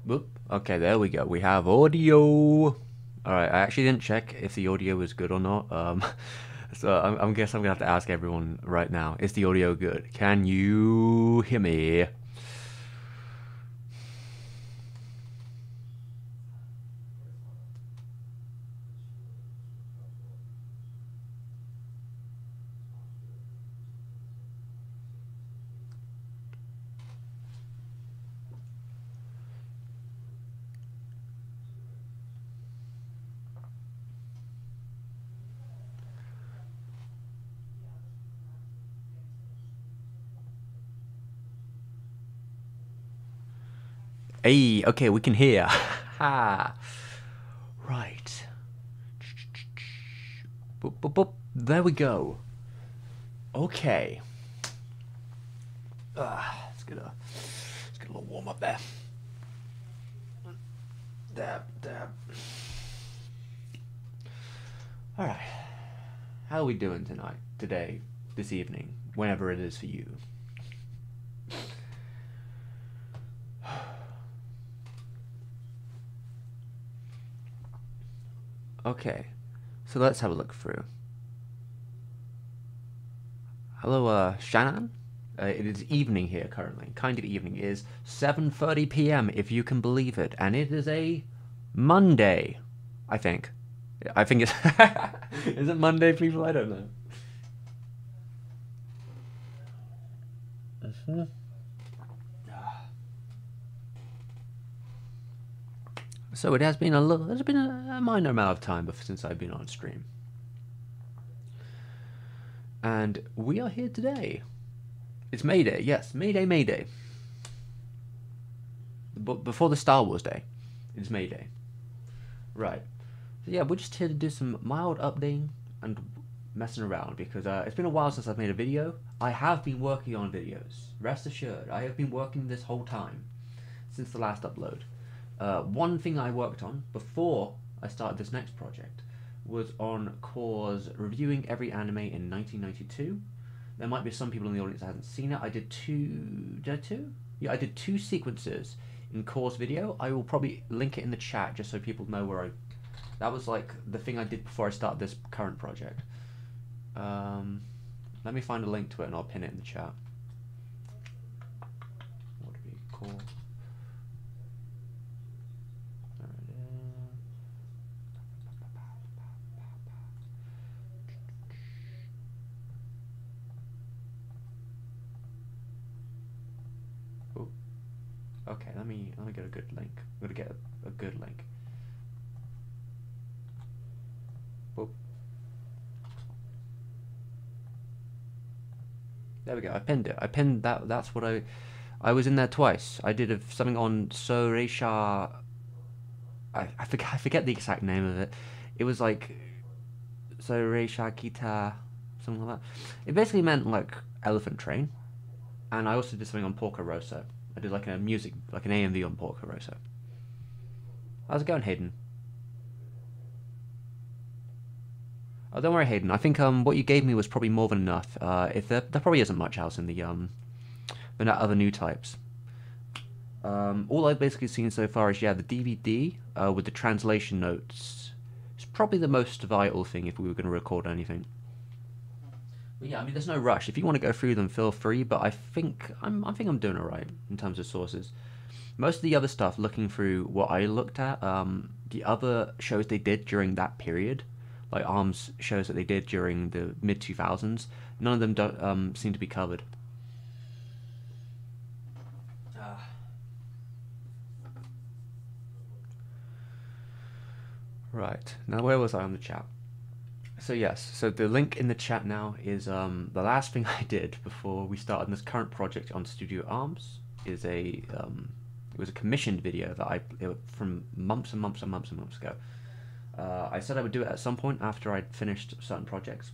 Whoop. Okay, there we go. We have audio. Alright, I actually didn't check if the audio was good or not. So I guess I'm gonna have to ask everyone right now. Is the audio good? Can you hear me? Hey, okay, we can hear. Ha. Right. Boop, boop, boop. There we go. Okay. Let's get a little warm up there. Dab, dab. All right. How are we doing tonight, today, this evening, whenever it is for you? Okay, so let's have a look through. Hello, Shannon. It is evening here currently. Kind of evening. It is 7:30 p.m. if you can believe it, and it is a Monday. I think. I think it's. Is it Monday, people? I don't know. So it has been a little. There's been a minor amount of time since I've been on stream, and we are here today. It's May Day, yes, May Day, May Day. But before the Star Wars Day, it's May Day. Right. So yeah, we're just here to do some mild updating and messing around because it's been a while since I've made a video. I have been working on videos. Rest assured, I have been working this whole time since the last upload. One thing I worked on before I started this next project was on Core's reviewing every anime in 1992. There might be some people in the audience that hasn't seen it. I did two. Did I two? Yeah, I did two sequences in Core's video. I will probably link it in the chat just so people know where I. That was like the thing I did before I started this current project. Let me find a link to it and I'll pin it in the chat. What would be Core? There it is. Okay, let me get a good link. I'm gonna get a good link. Whoop. There we go. I pinned it. I pinned that. That's what I was in there twice. I did something on Soreisha. I forget the exact name of it. It was like Soreisha Kita, something like that. It basically meant like elephant train, and I also did something on Porco Rosso. I did like a music, like an AMV on Porco Rosso. How's it going, Hayden? Oh, don't worry, Hayden. I think what you gave me was probably more than enough. If there probably isn't much else in the other new types. All I've basically seen so far is the DVD with the translation notes. It's probably the most vital thing if we were going to record anything. But yeah, I mean, there's no rush. If you want to go through them, feel free. But I think I'm doing alright in terms of sources. Most of the other stuff, looking through what I looked at, the other shows they did during that period, like ARMS shows that they did during the mid 2000s, none of them seem to be covered. Right, now where was I on the chat? So yes, so the link in the chat now is the last thing I did before we started this current project on Studio ARMS is it was a commissioned video that from months and months and months and months ago. I said I would do it at some point after I'd finished certain projects.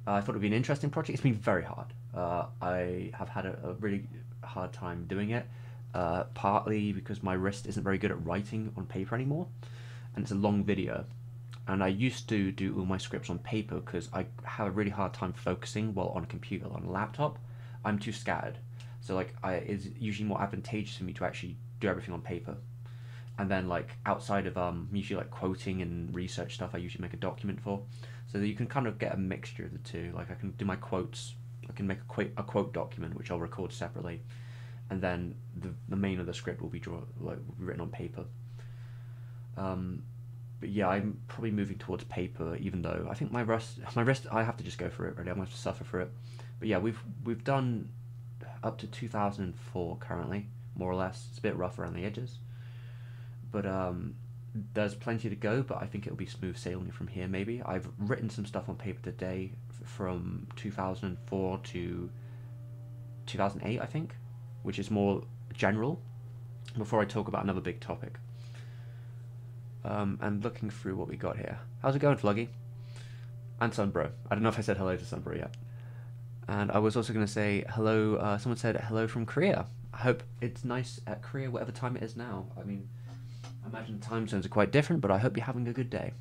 I thought it would be an interesting project. It's been very hard. I have had a really hard time doing it, partly because my wrist isn't very good at writing on paper anymore, and it's a long video. And I used to do all my scripts on paper because I have a really hard time focusing while on a computer. On a laptop, I'm too scattered. So like, it's usually more advantageous for me to actually do everything on paper. And then like outside of usually like quoting and research stuff, I usually make a document for, so that you can kind of get a mixture of the two. Like I can do my quotes, I can make a quote document which I'll record separately, and then the main of the script will be written on paper. But yeah, I'm probably moving towards paper, even though I think my wrist, I have to just go for it. Really, I'm going to have to suffer for it. But yeah, we've done up to 2004 currently, more or less. It's a bit rough around the edges, but there's plenty to go. But I think it'll be smooth sailing from here. Maybe I've written some stuff on paper today from 2004 to 2008, I think, which is more general. before I talk about another big topic. And looking through what we got here. How's it going, Fluggy? And Sunbro. I don't know if I said hello to Sunbro yet. And I was also going to say hello. Someone said hello from Korea. I hope it's nice at Korea, whatever time it is now. I mean, I imagine the time zones are quite different, but I hope you're having a good day.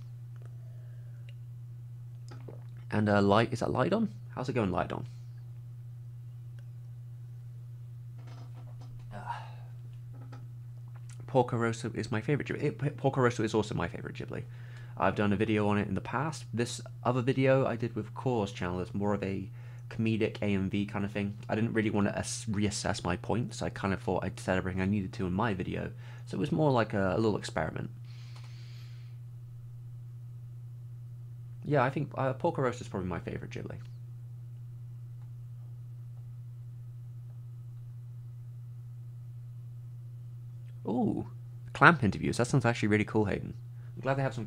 And light, is that Lydon? How's it going, Lydon? Porco Rosso is my favorite Ghibli. Porco Rosso is also my favorite Ghibli. I've done a video on it in the past. This other video I did with Core's channel is more of a comedic AMV kind of thing. I didn't really want to reassess my points. I kind of thought I'd said everything I needed to in my video. So it was more like a little experiment. Yeah, I think Porco Rosso is probably my favorite Ghibli. Ooh, clamp interviews. That sounds actually really cool, Hayden. I'm glad they have some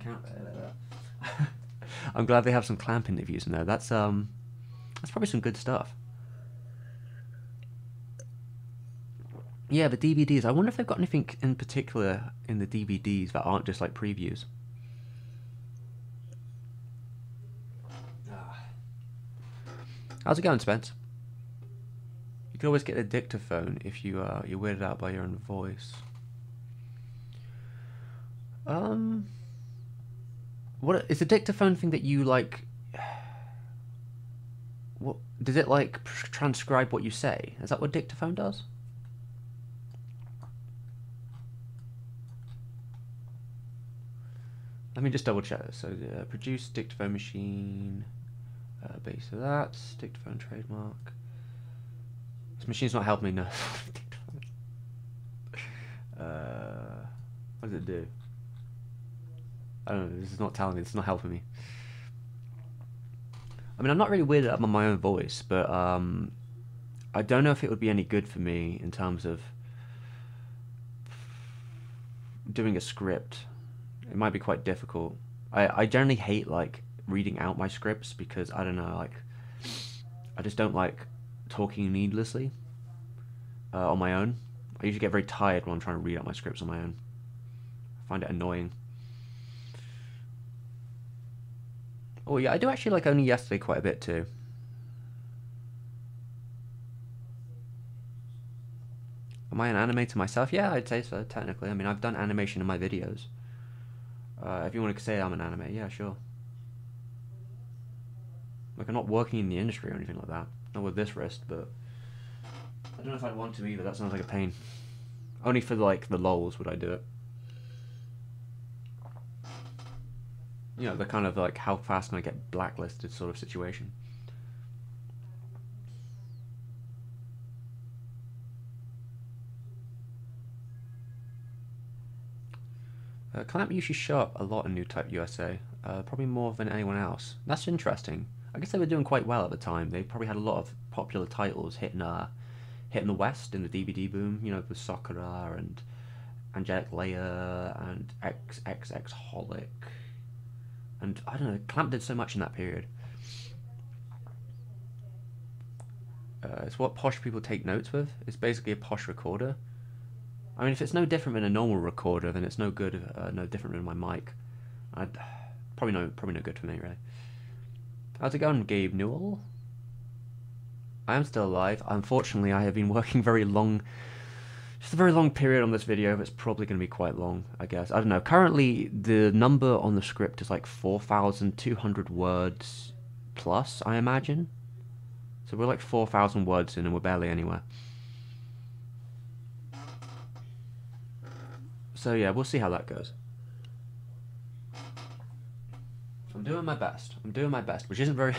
I'm glad they have some clamp interviews in there. That's probably some good stuff. Yeah, the DVDs. I wonder if they've got anything in particular in the DVDs that aren't just like previews. How's it going, Spence? You can always get a dictaphone if you're weirded out by your own voice. What is the dictaphone thing that you like? What does it like transcribe what you say? Is that what dictaphone does? Let me just double check this. So produce dictaphone machine, base of that, dictaphone trademark. This machine's not helping me, no. What does it do? I don't know, this is not telling me, this is not helping me. I mean, I'm not really weirded out by my own voice, but I don't know if it would be any good for me in terms of doing a script. It might be quite difficult. I generally hate like reading out my scripts because I don't know, like I just don't like talking needlessly on my own. I usually get very tired when I'm trying to read out my scripts on my own. I find it annoying. Oh yeah, I do actually like Only Yesterday quite a bit too. Am I an animator myself? Yeah, I'd say so, technically. I mean, I've done animation in my videos. If you want to say I'm an animator, yeah, sure. Like, I'm not working in the industry or anything like that. Not with this wrist, but I don't know if I'd want to either. That sounds like a pain. Only for, like, the lols would I do it. You know, the kind of, like, how fast can I get blacklisted sort of situation. Clamp usually show up a lot in New Type USA, probably more than anyone else. That's interesting. I guess they were doing quite well at the time. They probably had a lot of popular titles hitting the West in the DVD boom. You know, with Sakura and Angelic Leia and XXX Holic. And I don't know, Clamp did so much in that period. It's what posh people take notes with. It's basically a posh recorder. I mean, if it's no different than a normal recorder, then it's no good. No different than my mic. Probably no good for me, really. How's it going, Gabe Newell? I am still alive. Unfortunately, I have been working very long. Just a very long period on this video. It's probably going to be quite long, I guess. I don't know. Currently, the number on the script is like 4,200 words plus, I imagine. So we're like 4,000 words in and we're barely anywhere. So yeah, we'll see how that goes. I'm doing my best. I'm doing my best, which isn't very...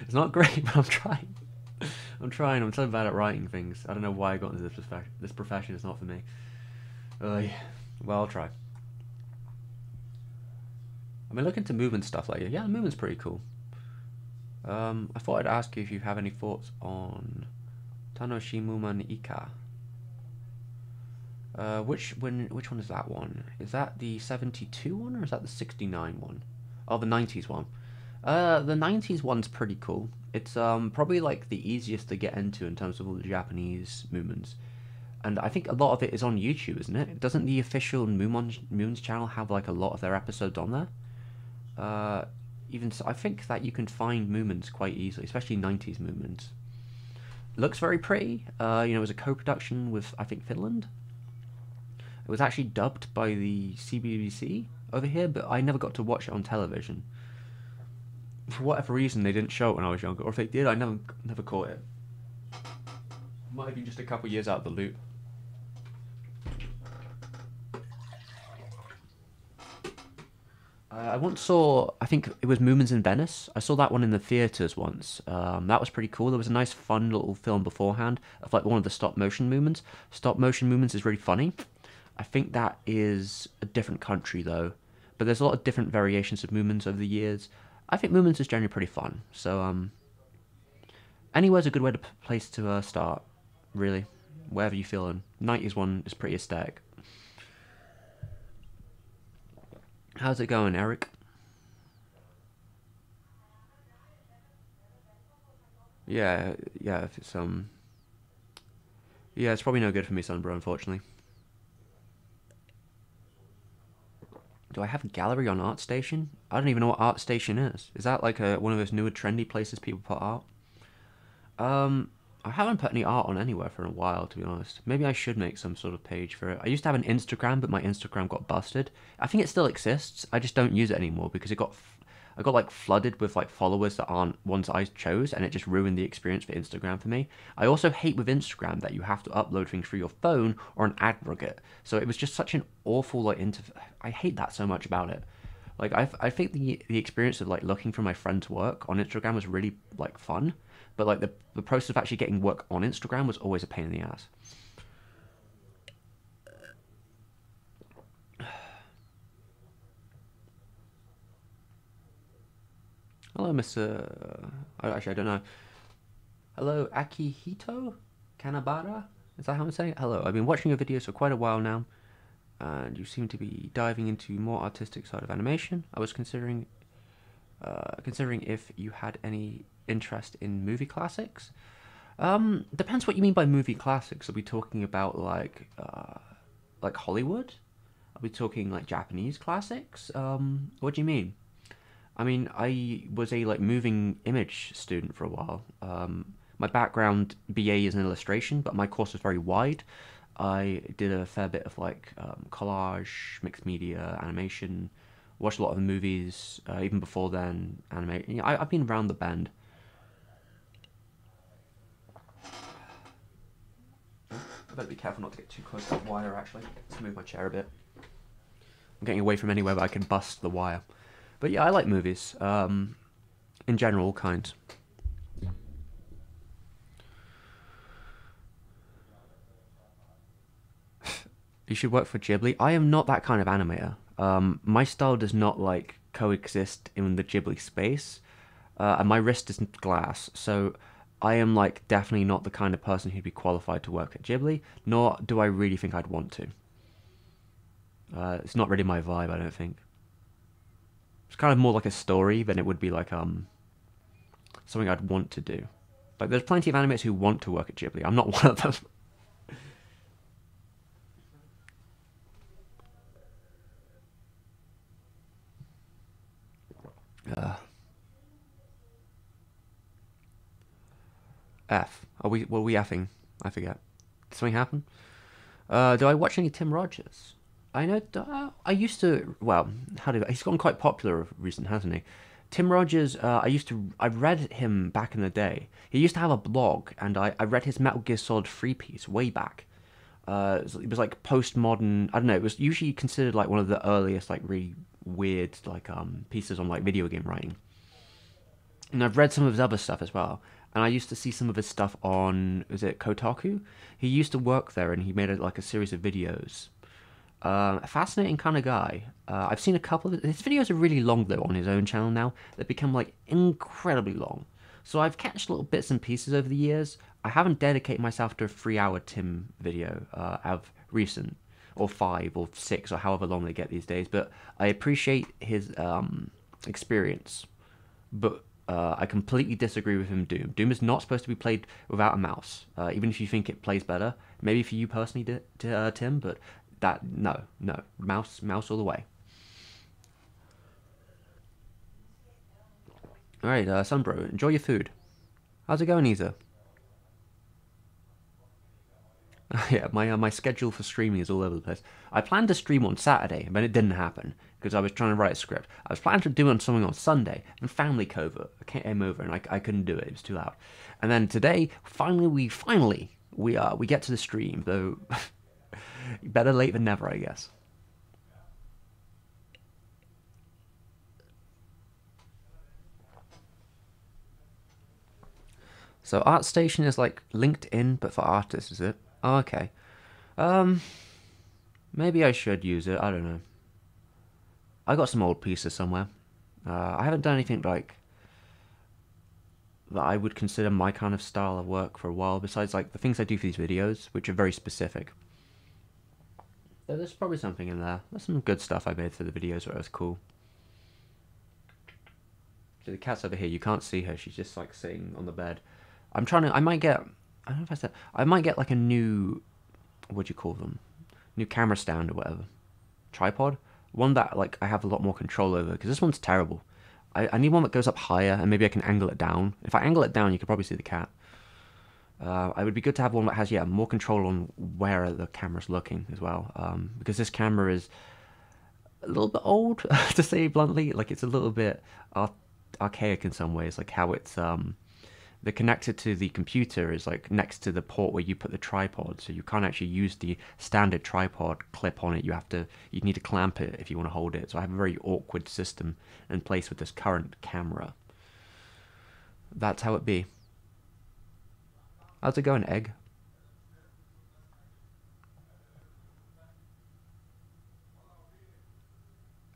It's not great, but I'm trying. I'm trying. I'm so bad at writing things. I don't know why I got into this profession. It's not for me. Yeah. Well, I'll try. I mean, look into movement stuff later. Yeah, movement's pretty cool. I thought I'd ask you if you have any thoughts on Tanoshimuman Ika. Which one is that one? Is that the 72 one or is that the 69 one? Oh, the 90s one. The 90s one's pretty cool. It's probably like the easiest to get into in terms of all the Japanese movements. and I think a lot of it is on YouTube, isn't it? Doesn't the official Moon's channel have like a lot of their episodes on there? Even so, I think that you can find Moomins quite easily, especially 90s Moomins. Looks very pretty. It was a co-production with, I think, Finland. It was actually dubbed by the CBBC over here, but I never got to watch it on television. For whatever reason, they didn't show it when I was younger, or if they did, I never caught it. Might have been just a couple years out of the loop. I once saw, I think it was Moomins in Venice. I saw that one in the theaters once. That was pretty cool. There was a nice, fun little film beforehand of like one of the stop motion Moomins. Stop motion Moomins is really funny. I think that is a different country though, but there's a lot of different variations of Moomins over the years. I think Moomins is generally pretty fun. So anywhere's a good way to place to start, really. Wherever you're feeling. 90s one is pretty aesthetic. How's it going, Eric? Yeah, if it's yeah, it's probably no good for me, Sunbro, unfortunately. Do I have a gallery on ArtStation? I don't even know what ArtStation is. Is that like one of those newer trendy places people put art? I haven't put any art on anywhere for a while, to be honest. Maybe I should make some sort of page for it. I used to have an Instagram, but my Instagram got busted. I think it still exists. I just don't use it anymore because I got like flooded with like followers that aren't ones I chose, and it just ruined the experience for Instagram for me. I also hate with Instagram that you have to upload things through your phone or an ad block it. So it was just such an awful like I hate that so much about it. Like I think the experience of like looking for my friend's work on Instagram was really like fun, but like the process of actually getting work on Instagram was always a pain in the ass. Hello, Mr. Actually, I don't know. Hello, Akihito Kanabara? Is that how I'm saying it? Hello, I've been watching your videos for quite a while now, and you seem to be diving into more artistic side of animation. I was considering if you had any interest in movie classics. Depends what you mean by movie classics. Are we talking about like Hollywood? Are we talking like Japanese classics? What do you mean? I mean, I was a like moving image student for a while. My background BA is in illustration, but my course was very wide. I did a fair bit of like collage, mixed media, animation. Watched a lot of movies. Even before then, anime. I've been around the bend. I better be careful not to get too close to that wire. Actually, let's move my chair a bit. I'm getting away from anywhere where I can bust the wire. But yeah, I like movies. In general, all kinds. You should work for Ghibli. I am not that kind of animator. My style does not like coexist in the Ghibli space, and my wrist isn't glass, so I am like definitely not the kind of person who'd be qualified to work at Ghibli. Nor do I really think I'd want to. It's not really my vibe, I don't think. It's kind of more like a story than it would be like something I'd want to do. Like there's plenty of animators who want to work at Ghibli. I'm not one of them. F. Were we effing? I forget. Did something happen? Do I watch any Tim Rogers? I know. I used to. Well, he's gotten quite popular of recent, hasn't he? Tim Rogers. I read him back in the day. He used to have a blog, and I read his Metal Gear Solid 3 piece way back. It was like postmodern. I don't know. It was usually considered like one of the earliest, like really weird, like pieces on like video game writing. And I've read some of his other stuff as well. And I used to see some of his stuff on, is it Kotaku? He used to work there, and he made like a series of videos. A fascinating kind of guy. I've seen a couple of his videos are really long though on his own channel now. They've become like incredibly long. So I've catched little bits and pieces over the years. I haven't dedicated myself to a 3-hour Tim video of recent, or 5 or 6 or however long they get these days. But I appreciate his experience. But I completely disagree with him. Doom is not supposed to be played without a mouse. Even if you think it plays better, maybe for you personally, Tim, but that no, mouse all the way. All right, Sunbro, enjoy your food. How's it going, Isa? Yeah, my schedule for streaming is all over the place. I planned to stream on Saturday, but it didn't happen because I was trying to write a script. I was planning to do something on Sunday, and family came over, and I couldn't do it. It was too loud. And then today, we get to the stream. Though better late than never, I guess. So ArtStation is like LinkedIn, but for artists, is it? Oh, okay. Um, Maybe I should use it. I don't know. I got some old pieces somewhere. I haven't done anything like that I would consider my kind of style of work for a while, besides like the things I do for these videos, which are very specific. There's probably something in there. There's some good stuff I made for the videos where it was cool. So the cat's over here. You can't see her. She's just like sitting on the bed. I might get, I don't know if I said, I might get like a new, what do you call them? New camera stand or whatever. Tripod? One that like I have a lot more control over, because this one's terrible. I need one that goes up higher, and maybe I can angle it down. If I angle it down, you could probably see the cat. I would be good to have one that has, yeah, more control on where the camera's looking as well. Because this camera is a little bit old, to say bluntly. Like, it's a little bit archaic in some ways, like how it's the connector to the computer is like next to the port where you put the tripod, so you can't actually use the standard tripod clip on it. You need to clamp it if you want to hold it. So I have a very awkward system in place with this current camera. That's how it be. How's it going, Egg?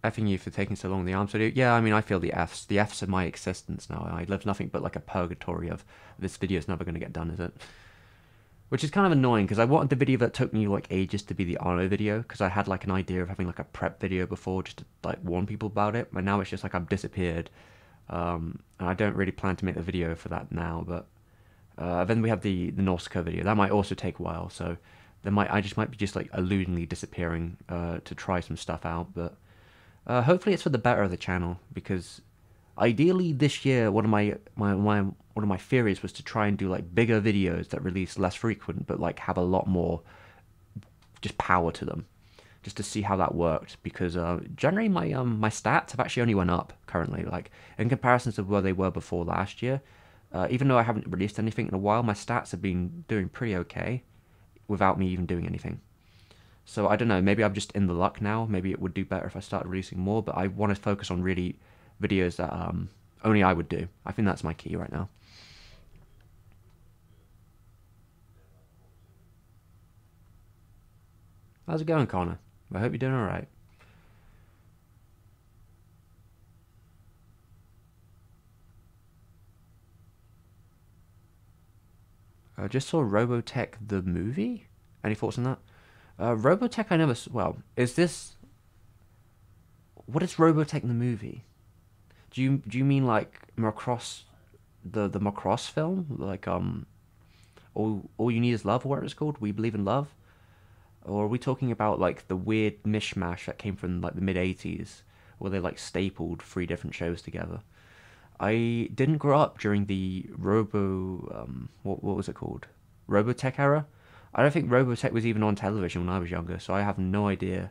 Effing you for taking so long. The arms video. Yeah, I mean, I feel the Fs. The Fs of my existence now. I live nothing but like a purgatory of this video's never going to get done, is it? Which is kind of annoying because I wanted the video that took me like ages to be the Arno video, because I had like an idea of having like a prep video before just to like warn people about it. But now it's just like I've disappeared, and I don't really plan to make the video for that now. But then we have the Nausicaa video. That might also take a while, so I just might be just like alludingly disappearing to try some stuff out, but. Hopefully it's for the better of the channel, because ideally this year one of one of my theories was to try and do like bigger videos that release less frequent but like have a lot more just power to them, just to see how that worked, because generally my stats have actually only went up currently, like in comparison to where they were before last year. Even though I haven't released anything in a while, my stats have been doing pretty okay without me even doing anything. So I don't know, maybe I'm just in the luck now. Maybe it would do better if I started releasing more, but I want to focus on really videos that only I would do. I think that's my key right now. How's it going, Connor? I hope you're doing alright. I just saw Robotech the movie. Any thoughts on that? Robotech, I never. Well, is this? What is Robotech the movie? Do you mean like Macross, the Macross film? Like all you need is love, or whatever it's called. We believe in love. Or are we talking about like the weird mishmash that came from like the mid 80s, where they like stapled three different shows together? I didn't grow up during the what was it called? Robotech era. I don't think Robotech was even on television when I was younger, so I have no idea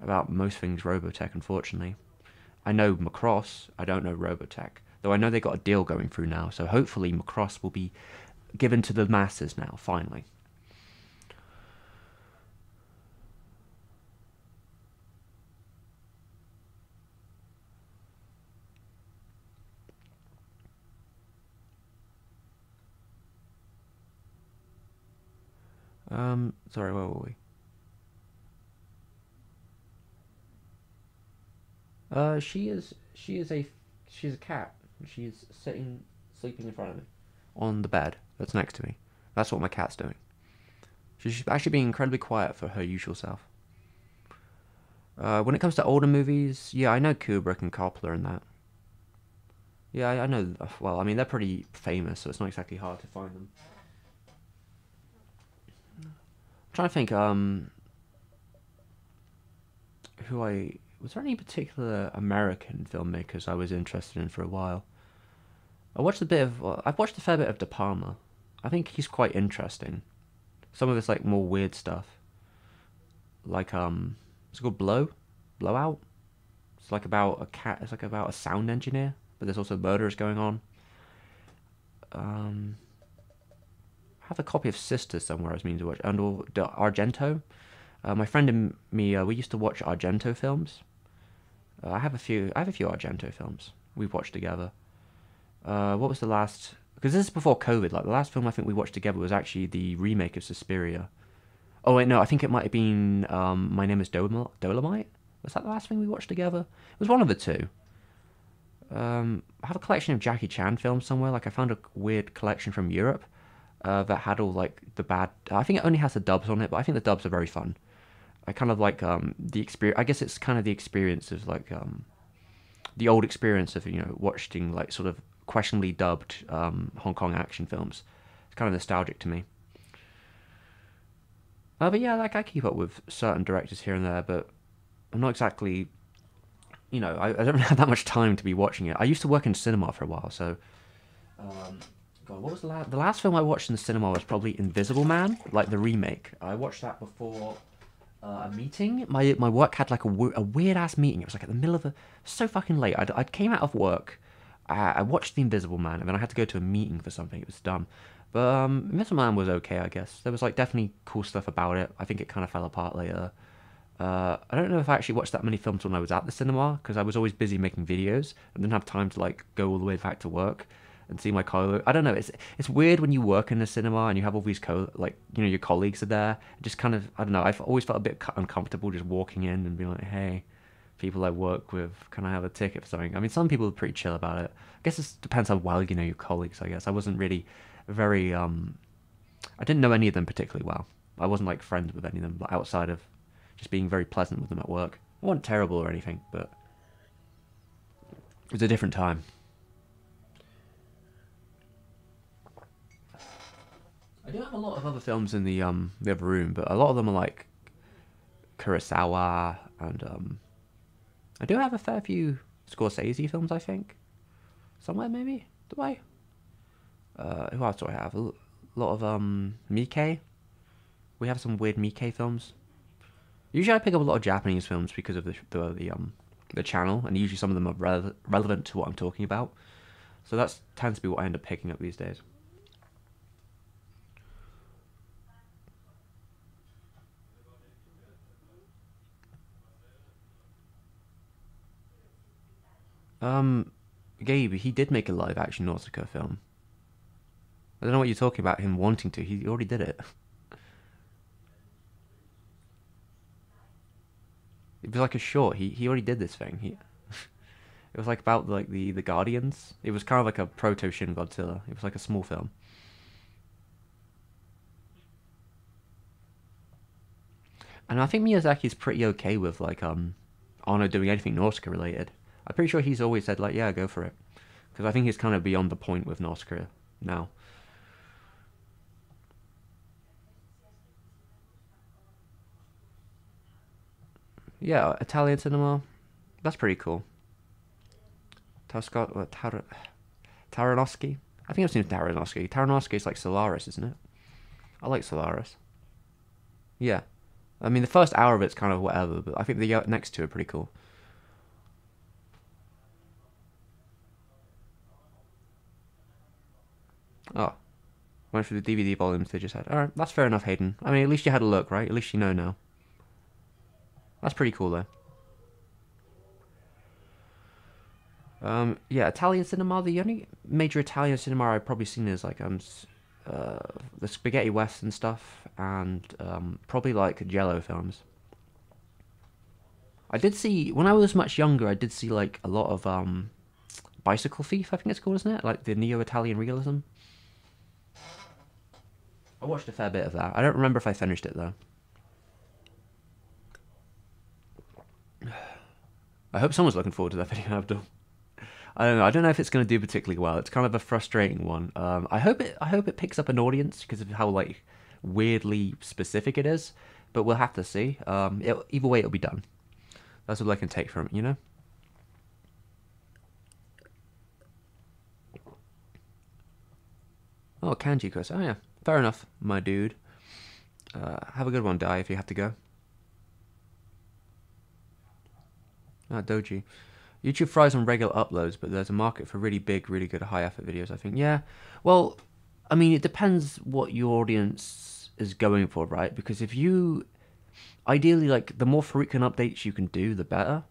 about most things Robotech, unfortunately. I know Macross, I don't know Robotech, though I know they got a deal going through now, so hopefully Macross will be given to the masses now, finally. Sorry, where were we? She's a cat. She's sleeping in front of me on the bed that's next to me. That's what my cat's doing. She's actually being incredibly quiet for her usual self. When it comes to older movies, yeah, I know Kubrick and Coppola and that. Yeah, I know. Well, I mean, they're pretty famous, so it's not exactly hard to find them. I'm trying to think. Who I was there any particular American filmmakers I was interested in for a while? I watched a bit of. Well, I've watched a fair bit of De Palma. I think he's quite interesting. Some of it's like more weird stuff, like it's called Blowout. It's like about a cat. It's like about a sound engineer, but there's also murders going on. Um, I have a copy of Sisters somewhere I was meaning to watch, and or Argento. My friend and me, we used to watch Argento films. I have a few. I have a few Argento films we've watched together. What was the last? Because this is before COVID. Like the last film I think we watched together was actually the remake of Suspiria. Oh wait, no, I think it might have been My Name is Dolomite. Was that the last thing we watched together? It was one of the two. I have a collection of Jackie Chan films somewhere. Like I found a weird collection from Europe that had all like the bad. I think it only has the dubs on it, but I think the dubs are very fun. I kind of like the experience. I guess it's kind of the experience of like the old experience of watching like sort of questionably dubbed Hong Kong action films. It's kind of nostalgic to me. But yeah, like I keep up with certain directors here and there, but I'm not exactly. I don't have that much time to be watching it. I used to work in cinema for a while, so God, what was the last film I watched in the cinema was probably Invisible Man, like the remake. I watched that before a meeting. My work had like a weird ass meeting. It was like at the middle of the so fucking late. I came out of work. I watched The Invisible Man, and then I had to go to a meeting for something. It was dumb, but Invisible Man was okay, I guess. There was like definitely cool stuff about it. I think it kind of fell apart later. I don't know if I actually watched that many films when I was at the cinema because I was always busy making videos and didn't have time to like go all the way back to work and see my colleagues. I don't know. It's weird when you work in a cinema and you have all these your colleagues are there. It just kind of I don't know. I've always felt a bit uncomfortable just walking in and being like, hey, people I work with, can I have a ticket for something? I mean, some people are pretty chill about it. I guess it depends how well you know your colleagues. I guess I wasn't really very. I didn't know any of them particularly well. I wasn't like friends with any of them outside of just being very pleasant with them at work. I wasn't terrible or anything, but it was a different time. I do have a lot of other films in the other room, but a lot of them are like Kurosawa and I do have a fair few Scorsese films. I think somewhere maybe. Do I? Who else do I have? A lot of Miike. We have some weird Miike films. Usually, I pick up a lot of Japanese films because of the channel, and usually some of them are relevant to what I'm talking about. So that tends to be what I end up picking up these days. Um, Gabe, he did make a live action Nausicaa film. I don't know what you're talking about. Him wanting to, he already did it. It was like a short. He already did this thing. It was like about like the Guardians. It was kind of like a proto Shin Godzilla. It was like a small film. And I think Miyazaki's pretty okay with like Arno doing anything Nausicaa related. I'm pretty sure he's always said like, yeah, go for it, because I think he's kind of beyond the point with Nausicaa now. Yeah, Italian cinema, that's pretty cool. Taranowski. I think I've seen Taranowski. Taranowski is like Solaris, isn't it? I like Solaris. Yeah, I mean the first hour of it's kind of whatever, but I think the next two are pretty cool. Oh, went through the DVD volumes they just had. All right, that's fair enough, Hayden. I mean, at least you had a look, right? At least you know now. That's pretty cool, though. Yeah, Italian cinema. The only major Italian cinema I've probably seen is like uh, the spaghetti western stuff and probably like Jello films. I did see when I was much younger. I did see like a lot of Bicycle Thief. I think it's called, isn't it? Like the neo-Italian realism. I watched a fair bit of that. I don't remember if I finished it though. I hope someone's looking forward to that video I've done. I don't know. I don't know if it's going to do particularly well. It's kind of a frustrating one. I hope it picks up an audience because of how like weirdly specific it is. But we'll have to see. Either way, it'll be done. That's what I can take from it, you know. Oh, kanji course. Oh yeah, fair enough, my dude. Have a good one, Dai, if you have to go. Ah, Doji. YouTube thrives on regular uploads, but there's a market for really big, really good high effort videos, I think. Yeah, well, I mean, it depends what your audience is going for, right? Because if you, ideally, like, the more frequent updates you can do, the better,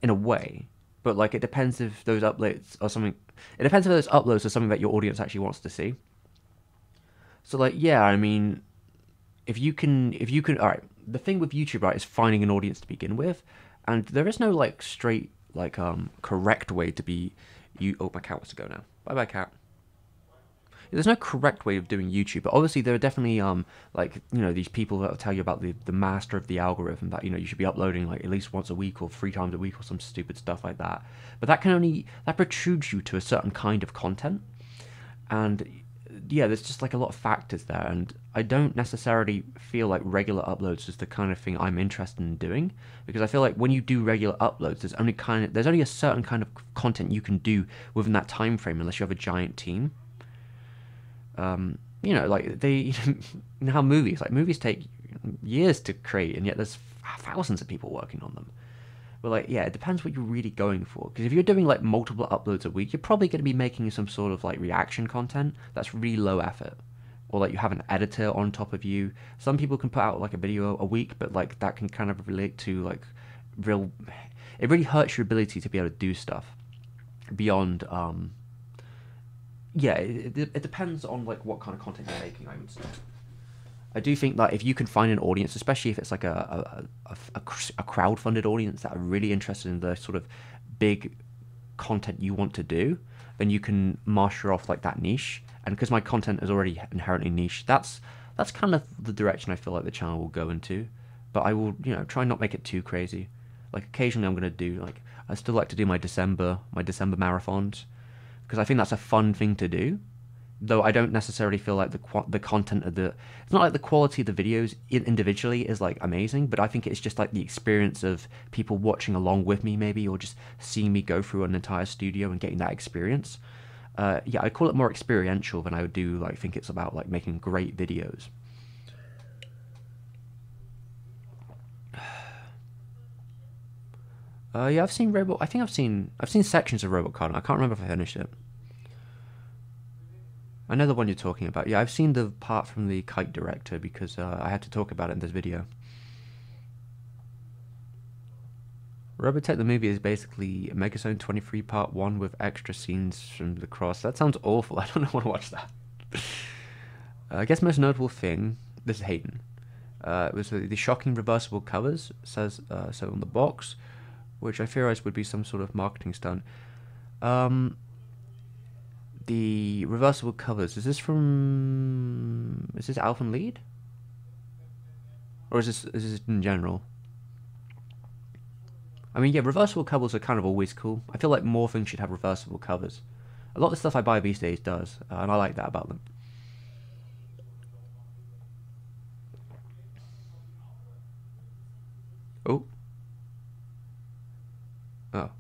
in a way. But, like, it depends if those uploads are something, it depends if those uploads are something that your audience actually wants to see. So, like, yeah, I mean, all right, the thing with YouTube, right, is finding an audience to begin with, and there is no, like, straight, like, correct way to be, oh, my cat wants to go now. Bye-bye, cat. There's no correct way of doing YouTube, but obviously there are definitely, like, you know, these people that will tell you about the master of the algorithm, that, you know, you should be uploading, like, at least once a week or 3 times a week or some stupid stuff like that. But that protrudes you to a certain kind of content, and yeah, there's just like a lot of factors there, and I don't necessarily feel like regular uploads is the kind of thing I'm interested in doing, because I feel like when you do regular uploads, there's only a certain kind of content you can do within that time frame, unless you have a giant team. You know, like you know how movies take years to create, and yet there's thousands of people working on them. But like, yeah, it depends what you're really going for. Because if you're doing like multiple uploads a week, you're probably going to be making some sort of like reaction content that's really low effort. Or like you have an editor on top of you. Some people can put out like a video a week, but like that can kind of relate to like it really hurts your ability to be able to do stuff beyond, yeah, it depends on like what kind of content you're making, I would say. I do think that if you can find an audience, especially if it's like a crowd-funded audience that are really interested in the sort of big content you want to do, then you can master off like that niche. And because my content is already inherently niche, that's kind of the direction I feel like the channel will go into. But I will, you know, try and not make it too crazy. Like occasionally I'm gonna do like, I still like to do my December marathons, because I think that's a fun thing to do. Though I don't necessarily feel like the content of it's not like the quality of the videos individually is like amazing, but I think it's just like the experience of people watching along with me maybe, or just seeing me go through an entire studio and getting that experience. Yeah, I call it more experiential than I would do like think it's about like making great videos. Yeah, I've seen Robot. I think I've seen sections of Robot. I can't remember if I finished it. I know the one you're talking about. Yeah, I've seen the part from the Kite director because I had to talk about it in this video. Robotech the movie is basically Megazone 23 Part 1 with extra scenes from the cross. That sounds awful. I don't want to watch that. I guess most notable thing, this is Hayden, it was the shocking reversible covers, says so on the box, which I theorize would be some sort of marketing stunt. The reversible covers, is this Alphen Lead? Or is this in general? I mean, yeah, reversible covers are kind of always cool. I feel like more things should have reversible covers. A lot of the stuff I buy these days does, and I like that about them. Oh. Oh.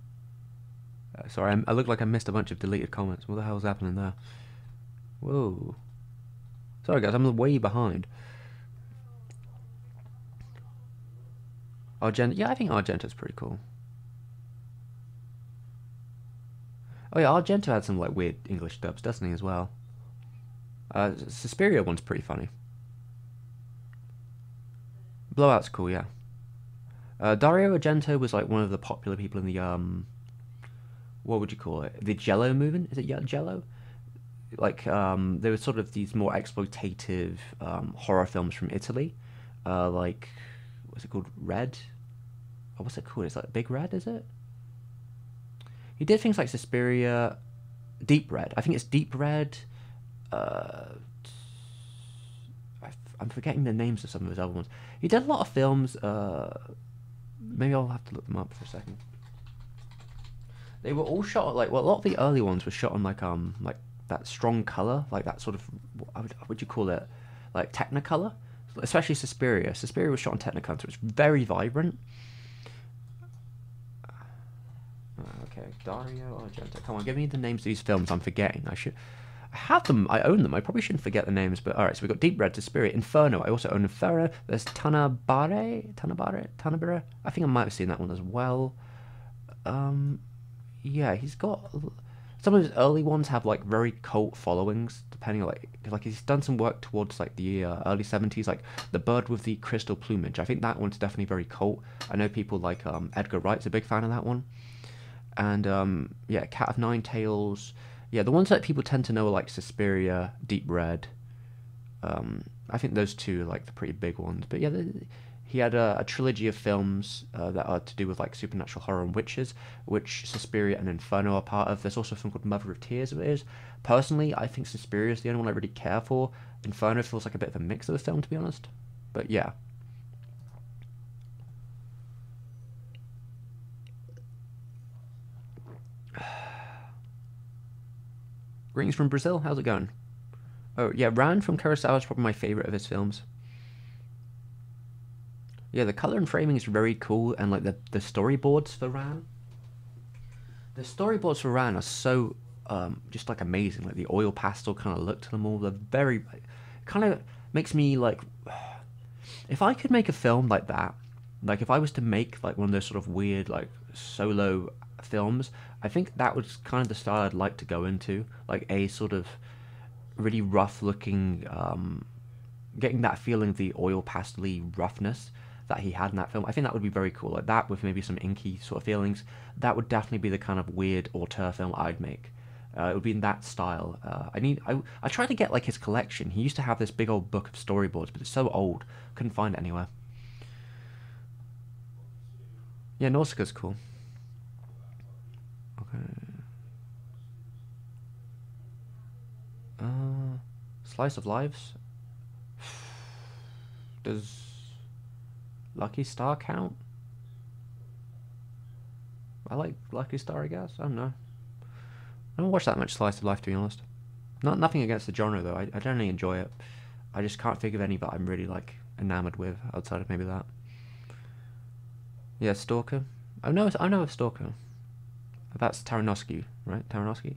Sorry, I look like I missed a bunch of deleted comments. What the hell's happening there? Whoa. Sorry guys, I'm way behind. Argento, yeah, I think Argento's pretty cool. Oh yeah, Argento had some like weird English dubs, doesn't he, as well? Suspiria one's pretty funny. Blowout's cool, yeah. Dario Argento was like one of the popular people in the what would you call it? The Jello movement? Is it Jello? Like there were sort of these more exploitative horror films from Italy, like what's it called? Red? Oh, what's it called? It's like Big Red, is it? He did things like Suspiria, Deep Red. I think it's Deep Red. I'm forgetting the names of some of his other ones. He did a lot of films. Maybe I'll have to look them up for a second. They were all shot like, well, a lot of the early ones were shot on like that strong color, like that sort of, what would you call it, like Technicolor, especially Suspiria. Suspiria was shot on Technicolor, so it's very vibrant. Okay, Dario Argento. Come on, give me the names of these films. I'm forgetting. I have them. I own them. I probably shouldn't forget the names. But all right, so we've got Deep Red, Suspiria, Inferno. I also own Inferno. There's Tanabare. I think I might have seen that one as well. Yeah, he's got some of his early ones have like very cult followings, depending on like he's done some work towards like the early 70s, like The Bird with the Crystal Plumage. I think that one's definitely very cult. I know people like Edgar Wright's a big fan of that one. And yeah, Cat of Nine Tails. Yeah, the ones that people tend to know are like Suspiria, Deep Red. I think those two are like the pretty big ones. But yeah, he had a trilogy of films that are to do with like supernatural horror and witches, which Suspiria and Inferno are part of. There's also a film called Mother of Tears. It is. Personally, I think Suspiria is the only one I really care for. Inferno feels like a bit of a mix of the film, to be honest. But yeah. Greetings from Brazil. How's it going? Oh yeah, Ran from Kurosawa is probably my favorite of his films. Yeah, the color and framing is very cool, and like the storyboards for Ran. The storyboards for Ran are so just like amazing. Like the oil pastel kind of look to them all. They're very kind of makes me like if I could make a film like that, like if I was to make like one of those sort of weird like solo films, I think that was kind of the style I'd like to go into, like a sort of really rough looking, getting that feeling of the oil pastely roughness that he had in that film. I think that would be very cool, like that with maybe some inky sort of feelings. That would definitely be the kind of weird auteur film I'd make. It would be in that style. I tried to get like his collection. He used to have this big old book of storyboards, but it's so old, couldn't find it anywhere. Yeah, Nausicaa's cool. Okay. Slice of Lives. Does Lucky Star count? I like Lucky Star, I guess. I don't know. I don't watch that much Slice of Life, to be honest. Nothing against the genre though. I generally enjoy it. I just can't think of any that I'm really like enamored with outside of maybe that. Yeah, Stalker. I know of Stalker. That's Taranowski, right? Taranowski.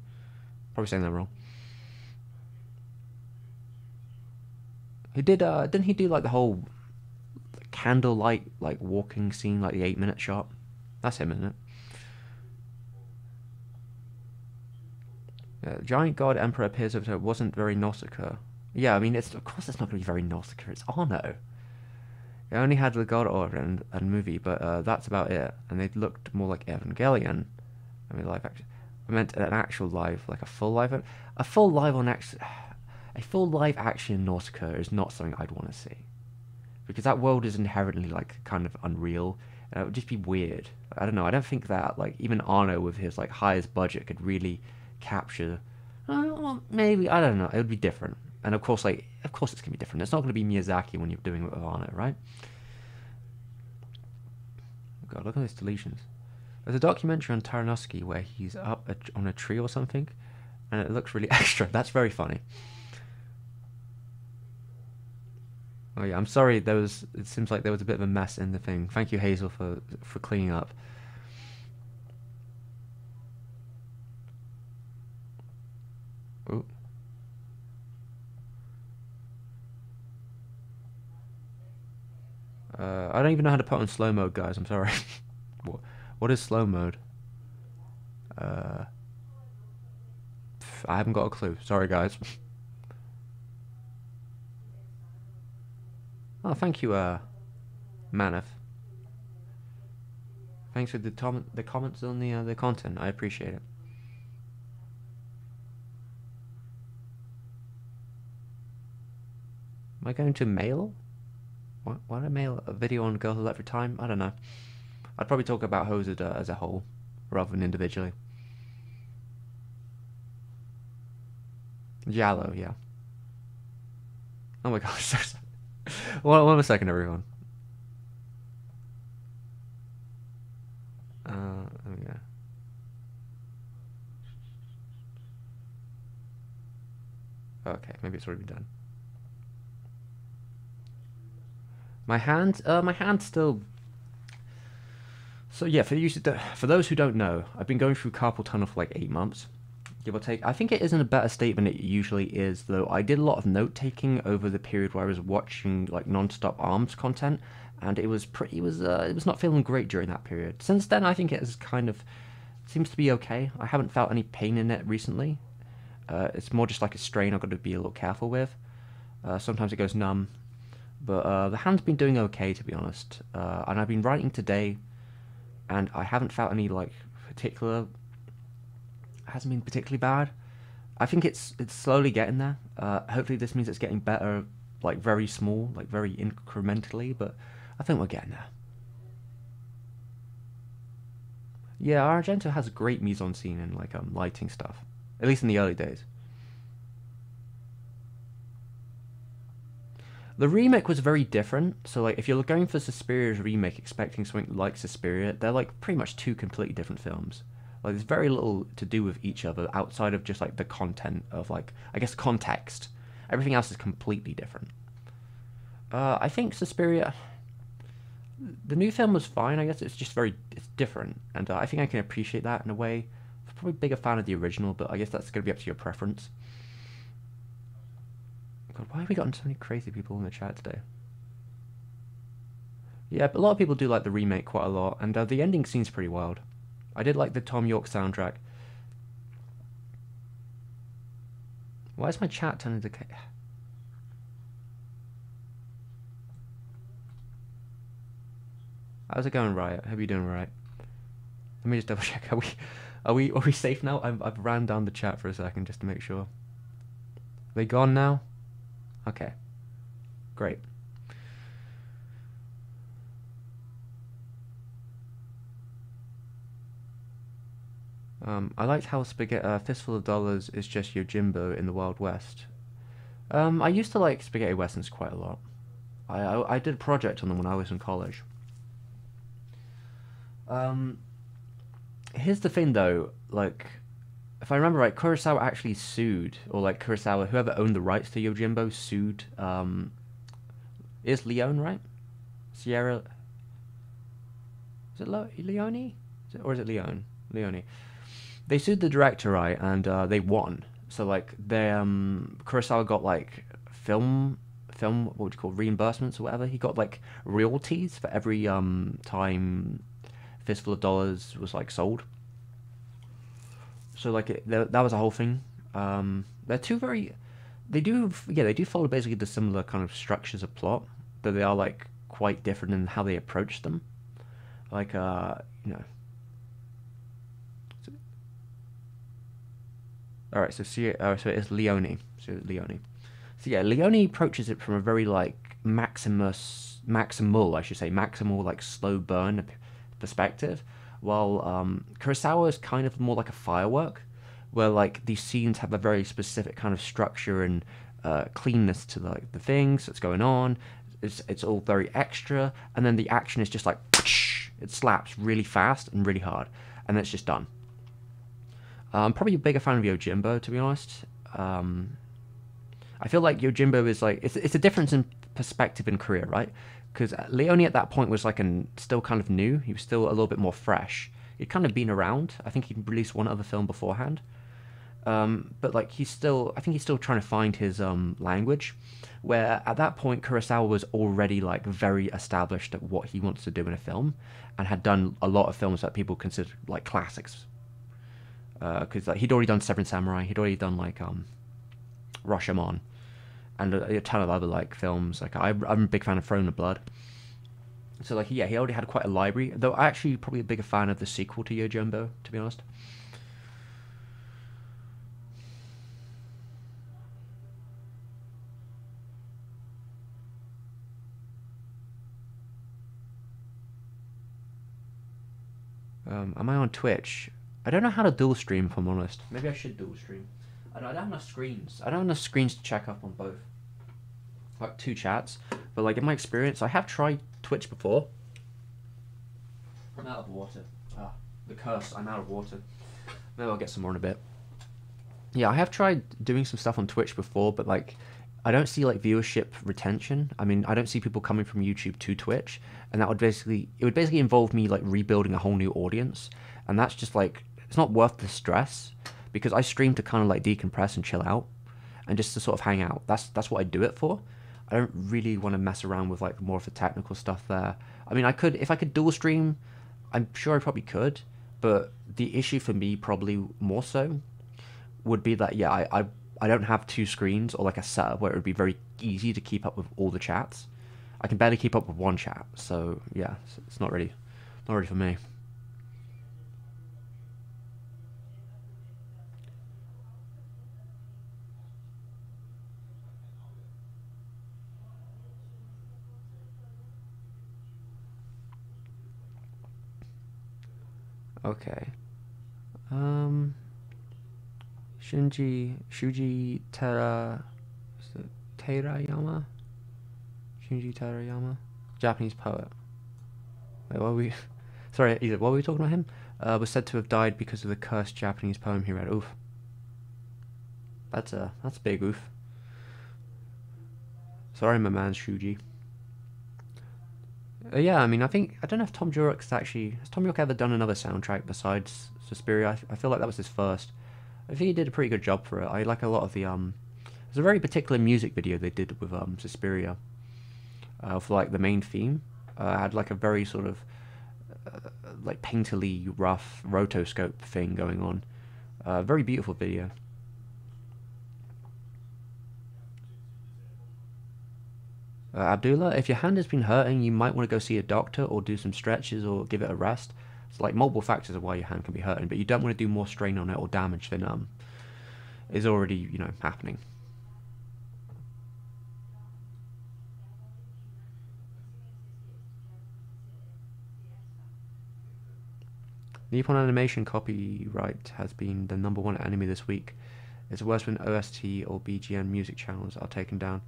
Probably saying that wrong. He did. Didn't he do like the whole candlelight like walking scene, like the 8-minute shot? That's him, isn't it? Giant God Emperor appears over it wasn't very Nausicaa. Yeah, I mean, of course it's not going to be very Nausicaa. It's Arno. It only had the God Order and movie, but that's about it. And they looked more like Evangelion. I mean, live action. I meant an actual live, like a full live a full live action Nausicaa is not something I'd want to see, because that world is inherently like kind of unreal. And it would just be weird. I don't know. I don't think that like even Arno with his like highest budget could really capture. Well, maybe I don't know. It would be different. And of course it's gonna be different. It's not gonna be Miyazaki when you're doing it with Arno, right? God, look at those deletions. There's a documentary on Taranowski where he's up on a tree or something, and it looks really extra. That's very funny. Oh yeah, I'm sorry. It seems like there was a bit of a mess in the thing. Thank you, Hazel, for cleaning up. Ooh. I don't even know how to put on slow mode, guys. I'm sorry. What is slow mode? I haven't got a clue. Sorry, guys. Oh, thank you, Manif. Thanks for the comments on the content. I appreciate it. Am I going to mail? Why did I mail a video on Girls Who Left for Time? I don't know. I'd probably talk about hoes as a whole, rather than individually. Giallo, yeah. Oh my gosh. One second, everyone. There we go. Okay, maybe it's already been done. My hand's still. So yeah, for those who don't know, I've been going through carpal tunnel for like 8 months, give or take. I think it is in a better state than it usually is, though. I did a lot of note taking over the period where I was watching like non-stop arms content, and it was not feeling great during that period. Since then, I think it has kind of seems to be okay. I haven't felt any pain in it recently. It's more just like a strain I've got to be a little careful with. Sometimes it goes numb, but the hand's been doing okay, to be honest. And I've been writing today, and I haven't felt any like particular. It hasn't been particularly bad. I think it's slowly getting there. Hopefully this means it's getting better, like very small, like very incrementally. But I think we're getting there. Yeah, Argento has great mise en scene and like lighting stuff, at least in the early days. The remake was very different. So like, if you're going for Suspiria's remake, expecting something like Suspiria, they're like pretty much two completely different films. Like, there's very little to do with each other outside of just like the content of like, I guess, context. Everything else is completely different. I think Suspiria, the new film was fine. I guess it's just it's different, and I think I can appreciate that in a way. I'm probably a bigger fan of the original, but I guess that's going to be up to your preference. God, why have we gotten so many crazy people in the chat today? Yeah, but a lot of people do like the remake quite a lot, and the ending scene's pretty wild. I did like the Tom York soundtrack. Why is my chat turning into... How's it going, Riot? Hope you're doing right. Let me just double check. Are we safe now? I've ran down the chat for a second just to make sure. Are they gone now? Okay. Great. I liked how Fistful of Dollars is just Yojimbo in the Wild West. I used to like spaghetti westerns quite a lot. I did a project on them when I was in college. Here's the thing though, like, if I remember right, Kurosawa actually sued, or like Kurosawa, whoever owned the rights to Yojimbo sued, is Leone, right? Sierra... Is it Leone? Or is it Leone? Leone. They sued the director, right, and they won. So like, Kurosawa got like what would you call reimbursements or whatever. He got like royalties for every time Fistful of Dollars was like sold. So like that was a whole thing. They're two very, they do follow basically the similar kind of structures of plot, but they are like quite different in how they approach them. Like you know. All right, so so it's Leone. So Leone. So yeah, Leone approaches it from a very like maximal, I should say, maximal like slow burn perspective, while Kurosawa is kind of more like a firework, where like these scenes have a very specific kind of structure and cleanness to like the things that's going on. It's all very extra, and then the action is just like it slaps really fast and really hard, and then it's just done. I'm probably a bigger fan of Yojimbo, to be honest. I feel like Yojimbo is like it's a difference in perspective in career, right? Because Leone at that point was like still kind of new. He was still a little bit more fresh. He'd kind of been around. I think he'd released one other film beforehand. But like I think he's still trying to find his language. Where at that point Kurosawa was already like very established at what he wants to do in a film, and had done a lot of films that people consider like classics. Because like, he'd already done Seven Samurai, he'd already done like Rashomon, and a ton of other like films. Like I'm a big fan of Throne of Blood. So like yeah, he already had quite a library. Though I actually probably a bigger fan of the sequel to Yojimbo, to be honest. Am I on Twitch? I don't know how to dual stream, if I'm honest. Maybe I should dual stream. I don't have enough screens. I don't have enough screens to check up on both. Like two chats. But like in my experience, I have tried Twitch before. I'm out of water. Ah, the curse. I'm out of water. Maybe I'll get some more in a bit. Yeah, I have tried doing some stuff on Twitch before, but like I don't see like viewership retention. I mean, I don't see people coming from YouTube to Twitch, and that would basically involve me like rebuilding a whole new audience, and that's just like it's not worth the stress because I stream to kind of like decompress and chill out and just to sort of hang out. That's what I do it for. I don't really want to mess around with like more of the technical stuff there. I mean, I could if I could dual stream, I'm sure I probably could, but the issue for me probably more so would be that yeah, I don't have two screens or like a setup where it would be very easy to keep up with all the chats. I can barely keep up with one chat, so yeah, it's not really for me. Okay. Um, Shuji Terayama, Shinji Terayama, Japanese poet. Wait, what were we? Sorry, either what were we talking about him? Was said to have died because of the cursed Japanese poem he read. Oof, that's a big oof. Sorry, my man Shuji. Yeah, I mean, I don't know if Tom Jurek actually has Tom York ever done another soundtrack besides Suspiria. I feel like that was his first. I think he did a pretty good job for it. I like a lot of the There's a very particular music video they did with Suspiria for like the main theme. Had like a very sort of like painterly rough rotoscope thing going on. Very beautiful video. Abdullah, if your hand has been hurting, you might want to go see a doctor or do some stretches or give it a rest. It's like multiple factors of why your hand can be hurting, but you don't want to do more strain on it or damage than is already happening. Nippon Animation copyright has been the #1 enemy this week. It's worse when OST or BGN music channels are taken down.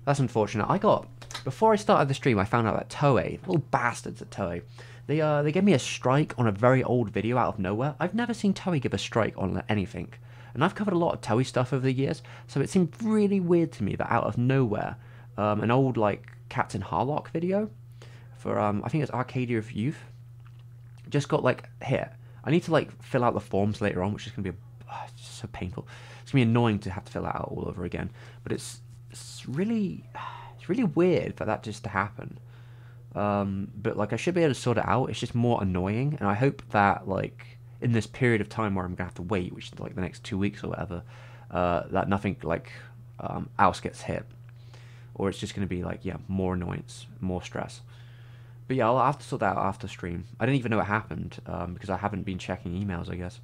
That's unfortunate. Before I started the stream, I found out that Toei, little bastards at Toei, they gave me a strike on a very old video out of nowhere. I've never seen Toei give a strike on anything, and I've covered a lot of Toei stuff over the years, so it seemed really weird to me that out of nowhere, an old like Captain Harlock video for I think it's Arcadia of Youth just got like hit. I need to like fill out the forms later on, which is gonna be it's so painful. It's gonna be annoying to have to fill that out all over again. But it's really weird for that just to happen. But like I should be able to sort it out. It's just more annoying, and I hope that like in this period of time where I'm gonna have to wait, which is like the next 2 weeks or whatever, that nothing like else gets hit, or it's just gonna be like yeah more annoyance, more stress. But yeah, I'll have to sort that out after stream. I didn't even know it happened because I haven't been checking emails, I guess.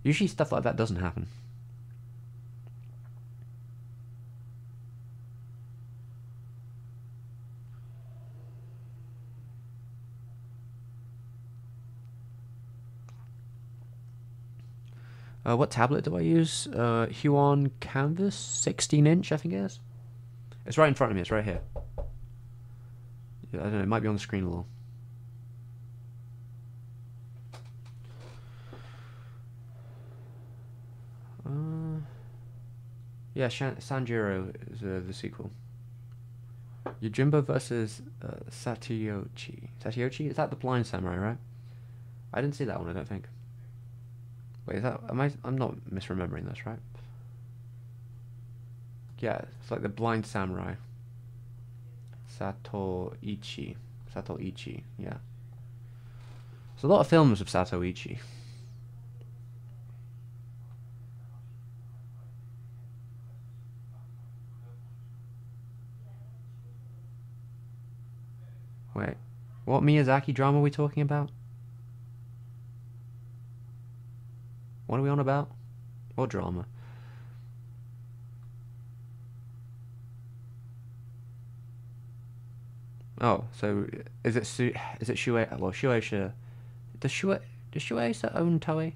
Usually stuff like that doesn't happen. What tablet do I use? Huon Canvas 16-inch, I think it is. It's right in front of me. It's right here. Yeah, I don't know. It might be on the screen a little. Yeah, Sanjiro is the sequel. Yojimbo versus Satiochi. Satiochi? Is that the blind samurai, right? I didn't see that one, I don't think. Wait, is that... I'm not misremembering this, right? Yeah, it's like the blind samurai. Satoichi. Satoichi, yeah. There's a lot of films of Satoichi. Wait, what Miyazaki drama are we talking about? What are we on about? What drama? Oh, so is it Shueisha? Well, Shueisha does Shueisha own Toei?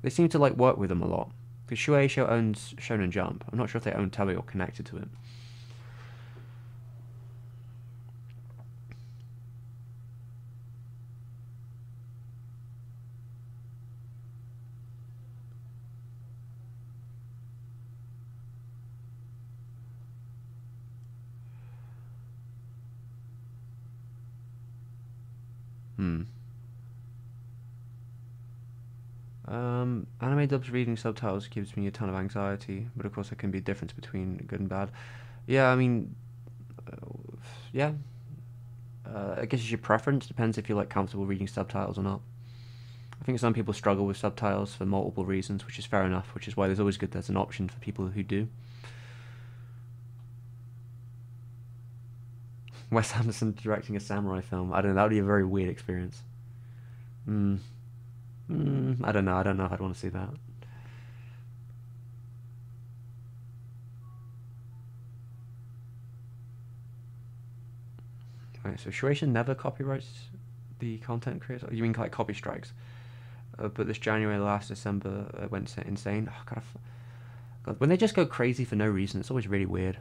They seem to like work with them a lot because Shueisha owns Shonen Jump. I'm not sure if they own Toei or connected to it. Hmm. Anime dubs reading subtitles gives me a ton of anxiety, but of course there can be a difference between good and bad. Yeah, I mean, yeah. I guess it's your preference. Depends if you're like comfortable reading subtitles or not. I think some people struggle with subtitles for multiple reasons, which is fair enough. Which is why there's always good there's an option for people who do. Wes Anderson directing a samurai film. I don't know. That would be a very weird experience. Hmm. I don't know. I don't know if I'd want to see that. Right, so Shueisha never copyrights the content creator. You mean like copy strikes? But this January, last December, went insane. Oh, God, when they just go crazy for no reason, it's always really weird.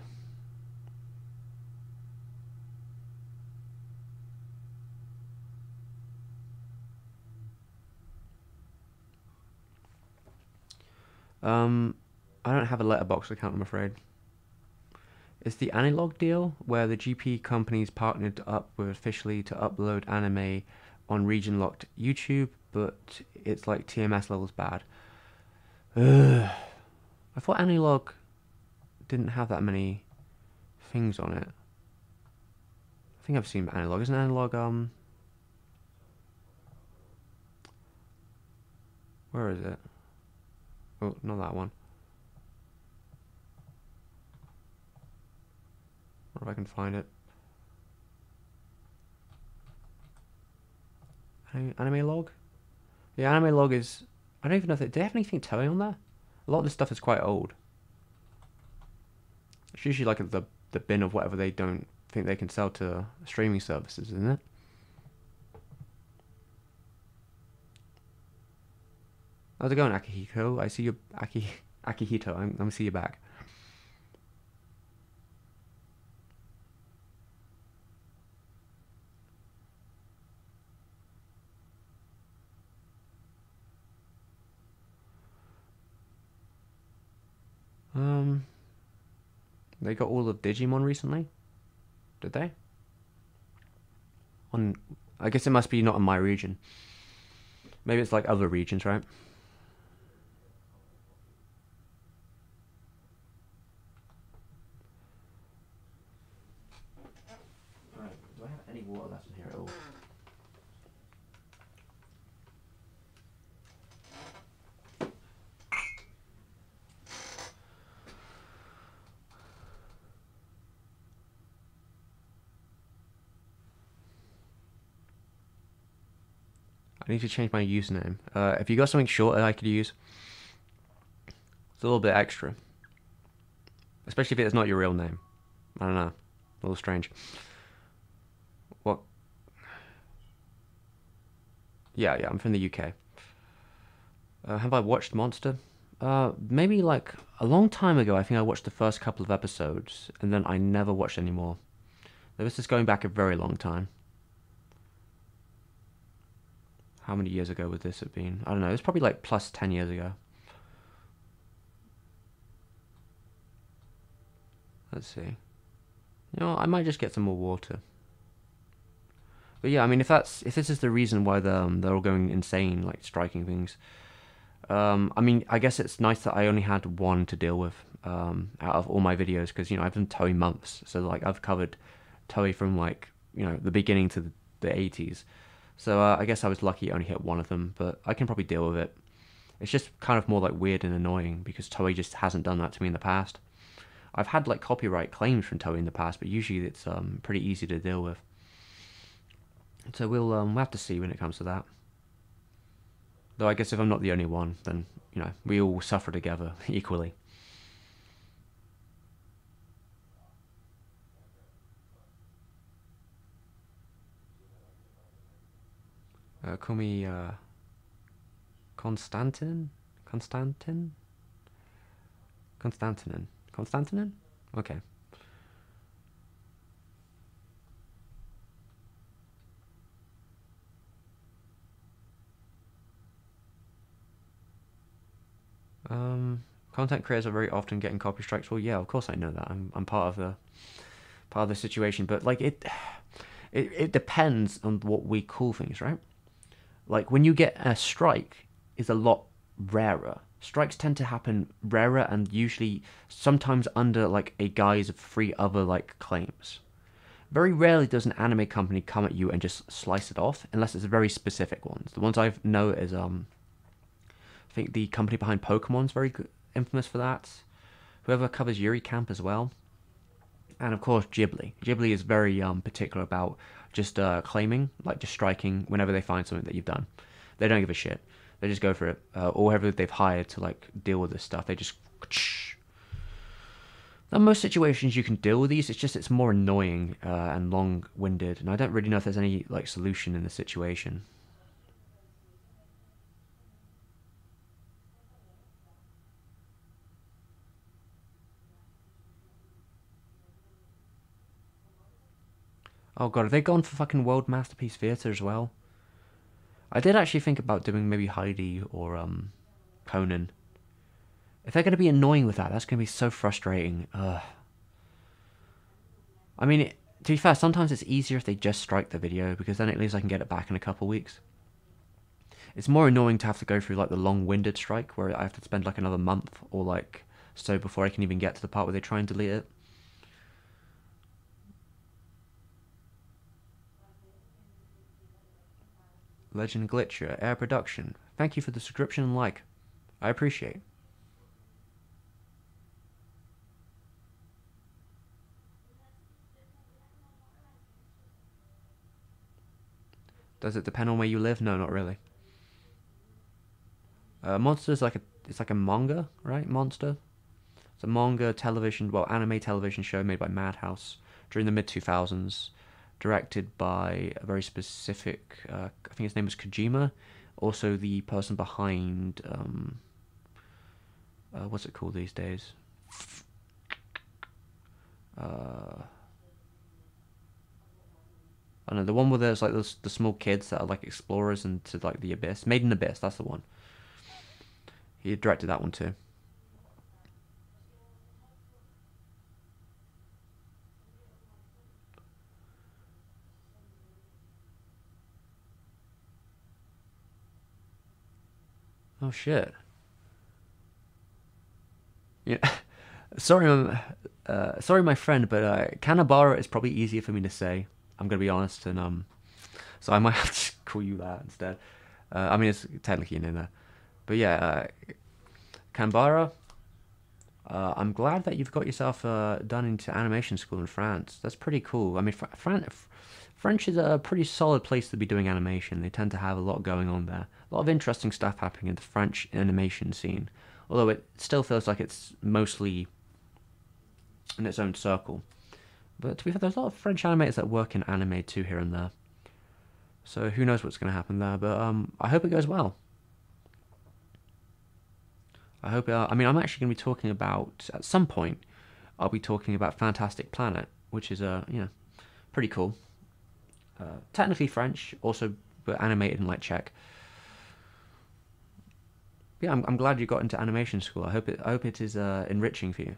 Um, I don't have a letterbox account, I'm afraid. It's the Anilog deal where the GP companies partnered up with officially to upload anime on region locked YouTube, but it's like TMS levels bad. Ugh. I thought Anilog didn't have that many things on it. I think I've seen Analog. Isn't Analog where is it? Oh, not that one. Or if I can find it. Anime log? Yeah, anime log is. I don't even know if they. Do they have anything Toei on there? A lot of this stuff is quite old. It's usually like the bin of whatever they don't think they can sell to streaming services, isn't it? How's it going, Akihiko? I see you, Akihito. I'm see you back. Um, they got all of Digimon recently. Did they? On, I guess it must be not in my region. Maybe it's like other regions, right? Right. Do I have any water left in here at all? I need to change my username. If you got something shorter I could use, it's a little bit extra. Especially if it's not your real name. I don't know. A little strange. What? Yeah, I'm from the UK. Have I watched Monster? Maybe like a long time ago. I think I watched the first couple of episodes, and then I never watched any more. This is going back a very long time. How many years ago would this have been? I don't know. It's probably like plus 10 years ago. Let's see. I might just get some more water. But yeah, I mean, if this is the reason why they're all going insane, like striking things. I mean, I guess it's nice that I only had one to deal with out of all my videos because I've done Toei months, so like I've covered Toei from like the beginning to the 80s. So I guess I was lucky I only hit one of them, but I can probably deal with it. It's just kind of more like weird and annoying because Toei just hasn't done that to me in the past. I've had like copyright claims from Toei in the past, but usually it's pretty easy to deal with. So we'll have to see when it comes to that. Though I guess if I'm not the only one, then we all suffer together equally. Call me Konstantin, Konstantin, Konstantinin, Konstantinin. Okay. Content creators are very often getting copy strikes. Well, yeah, of course I know that. I'm part of the situation, but like It depends on what we call things, right? Like when you get a strike is a lot rarer. Strikes tend to happen rarer and usually sometimes under like a guise of three other like claims. Very rarely does an anime company come at you and just slice it off unless it's very specific ones. The ones I know is I think the company behind Pokemon's very good, infamous for that. Whoever covers Yuri Camp as well. And of course Ghibli. Ghibli is very particular about just claiming, like just striking whenever they find something that you've done. They don't give a shit. They just go for it. Or whoever they've hired to like deal with this stuff, they just. Now, most situations you can deal with these. It's just it's more annoying and long-winded, and I don't really know if there's any like solution in the situation. Oh god, have they gone for fucking World Masterpiece Theatre as well? I did actually think about doing maybe Heidi or Conan. If they're going to be annoying with that, that's going to be so frustrating. I mean, to be fair, sometimes it's easier if they just strike the video because then at least I can get it back in a couple weeks. It's more annoying to have to go through like the long-winded strike where I have to spend like another month or like so before I can even get to the part where they try and delete it. Legend Glitcher, Air Production. Thank you for the subscription and like. I appreciate. Does it depend on where you live? No, not really. Monster's like it's like a manga, right? Monster. It's a manga television, well, anime television show made by Madhouse during the mid 2000s, directed by a very specific. I think his name was Kojima. Also, the person behind what's it called these days? I don't know, the one where there's like the small kids that are like explorers into like the abyss. Made in Abyss, that's the one. He directed that one too. Oh shit. Yeah. Sorry, sorry, my friend, but Kanabara is probably easier for me to say. I'm gonna be honest, and so I might have to call you that instead. I mean, it's technically in there, but yeah, Kanbara. I'm glad that you've got yourself done into animation school in France. That's pretty cool. I mean, French is a pretty solid place to be doing animation. They tend to have a lot going on there. A lot of interesting stuff happening in the French animation scene. Although it still feels like it's mostly in its own circle. But to be fair, there's a lot of French animators that work in anime too here and there. So who knows what's going to happen there. But I hope it goes well. I hope. I mean, I'm actually going to be talking about at some point. I'll be talking about Fantastic Planet, which is pretty cool. Technically French, also but animated in like Czech. Yeah, I'm glad you got into animation school. I hope it is enriching for you.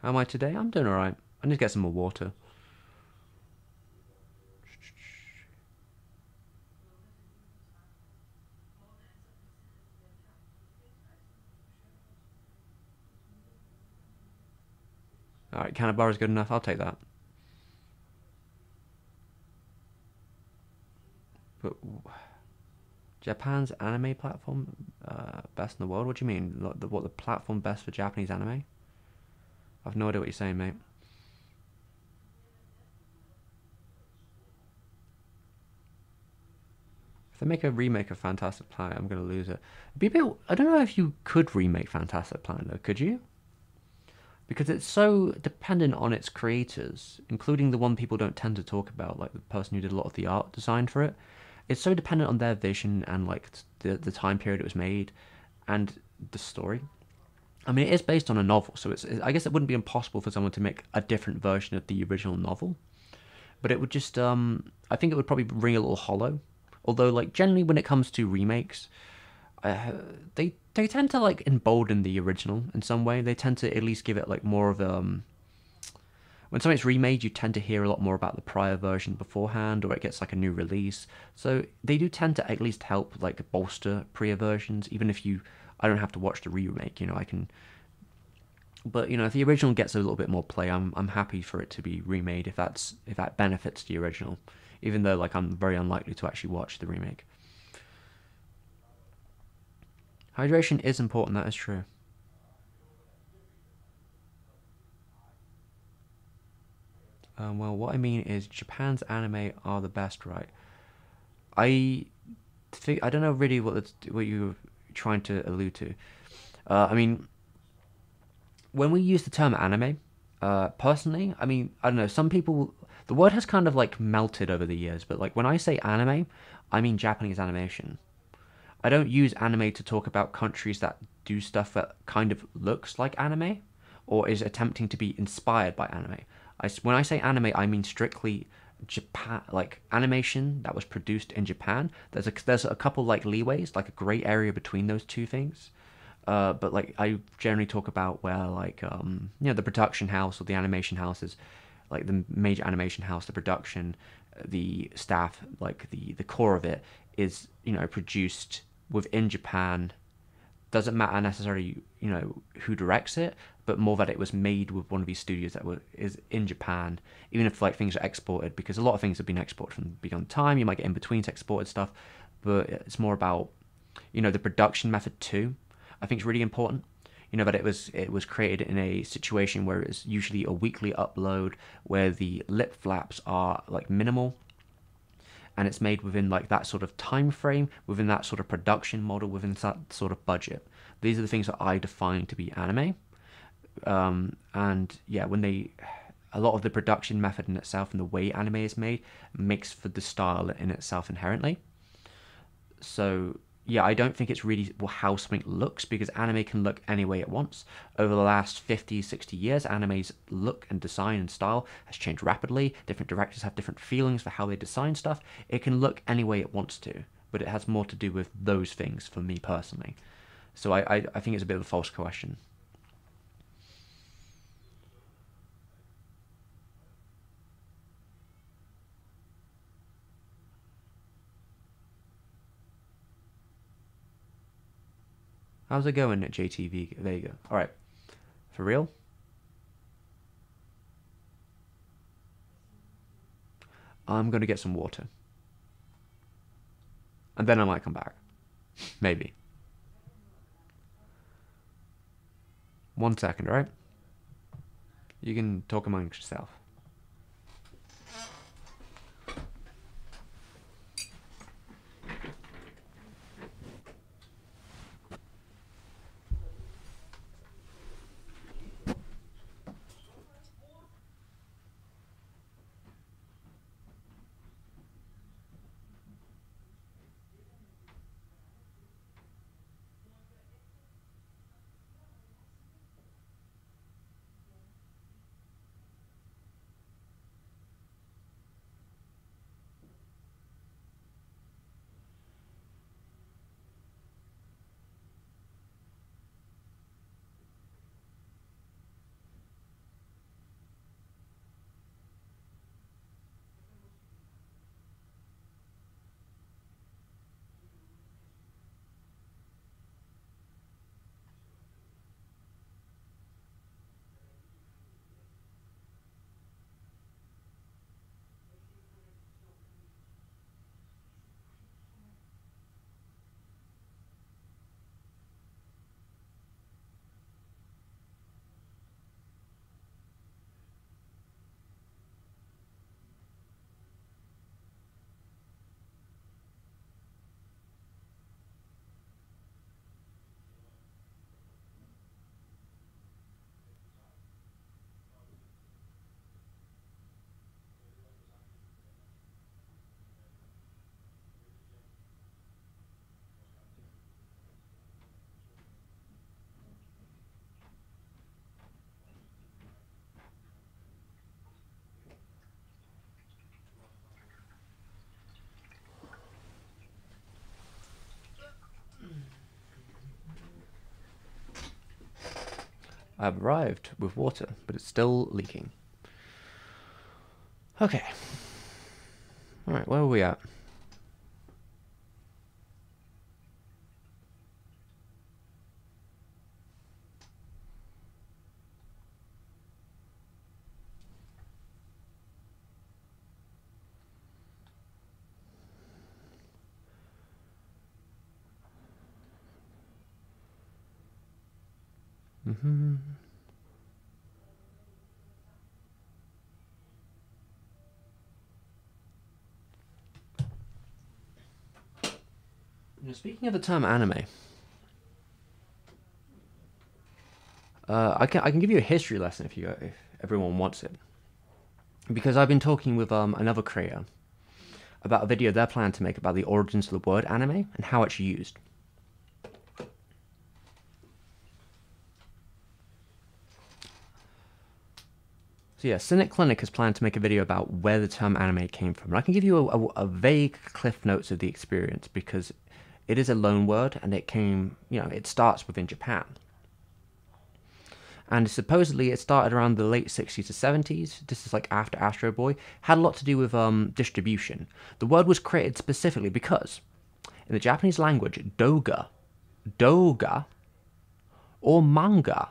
How am I today? I'm doing alright. I need to get some more water. Alright, can of bar is good enough. I'll take that. But Japan's anime platform best in the world? What do you mean? What the platform best for Japanese anime? I've no idea what you're saying, mate. If they make a remake of Fantastic Planet, I'm gonna lose it. I don't know if you could remake Fantastic Planet though. Could you? Because it's so dependent on its creators, including the one people don't tend to talk about, like the person who did a lot of the art design for it. It's so dependent on their vision and like the time period it was made, and the story. I mean, it is based on a novel, so I guess it wouldn't be impossible for someone to make a different version of the original novel. But it would just, I think it would probably ring a little hollow. Although, like generally, when it comes to remakes, they tend to like embolden the original in some way. They tend to at least give it like more of when something's remade, you tend to hear a lot more about the prior version beforehand, or it gets like a new release. So they do tend to at least help like bolster prior versions, even if I don't have to watch the remake. I can. But if the original gets a little bit more play, I'm happy for it to be remade if that benefits the original, even though like I'm very unlikely to actually watch the remake. Hydration is important. That is true. Well, what I mean is Japan's anime are the best, right? I I don't know really what you're trying to allude to. I mean, when we use the term anime, personally, I mean, I don't know. Some people, the word has kind of like melted over the years, but like when I say anime, I mean Japanese animation. I don't use anime to talk about countries that do stuff that kind of looks like anime or is attempting to be inspired by anime. When I say anime, I mean strictly Japan, like animation that was produced in Japan. There's a couple like leeways, like a gray area between those two things. But like I generally talk about where like the production house or the animation houses, like the major animation house, the production, the staff, like the core of it is produced within Japan. Doesn't matter necessarily who directs it, but more that it was made with one of these studios is in Japan. Even if like things are exported, because a lot of things have been exported from beyond time. You might get in between exported stuff, but it's more about the production method too. I think it's really important. That it was created in a situation where it's usually a weekly upload, where the lip flaps are like minimal, and it's made within like that sort of time frame, within that sort of production model, within that sort of budget. These are the things that I define to be anime. And yeah, a lot of the production method in itself and the way anime is made makes for the style in itself inherently. So yeah, I don't think it's really how something looks, because anime can look any way it wants. Over the last 50, 60 years, anime's look and design and style has changed rapidly. Different directors have different feelings for how they design stuff. It can look any way it wants to, but it has more to do with those things for me personally. So I think it's a bit of a false question. How's it going at JTV Vega? All right, for real? I'm gonna get some water, and then I might come back. Maybe. 1 second, all right? You can talk amongst yourself. I've arrived with water, but it's still leaking. Okay. Alright, where are we at? Mm-hmm. Speaking of the term anime, I can give you a history lesson if everyone wants it, because I've been talking with another creator about a video they're planning to make about the origins of the word anime and how it's used. So yeah, Cynic Clinic has planned to make a video about where the term anime came from. And I can give you a vague cliff notes of the experience because it is a loan word and it came, it starts within Japan. And supposedly it started around the late 60s to 70s. This is like after Astro Boy. Had a lot to do with distribution. The word was created specifically because in the Japanese language, doga, or manga,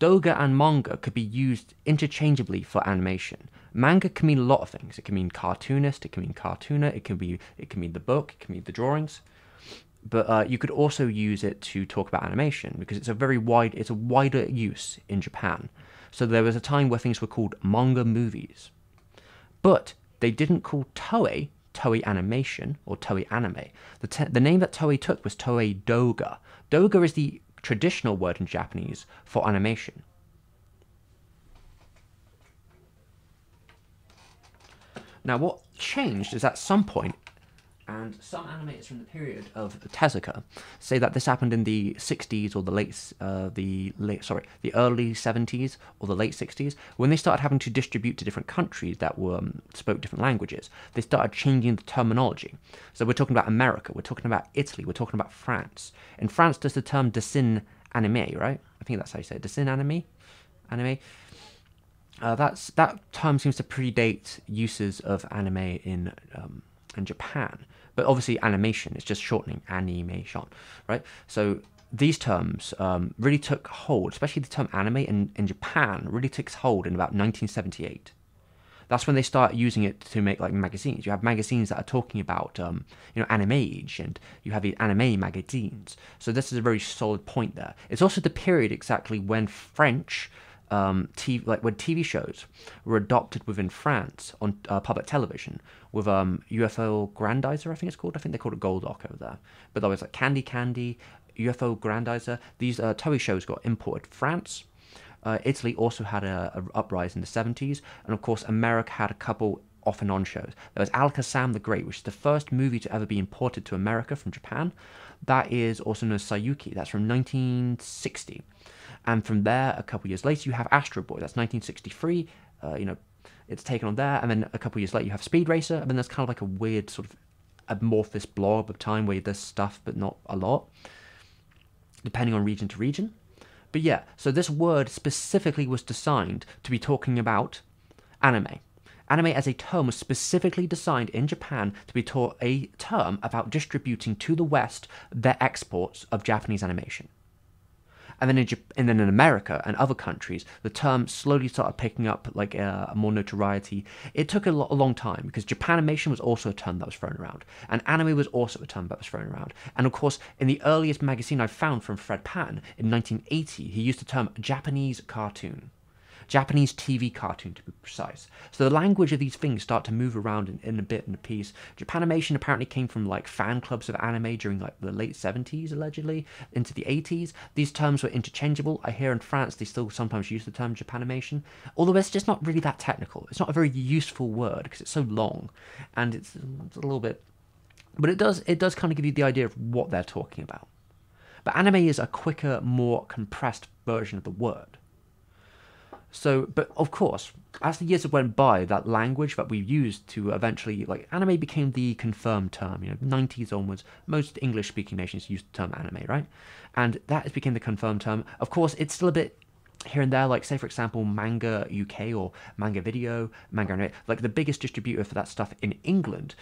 doga and manga could be used interchangeably for animation. Manga can mean a lot of things. It can mean cartoonist, it can mean cartooner, it can mean the book, it can mean the drawings. But you could also use it to talk about animation because it's a wider use in Japan. So there was a time where things were called manga movies, but they didn't call Toei Animation or Toei Anime. The name that Toei took was Toei Doga. Doga is the traditional word in Japanese for animation. Now, what changed is at some point, and some animators from the period of Tezuka say that this happened in the 60s or the early 70s or the late 60s, when they started having to distribute to different countries that spoke different languages. They started changing the terminology. So we're talking about America, we're talking about Italy, we're talking about France. In France, there's the term dessin anime, right? I think that's how you say it. Dessin anime. That term seems to predate uses of anime in Japan. But obviously animation is just shortening animation, right? So these terms really took hold, especially the term anime in Japan really took hold in about 1978. That's when they start using it to make like magazines. You have magazines that are talking about Anime Age, and you have the anime magazines. So this is a very solid point there. It's also the period exactly when French when TV shows were adopted within France on public television with UFO Grandizer, I think it's called. I think they called it Goldock over there. But there was like Candy Candy, UFO Grandizer. These Toei shows got imported. France, Italy also had a uprise in the 70s, and of course America had a couple off and on shows. There was Alakazam the Great, which is the first movie to ever be imported to America from Japan. That is also known as Sayuki. That's from 1960. And from there, a couple years later, you have Astro Boy. That's 1963. It's taken on there. And then a couple years later, you have Speed Racer. And then there's kind of like a weird sort of amorphous blob of time where there's stuff, but not a lot, depending on region to region. But yeah, so this word specifically was designed to be talking about anime. Anime as a term was specifically designed in Japan to be a term about distributing to the West their exports of Japanese animation. And then in America and other countries, the term slowly started picking up like more notoriety. It took a long time because Japanimation was also a term that was thrown around, and anime was also a term that was thrown around. And of course, in the earliest magazine I found from Fred Patton in 1980, he used the term Japanese cartoon. Japanese TV cartoon, to be precise. So the language of these things start to move around in a bit in a piece. Japanimation apparently came from like fan clubs of anime during like the late 70s, allegedly, into the 80s. These terms were interchangeable. I hear in France they still sometimes use the term Japanimation, although it's just not really that technical. It's not a very useful word because it's so long, and it's a little bit... But it does kind of give you the idea of what they're talking about. But anime is a quicker, more compressed version of the word. So, but of course, as the years went by, that language that we used to eventually, like, anime became the confirmed term. 90s onwards, most English-speaking nations used the term anime, right? And that became the confirmed term. Of course, it's still a bit here and there, like say for example Manga UK or Manga Video, Manga Anime, like the biggest distributor for that stuff in England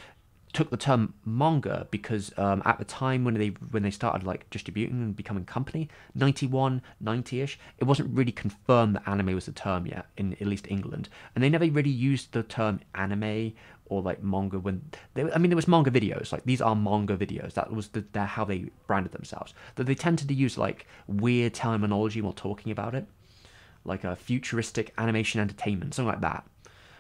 took the term manga because at the time when they started like distributing and becoming a company, 91, 90ish, it wasn't really confirmed that anime was the term yet in at least England, and they never really used the term anime or like manga when I mean there was manga videos, like these are manga videos, that was how they branded themselves, that they tended to use like weird terminology while talking about it, like a futuristic animation entertainment, something like that.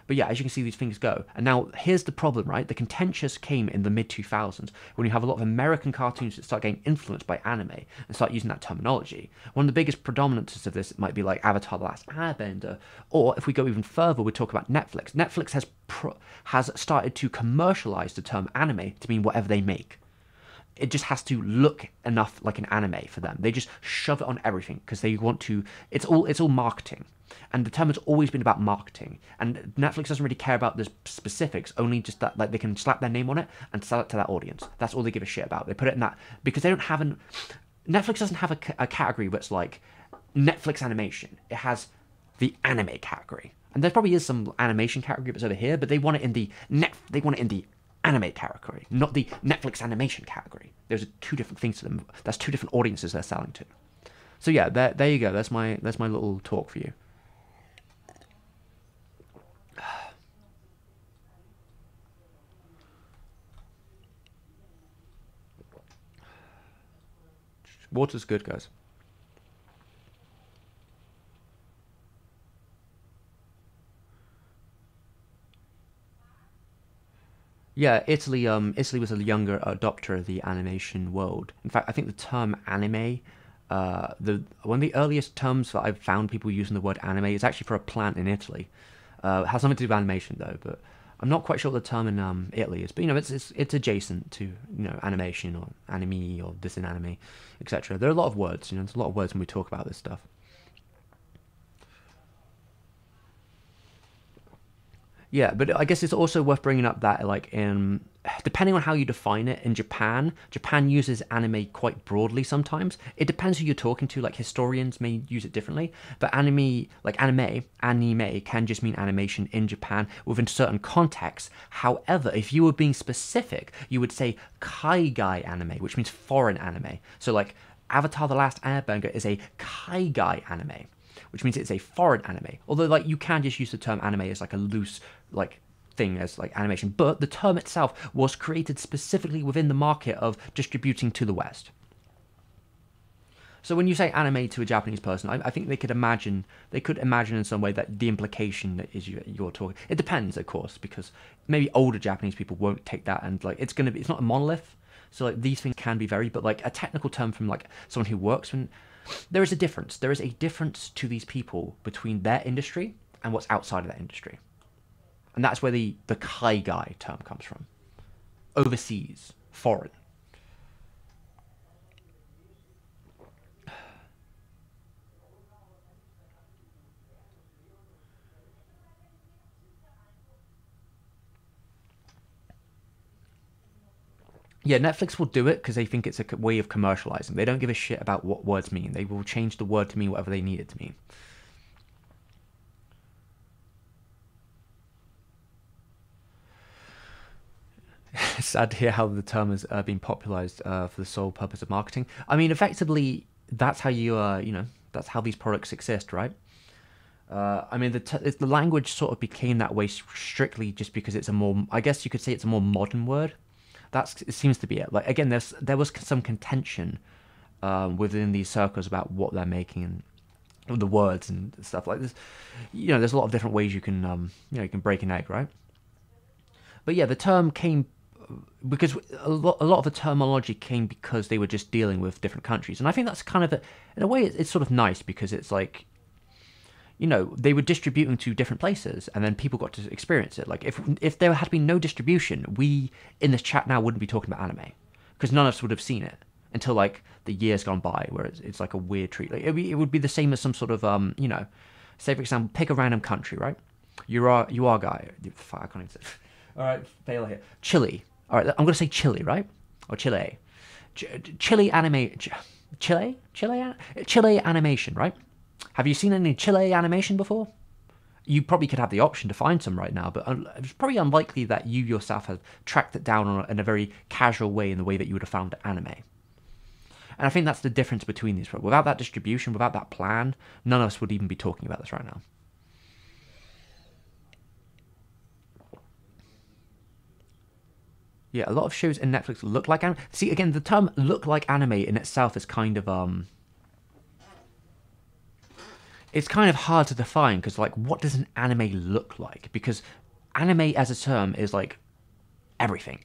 But yeah, as you can see, these things go. And now here's the problem, right? The contentious came in the mid 2000s when you have a lot of American cartoons that start getting influenced by anime and start using that terminology. One of the biggest predominances of this might be like Avatar: The Last Airbender, or if we go even further, we talk about Netflix. Netflix has started to commercialize the term anime to mean whatever they make. It just has to look enough like an anime for them. They just shove it on everything because they want to. It's all marketing, and the term has always been about marketing. And Netflix doesn't really care about the specifics, only just that like they can slap their name on it and sell it to that audience. That's all they give a shit about. They put it in that because they don't have an. Netflix doesn't have a category that's like Netflix animation. It has the anime category, and there probably is some animation category that's over here, but they want it in the They want it in the anime category, not the Netflix animation category. Those are two different things to them. That's two different audiences they're selling to. So yeah, there you go. That's my little talk for you. Water's good, guys. Yeah, Italy was a younger adopter of the animation world. In fact, I think the term anime, the one of the earliest terms that I've found people using the word anime is actually for a plant in Italy. It has something to do with animation though, but I'm not quite sure what the term in Italy is. But you know, it's adjacent to animation or anime or this in anime, etc. There are a lot of words. There's a lot of words when we talk about this stuff. Yeah, but I guess it's also worth bringing up that, like, depending on how you define it, in Japan uses anime quite broadly sometimes. It depends who you're talking to. Like, historians may use it differently, but anime can just mean animation in Japan within certain contexts. However, if you were being specific, you would say kaigai anime, which means foreign anime. So, like, Avatar: The Last Airbender is a kaigai anime, which means it's a foreign anime. Although, like, you can just use the term anime as like a loose, like, thing as like animation, but the term itself was created specifically within the market of distributing to the West. So when you say anime to a Japanese person, I think they could imagine in some way that the implication that is you're talking. It depends, of course, because maybe older Japanese people won't take that, and like it's not a monolith. So like these things can be very, but like a technical term from like someone who works in. There is a difference. There is a difference to these people between their industry and what's outside of that industry. And that's where the kaigai term comes from. Overseas, foreign. Yeah, Netflix will do it because they think it's a way of commercializing. They don't give a shit about what words mean. They will change the word to mean whatever they need it to mean. It's sad to hear how the term has been popularized for the sole purpose of marketing. I mean, effectively, that's how that's how these products exist, right? I mean, the language sort of became that way strictly just because it's a more, I guess you could say it's a more modern word. It seems to be it. Like again, there was some contention within these circles about what they're making and the words and stuff like this. There's a lot of different ways you can you can break an egg, right? But yeah, the term came because a lot of the terminology came because they were just dealing with different countries, and I think that's kind of in a way it's sort of nice because it's like they were distributing to different places, and then people got to experience it. Like if there had been no distribution, we in this chat now wouldn't be talking about anime because none of us would have seen it until like the years gone by, where it's like a weird treat. Like it would be the same as some sort of say for example, pick a random country, right? You are guy. Fuck, I can't even say. All right, fail here. Chile. All right, I'm gonna say Chile, right? Or Chile. Chile animation, right? Have you seen any Chile animation before? You probably could have the option to find some right now, but it's probably unlikely that you yourself have tracked it down in a very casual way in the way that you would have found anime. And I think that's the difference between these. Without that distribution, without that plan, none of us would even be talking about this right now. Yeah, a lot of shows in Netflix look like anime. See, again, the term "look like anime" in itself is kind of it's kind of hard to define because like, what does an anime look like? Because anime as a term is like everything.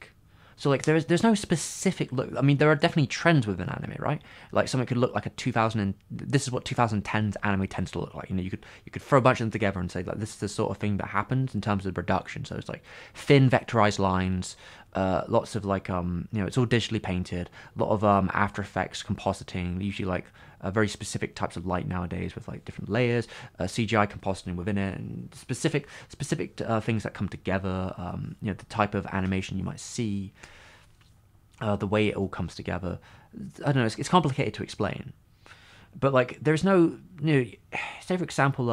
So like there's no specific look. I mean, there are definitely trends within anime, right? Like something could look like a 2000 and this is what 2010's anime tends to look like. You know, you could throw a bunch of them together and say like this is the sort of thing that happens in terms of production. So it's like thin vectorized lines, lots of like it's all digitally painted, a lot of After Effects compositing, usually like very specific types of light nowadays with like different layers, CGI compositing within it, and specific things that come together. The type of animation you might see, the way it all comes together. I don't know. It's complicated to explain. But like, there's no, say for example,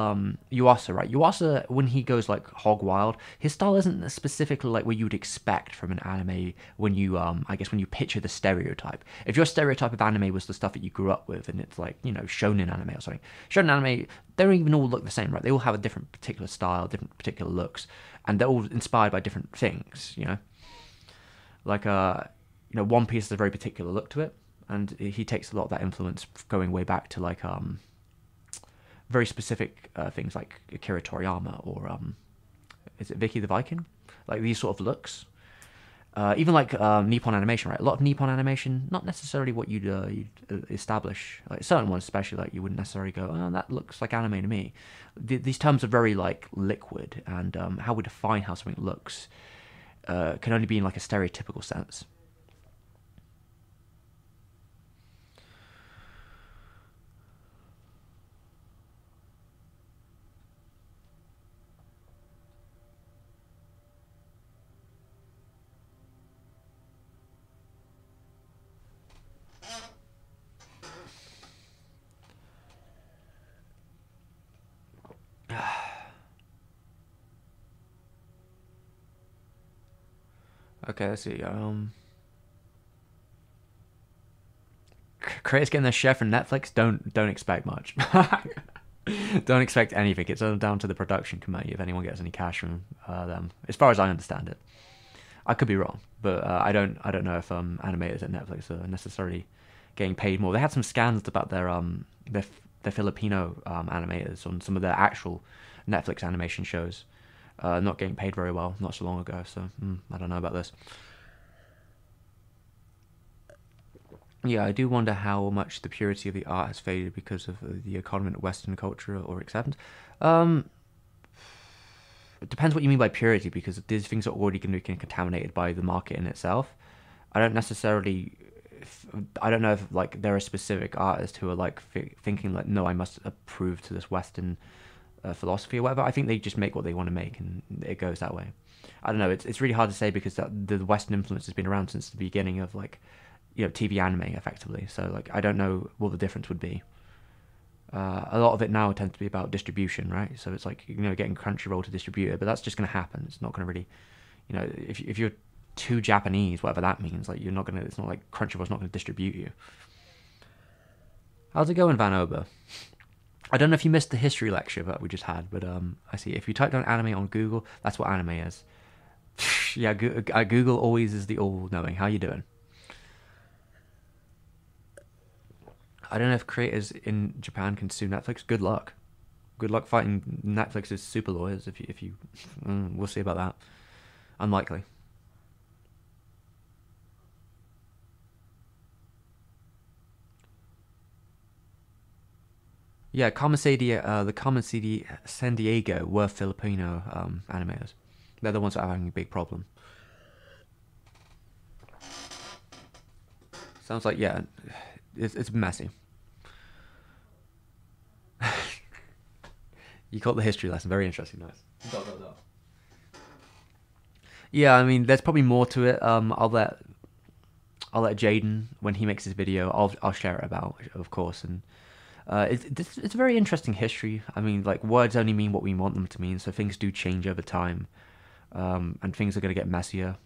Yuasa, right? Yuasa, when he goes like hog wild, his style isn't specifically like what you would expect from an anime when you, I guess, when you picture the stereotype. If your stereotype of anime was the stuff that you grew up with, and it's like, shonen anime or something, shonen anime, they don't even all look the same, right? They all have a different particular style, different particular looks, and they're all inspired by different things, Like, One Piece has a very particular look to it. And he takes a lot of that influence going way back to like very specific things like Akira Toriyama or is it Vicky the Viking? Like these sort of looks. Even like Nippon animation, right? A lot of Nippon animation, not necessarily what you'd establish. Like certain ones, especially, like you wouldn't necessarily go, "Oh, that looks like anime to me." These terms are very like liquid, and how we define how something looks can only be in like a stereotypical sense. Okay, let's see. Creators getting their share from Netflix. Don't expect much. Don't expect anything. It's all down to the production committee if anyone gets any cash from them, as far as I understand it. I could be wrong, but I don't know if animators at Netflix are necessarily getting paid more. They had some scandals about their Filipino animators on some of their actual Netflix animation shows, not getting paid very well not so long ago. So I don't know about this. Yeah, I do wonder how much the purity of the art has faded because of the economy of Western culture or acceptance. Um, it depends what you mean by purity, because these things are already going to be contaminated by the market in itself. I don't necessarily, I don't know if like there are specific artists who are like thinking like, no, I must approve to this Western philosophy or whatever. I think they just make what they want to make, and it goes that way. I don't know. It's really hard to say because the Western influence has been around since the beginning of like TV anime effectively. So like I don't know what the difference would be. A lot of it now tends to be about distribution, right? So it's like getting Crunchyroll to distribute it, but that's just going to happen. It's not going to really, if you're too Japanese, whatever that means, like you're not going to. It's not like Crunchyroll's not going to distribute you. How's it going, Van Ober? I don't know if you missed the history lecture that we just had, but I see if you type down anime on Google, that's what anime is. Yeah, Google always is the all-knowing. How you doing? I don't know if creators in Japan can sue Netflix. Good luck. Good luck fighting Netflix's super lawyers if you we'll see about that. Unlikely. Yeah, the Common CD San Diego were Filipino animators. They're the ones that are having a big problem. Sounds like, yeah, it's messy. You caught the history lesson. Very interesting. Nice. Dot, dot, dot. Yeah, I mean, there's probably more to it. I'll let Jaden, when he makes his video, I'll share it about, of course, and It's a very interesting history. I mean, like words only mean what we want them to mean, so things do change over time, and things are going to get messier.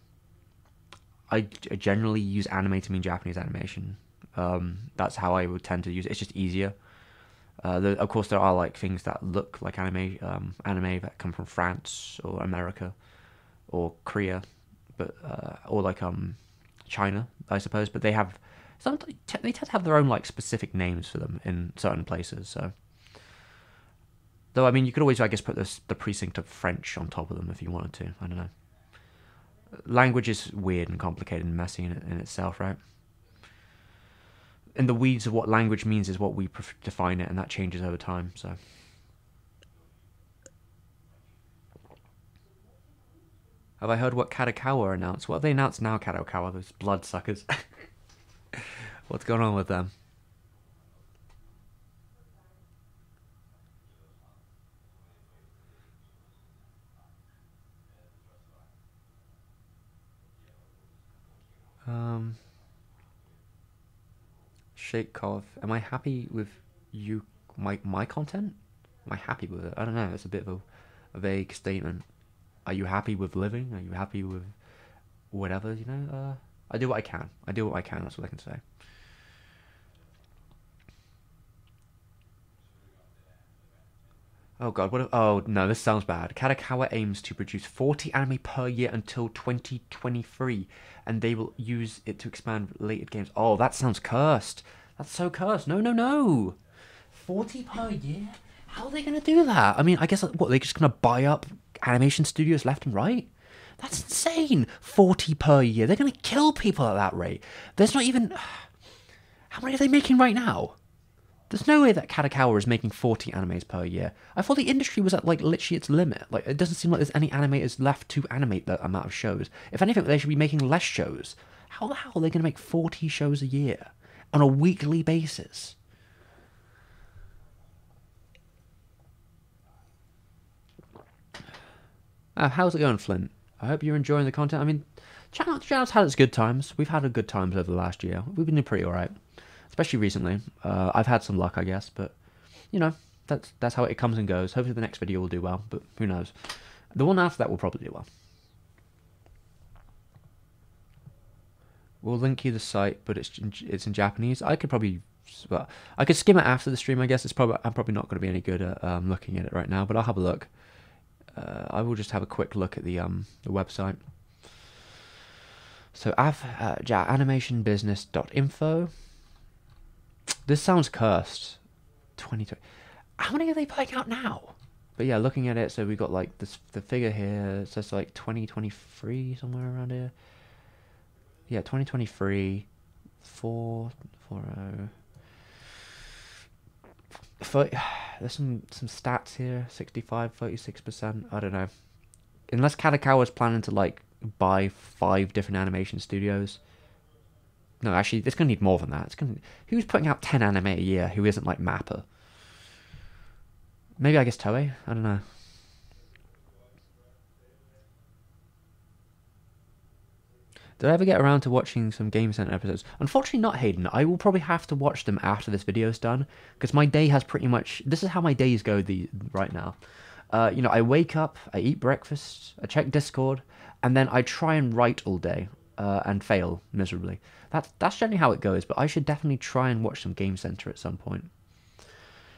I generally use anime to mean Japanese animation. That's how I would tend to use it. It's just easier. Of course, there are like things that look like anime that come from France or America or Korea, but or like China, I suppose. But they tend to have their own like specific names for them in certain places. So, though I mean, you could always I guess put the precinct of French on top of them if you wanted to. I don't know. Language is weird and complicated and messy in itself, right? In the weeds of what language means is what we define it, and that changes over time. So, have I heard what Kadokawa announced? What have they announced now, Kadokawa? Those bloodsuckers. What's going on with them? Um, Shake Cough. Am I happy with you? My content? Am I happy with it? I don't know. It's a bit of a vague statement. Are you happy with living? Are you happy with whatever? You know. I do what I can. I do what I can. That's what I can say. Oh god, what? Oh no, this sounds bad. Kadokawa aims to produce 40 anime per year until 2023, and they will use it to expand related games. Oh, that sounds cursed. That's so cursed. No, no, no. 40 per year? How are they gonna do that? I mean, I guess what they're just gonna buy up animation studios left and right. That's insane. 40 per year. They're gonna kill people at that rate. There's not even. How many are they making right now? There's no way that Kadokawa is making 40 animes per year. I thought the industry was at like literally its limit. Like it doesn't seem like there's any animators left to animate that amount of shows. If anything, they should be making less shows. How the hell are they going to make 40 shows a year on a weekly basis? How's it going, Flint? I hope you're enjoying the content. I mean, channel's had its good times. We've had a good times over the last year. We've been doing pretty alright. Especially recently. I've had some luck, I guess, but you know, that's how it comes and goes. Hopefully the next video will do well, but who knows. The one after that will probably do well. We'll link you the site, but it's in Japanese. I could probably, well, I could skim it after the stream, I guess. I'm probably not going to be any good at looking at it right now, but I'll have a look. I will just have a quick look at the website. So animationbusiness.info. This sounds cursed. 2020. How many are they putting out now? But yeah, looking at it, so we got like this the figure here. It says like 2023 somewhere around here. Yeah, 2023. 440. There's some stats here. 65, 36%. I don't know. Unless Kadokawa's planning to like buy 5 different animation studios. No, actually, it's going to need more than that. Who's putting out 10 anime a year who isn't like Mappa? Maybe, I guess, Toei? I don't know. Did I ever get around to watching some Game Center episodes? Unfortunately not, Hayden. I will probably have to watch them after this video's done, because my day has pretty much... This is how my days go right now. You know, I wake up, I eat breakfast, I check Discord, and then I try and write all day, and fail miserably. That's generally how it goes, but I should definitely try and watch some Game Center at some point.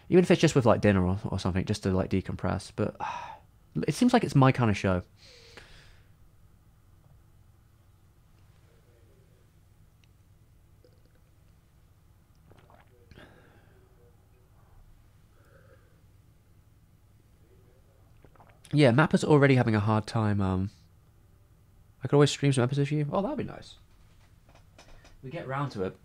Even if it's just with like dinner or something, just to like decompress. But it seems like it's my kind of show. Yeah, Mappa's already having a hard time. I could always stream some episodes for you. Oh, that'd be nice. We get round to it.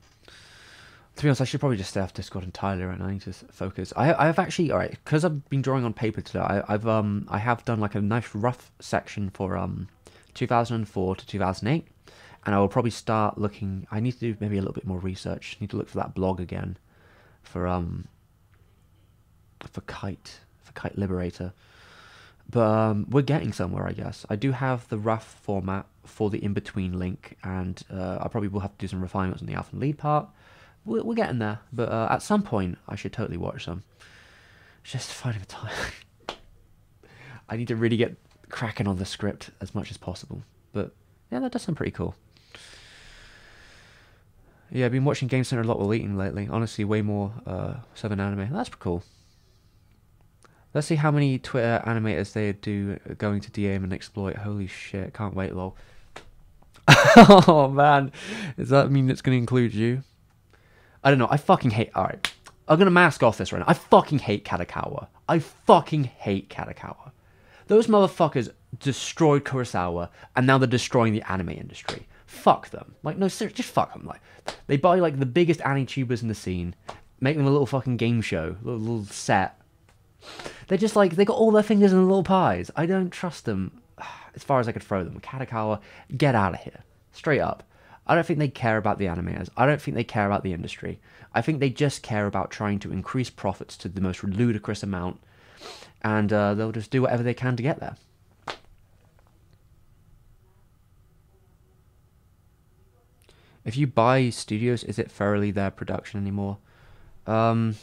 To be honest, I should probably just stay off Discord entirely right now. I need to focus. I've actually, alright, because I've been drawing on paper today, I have done like a nice rough section for 2004 to 2008, and I will probably start looking. I need to do maybe a little bit more research. I need to look for that blog again for Kite Liberator. But we're getting somewhere, I guess. I do have the rough format for the in-between link, and I probably will have to do some refinements on the alpha and lead part. we're getting there. But at some point, I should totally watch some. Just finding the time. I need to really get cracking on the script as much as possible. But yeah, that does sound pretty cool. Yeah, I've been watching Game Center a lot while eating lately. Honestly, way more so than anime. That's cool. Let's see how many Twitter animators they do going to DM and exploit. Holy shit, can't wait, lol. Oh man, does that mean it's going to include you? I don't know, I fucking hate... Alright, I'm going to mask off this right now. I fucking hate Katakawa. I fucking hate Katakawa. Those motherfuckers destroyed Kurosawa, and now they're destroying the anime industry. Fuck them. Like, no, seriously, just fuck them. Like, they buy, like, the biggest anime-tubers in the scene, make them a little fucking game show, little set. They're just, like, they got all their fingers in the little pies. I don't trust them as far as I could throw them. Katakawa, get out of here. Straight up. I don't think they care about the animators. I don't think they care about the industry. I think they just care about trying to increase profits to the most ludicrous amount, and they'll just do whatever they can to get there. If you buy studios, is it thoroughly their production anymore? Was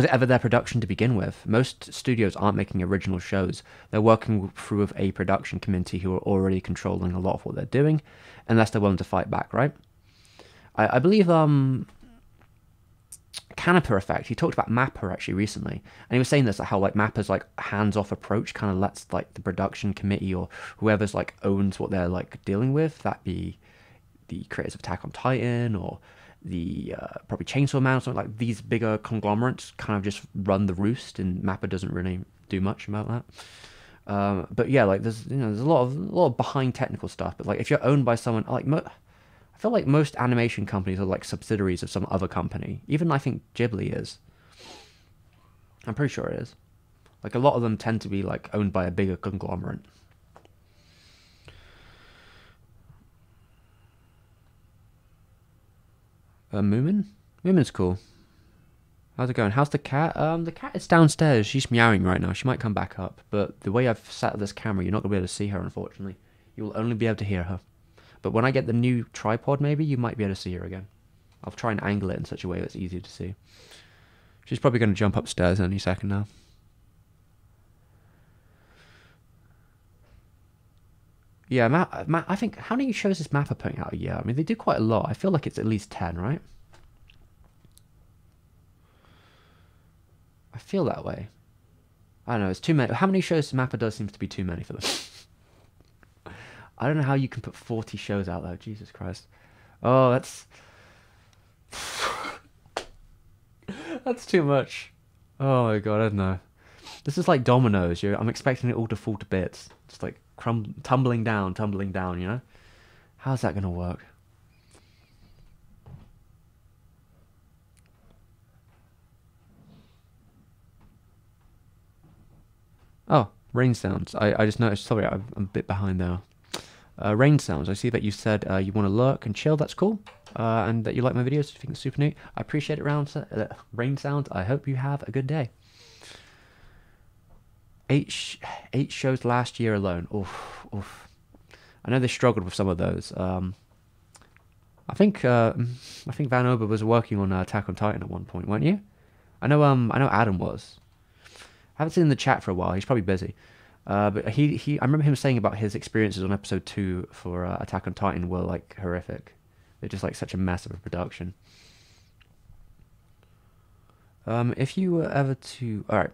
it ever their production to begin with? Most studios aren't making original shows. They're working through a production committee who are already controlling a lot of what they're doing, unless they're willing to fight back, right? I believe Caniper Effect, he talked about Mappa actually recently, and he was saying this, how like Mappa's like hands-off approach kind of lets like the production committee or whoever's like owns what they're like dealing with, that be the creators of Attack on Titan or the probably Chainsaw Man or something, like these bigger conglomerates kind of just run the roost, and Mappa doesn't really do much about that. But yeah, like there's a lot of behind technical stuff, but like if you're owned by someone like I feel like most animation companies are like subsidiaries of some other company. Even I think Ghibli is. I'm pretty sure it is. Like a lot of them tend to be like owned by a bigger conglomerate. Moomin? Moomin's cool. How's it going? How's the cat? The cat is downstairs. She's meowing right now. She might come back up. But the way I've set this camera, you're not going to be able to see her, unfortunately. You will only be able to hear her. But when I get the new tripod, maybe, you might be able to see her again. I'll try and angle it in such a way that it's easier to see. She's probably going to jump upstairs any second now. Yeah, I think, how many shows is Mappa putting out a year? I mean, they do quite a lot. I feel like it's at least 10, right? I feel that way. I don't know, it's too many. How many shows Mappa does seems to be too many for them. I don't know how you can put 40 shows out there. Jesus Christ. Oh, that's... that's too much. Oh my god, I don't know. This is like dominoes. I'm expecting it all to fall to bits. Just like tumbling down, you know? How's that going to work? Oh, rain sounds. I just noticed. Sorry, I'm a bit behind there. Rain sounds. I see that you said you want to lurk and chill. That's cool. And that you like my videos. I think it's super neat. I appreciate it, rain sounds. I hope you have a good day. 8 shows last year alone. Oof, oof. I know they struggled with some of those. I think Van Ober was working on Attack on Titan at one point, weren't you? I know Adam was. I haven't seen him in the chat for a while. He's probably busy. But I remember him saying about his experiences on episode 2 for Attack on Titan were like horrific. They're just like such a mess of a production. If you were ever to... Alright.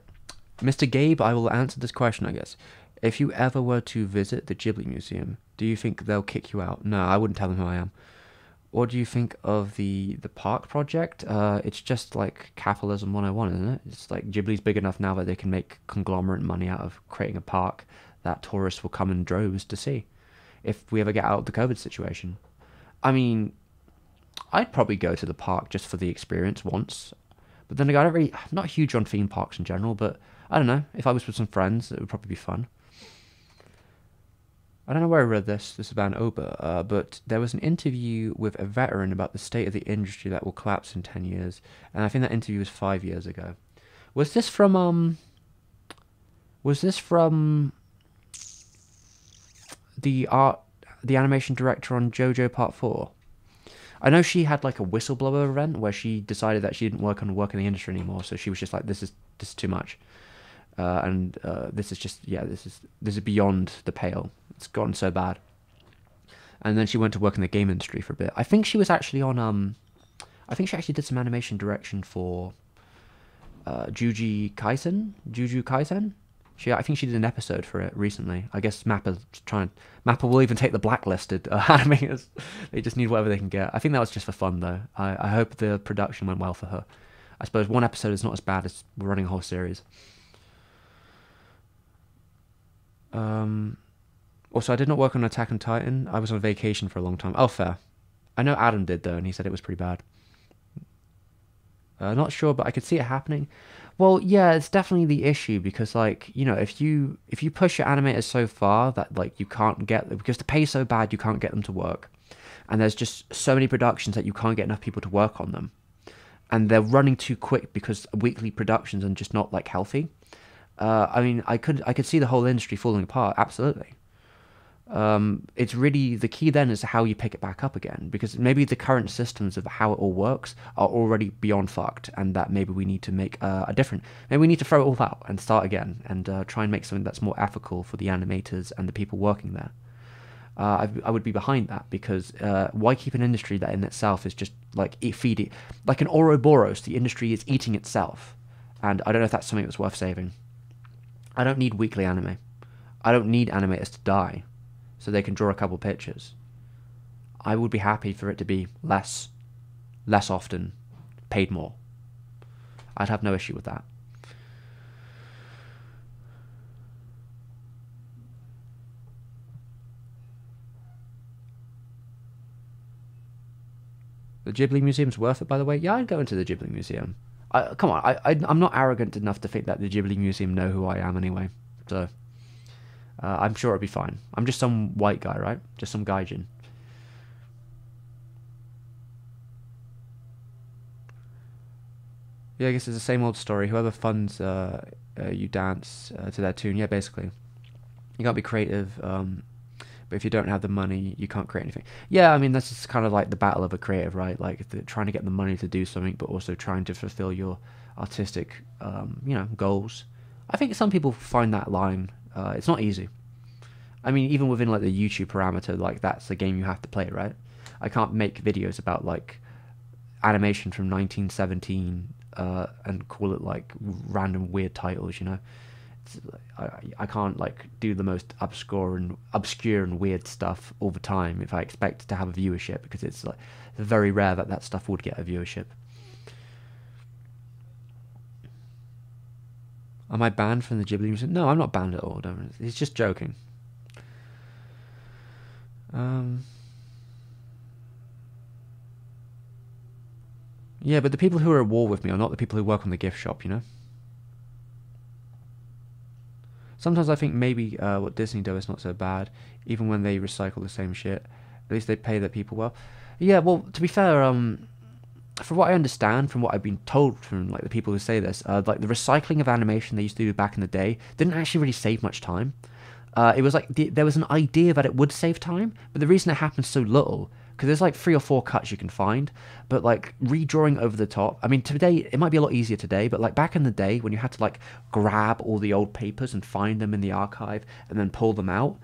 Mr. Gabe, I will answer this question, I guess. If you ever were to visit the Ghibli Museum, do you think they'll kick you out? No, I wouldn't tell them who I am. What do you think of the park project? It's just like capitalism 101, isn't it? It's like Ghibli's big enough now that they can make conglomerate money out of creating a park that tourists will come in droves to see. If we ever get out of the COVID situation. I mean, I'd probably go to the park just for the experience once. But then again, I'm not huge on theme parks in general, but I don't know. If I was with some friends, it would probably be fun. I don't know where I read this. This is about Ober, but there was an interview with a veteran about the state of the industry that will collapse in 10 years, and I think that interview was 5 years ago. Was this from the animation director on JoJo Part 4? I know she had like a whistleblower event where she decided that she didn't work in the industry anymore, so she was just like, this is too much, and this is just yeah, this is beyond the pale. It's gotten so bad. And then she went to work in the game industry for a bit. I think she was actually on I think she actually did some animation direction for Jujutsu Kaisen. I think she did an episode for it recently. I guess Mappa will even take the blacklisted animators. They just need whatever they can get. I think that was just for fun though. I hope the production went well for her. I suppose one episode is not as bad as running a whole series. Also, I did not work on Attack on Titan. I was on vacation for a long time. Oh, fair. I know Adam did though, and he said it was pretty bad. Not sure, but I could see it happening. Well, yeah, it's definitely the issue because, like, you know, if you push your animators so far that like you can't get them because the pay's so bad, you can't get them to work, and there's just so many productions that you can't get enough people to work on them, and they're running too quick because weekly productions are just not like healthy. I mean, I could see the whole industry falling apart. Absolutely. It's really the key then is how you pick it back up again because maybe the current systems of how it all works are already beyond fucked and that maybe we need to make maybe we need to throw it all out and start again and try and make something that's more ethical for the animators and the people working there. I would be behind that because why keep an industry that in itself is just like feed it like an Ouroboros, the industry is eating itself, and I don't know if that's something that's worth saving. I don't need weekly anime. I don't need animators to die so they can draw a couple pictures. I would be happy for it to be less often, paid more. I'd have no issue with that. The Ghibli Museum's worth it, by the way. Yeah, I'd go into the Ghibli Museum. Come on, I'm not arrogant enough to think that the Ghibli Museum know who I am anyway. So I'm sure it'll be fine. I'm just some white guy, right? Just some gaijin. Yeah, I guess it's the same old story. Whoever funds you dance to their tune. Yeah, basically. You can't be creative, but if you don't have the money, you can't create anything. Yeah, I mean, that's just kind of like the battle of a creative, right? Like trying to get the money to do something, but also trying to fulfill your artistic, goals. I think some people find that line. It's not easy. I mean, even within like the YouTube parameter, like that's the game you have to play, right? I can't make videos about like animation from 1917 and call it like random weird titles, you know. I can't like do the most obscure and weird stuff all the time if I expect to have a viewership because it's like very rare that stuff would get a viewership. Am I banned from the Ghibli Museum? No, I'm not banned at all. Don't. He's just joking. Yeah, but the people who are at war with me are not the people who work on the gift shop, you know? Sometimes I think maybe what Disney does is not so bad, even when they recycle the same shit. At least they pay their people well. Yeah, well, to be fair, from what I understand, from what I've been told from like the people who say this, like the recycling of animation they used to do back in the day didn't actually really save much time. It was like there was an idea that it would save time, but the reason it happened so little, because there's like 3 or 4 cuts you can find, but like redrawing over the top. I mean, today it might be a lot easier today, but like back in the day when you had to like grab all the old papers and find them in the archive and then pull them out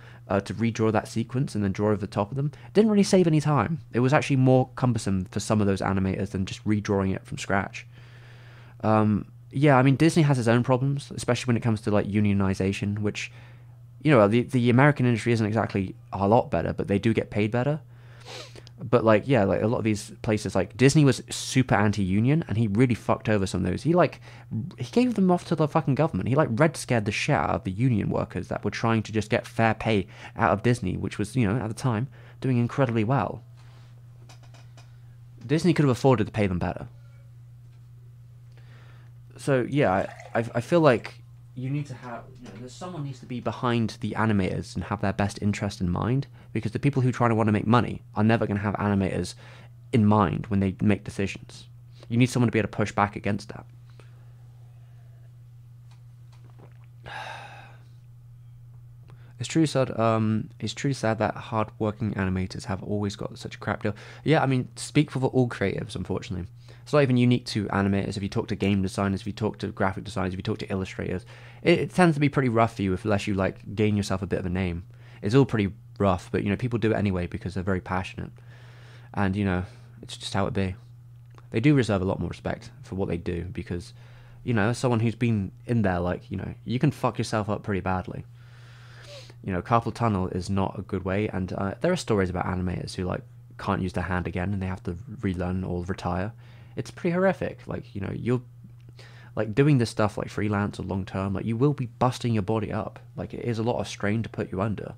to redraw that sequence and then draw over the top of them, it didn't really save any time. It was actually more cumbersome for some of those animators than just redrawing it from scratch. Yeah, I mean, Disney has its own problems, especially when it comes to like unionization, which, you know, the American industry isn't exactly a lot better, but they do get paid better. But like, yeah, like a lot of these places, like Disney was super anti-union, and he really fucked over some of those. He gave them off to the fucking government. He like red scared the shit out of the union workers that were trying to just get fair pay out of Disney, which was, you know, at the time doing incredibly well. Disney could have afforded to pay them better. So yeah, I feel like you need to have, you know, someone needs to be behind the animators and have their best interest in mind, because the people who try to want to make money are never going to have animators in mind when they make decisions. You need someone to be able to push back against that. It's truly sad that hard-working animators have always got such a crap deal. Yeah, I mean, speak for all creatives, unfortunately. It's not even unique to animators. If you talk to game designers, if you talk to graphic designers, if you talk to illustrators, it tends to be pretty rough for you unless you like gain yourself a bit of a name. It's all pretty rough, but you know, people do it anyway because they're very passionate, and you know, it's just how it be. They do reserve a lot more respect for what they do because, you know, as someone who's been in there, like, you know, you can fuck yourself up pretty badly. You know, carpal tunnel is not a good way, and there are stories about animators who like can't use their hand again and they have to relearn or retire. It's pretty horrific. Like, you know, you're like doing this stuff like freelance or long term, like you will be busting your body up. Like it is a lot of strain to put you under.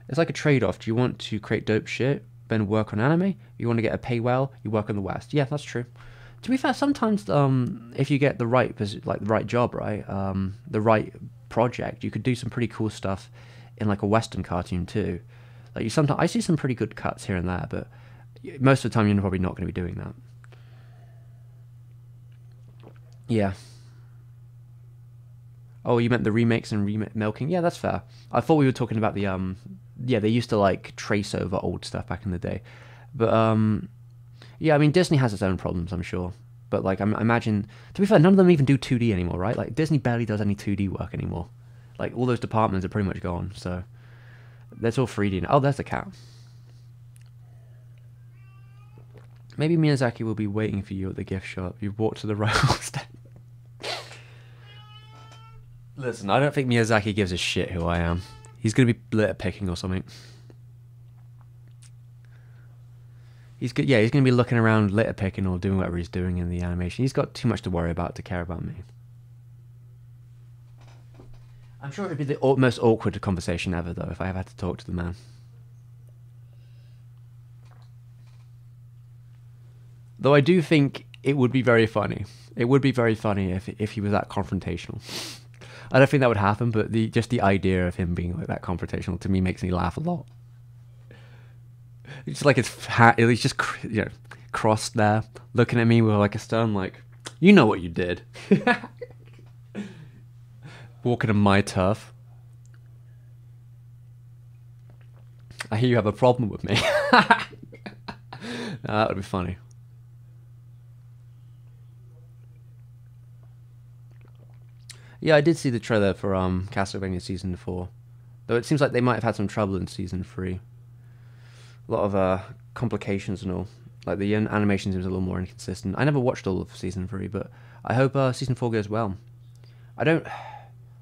It's like a trade-off. Do you want to create dope shit, then work on anime? You want to get a pay well, you work on the West. Yeah, that's true. To be fair, sometimes if you get the right like the right job, right, the right project, you could do some pretty cool stuff in like a Western cartoon too. Like you sometimes I see some pretty good cuts here and there, but most of the time you're probably not going to be doing that. Yeah. Oh, you meant the remakes and milking? Yeah, that's fair. I thought we were talking about the yeah, they used to like trace over old stuff back in the day. But yeah, I mean Disney has its own problems, I'm sure. But like I imagine, to be fair, none of them even do 2D anymore, right? Like Disney barely does any 2D work anymore. Like all those departments are pretty much gone, so that's all 3D now. Oh, there's the cat. Maybe Miyazaki will be waiting for you at the gift shop. You've walked to the right step. Listen, I don't think Miyazaki gives a shit who I am. He's gonna be litter picking or something. He's good. Yeah, he's gonna be looking around litter picking or doing whatever he's doing in the animation. He's got too much to worry about to care about me. I'm sure it'd be the most awkward conversation ever, though, if I ever had to talk to the man. Though I do think it would be very funny. It would be very funny if he was that confrontational. I don't think that would happen, but just the idea of him being like that confrontational to me makes me laugh a lot. It's like his hat, he's just crossed there, looking at me with like a stern, like, you know what you did. Walking on my turf. I hear you have a problem with me. That would be funny. Yeah, I did see the trailer for Castlevania Season 4. Though it seems like they might have had some trouble in Season 3. A lot of complications and all. Like the animation seems a little more inconsistent. I never watched all of Season 3, but I hope Season 4 goes well. I don't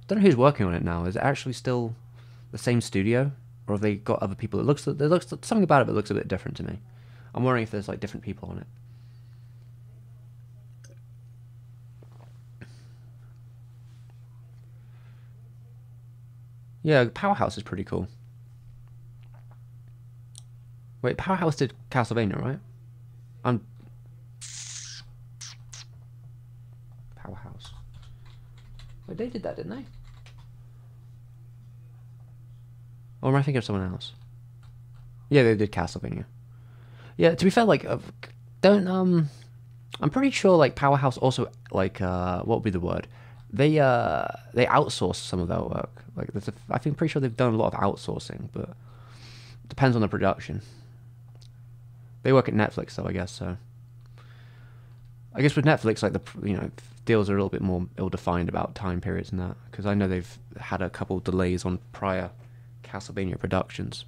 know who's working on it now. Is it actually still the same studio? Or have they got other people? It looks something about it that looks a bit different to me. I'm wondering if there's like different people on it. Yeah, Powerhouse is pretty cool. Wait, Powerhouse did Castlevania, right? Powerhouse. Wait, they did that, didn't they? Or am I thinking of someone else? Yeah, they did Castlevania. Yeah, to be fair, like, I'm pretty sure like Powerhouse also like what would be the word? They outsource some of their work. Like, I think pretty sure they've done a lot of outsourcing, but it depends on the production. They work at Netflix, though, I guess. So, I guess with Netflix, like deals are a little bit more ill-defined about time periods and that, because I know they've had a couple delays on prior Castlevania productions.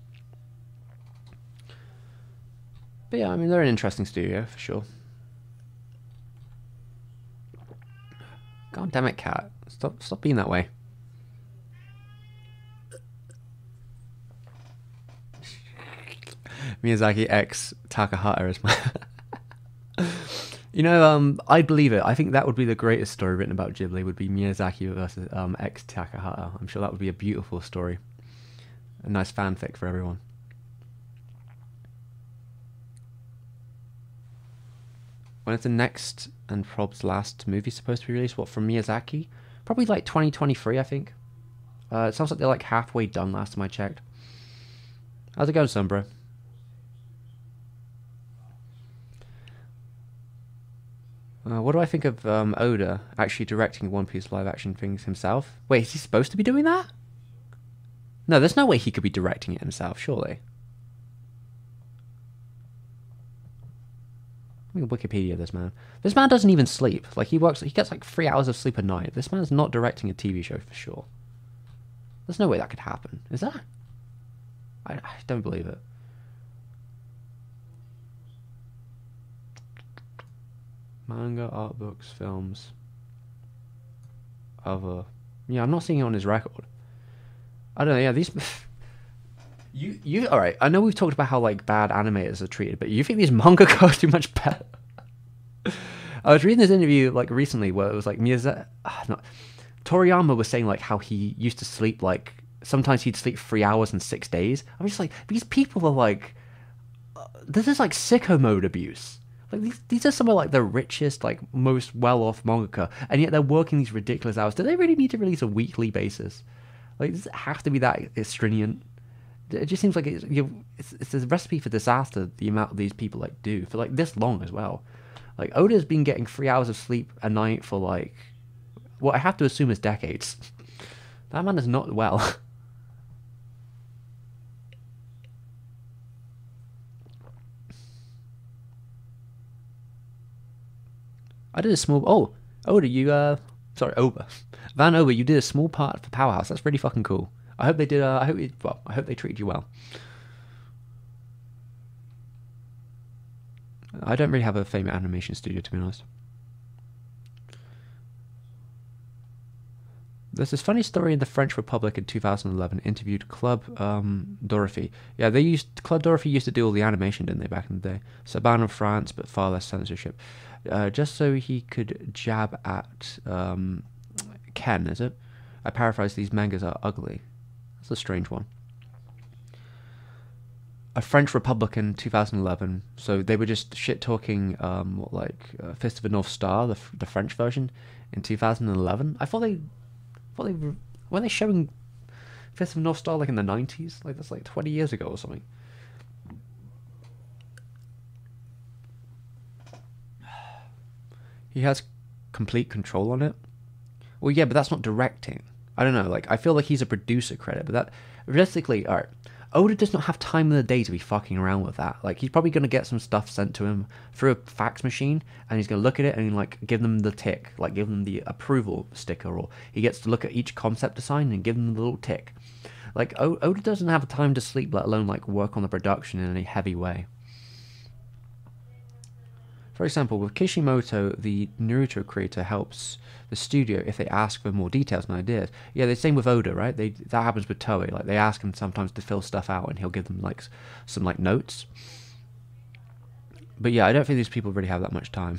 But yeah, I mean, they're an interesting studio for sure. God damn it, cat! Stop being that way. Miyazaki X Takahata is my. You know, I'd believe it. I think that would be the greatest story written about Ghibli. Would be Miyazaki versus X Takahata. I'm sure that would be a beautiful story, a nice fanfic for everyone. When is the next and Prob's last movie supposed to be released? What, from Miyazaki? Probably like 2023, I think. It sounds like they're like halfway done last time I checked. How's it going, son, bro? What do I think of Oda actually directing One Piece live action things himself? Wait, is he supposed to be doing that? No, there's no way he could be directing it himself, surely. Let me Wikipedia this man. This man doesn't even sleep. Like, he gets like 3 hours of sleep a night. This man's not directing a TV show for sure. There's no way that could happen. Is that? I don't believe it. Manga, art books, films, other. Yeah, I'm not seeing it on his record. I don't know. Yeah, these. You. All right. I know we've talked about how like bad animators are treated, but you think these manga guys do much better? I was reading this interview like recently where it was like Toriyama was saying like how he used to sleep like sometimes he'd sleep 3 hours in 6 days. I'm just like, these people are like, this is like sicko mode abuse. Like these are some of like the richest, like most well-off mangaka, and yet they're working these ridiculous hours. Do they really need to release a weekly basis? Like, does it have to be that stringent? It just seems like it's a recipe for disaster. The amount of these people like do for like this long as well. Like Oda's been getting 3 hours of sleep a night for like what I have to assume is decades. That man is not well. I did a small. Oh, Oda, sorry, Oba, Van Oba, you did a small part for Powerhouse. That's really fucking cool. I hope they did. I hope they treated you well. I don't really have a favorite animation studio, to be honest. There's this funny story in the French Republic in 2011. Interviewed Club Dorothy. Yeah, Club Dorothy used to do all the animation, didn't they, back in the day? Saban in France, but far less censorship. Just so he could jab at Ken, is it? I paraphrase, these mangas are ugly. That's a strange one. A French Republican 2011. So they were just shit talking Fist of the North Star, the French version, in 2011. I thought they were they showing Fist of the North Star like in the 90s? Like that's like 20 years ago or something. He has complete control on it. Well, yeah, but that's not directing. I don't know. Like, I feel like he's a producer credit, but that realistically, all right. Oda does not have time in the day to be fucking around with that. Like, he's probably gonna get some stuff sent to him through a fax machine, and he's gonna look at it and like give them the tick, like give them the approval sticker, or he gets to look at each concept design and give them the little tick. Like, Oda doesn't have time to sleep, let alone like work on the production in a heavy way. For example, with Kishimoto, the Naruto creator helps the studio if they ask for more details and ideas. Yeah, the same with Oda, right? That happens with Toei. Like, they ask him sometimes to fill stuff out, and he'll give them like some like notes. But yeah, I don't think these people really have that much time.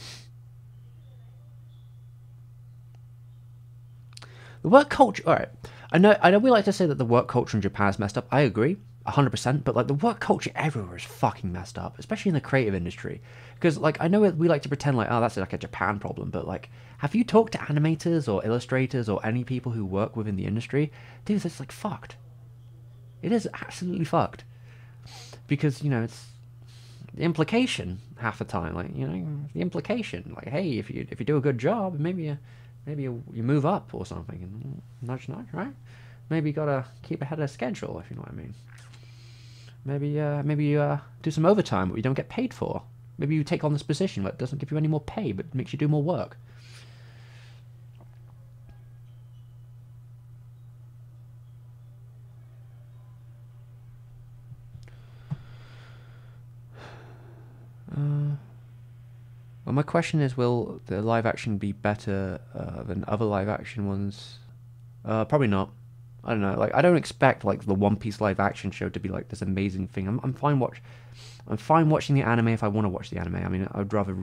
The work culture. All right, I know we like to say that the work culture in Japan is messed up. I agree. 100%, but like the work culture everywhere is fucking messed up, especially in the creative industry. Because like I know we like to pretend like, oh, that's like a Japan problem, but like, have you talked to animators or illustrators or any people who work within the industry? Dude, it's like fucked. It is absolutely fucked. Because, you know, it's the implication half the time, like, you know, the implication, like, hey, if you do a good job, maybe you move up or something, and nudge, right? Maybe you gotta keep ahead of schedule, if you know what I mean. Maybe you do some overtime that you don't get paid for. Maybe you take on this position that doesn't give you any more pay, but makes you do more work. Well, my question is, will the live action be better than other live action ones? Probably not. I don't know. Like, I don't expect like the One Piece live action show to be like this amazing thing. I'm fine watching the anime if I want to watch the anime. I mean, I'd rather.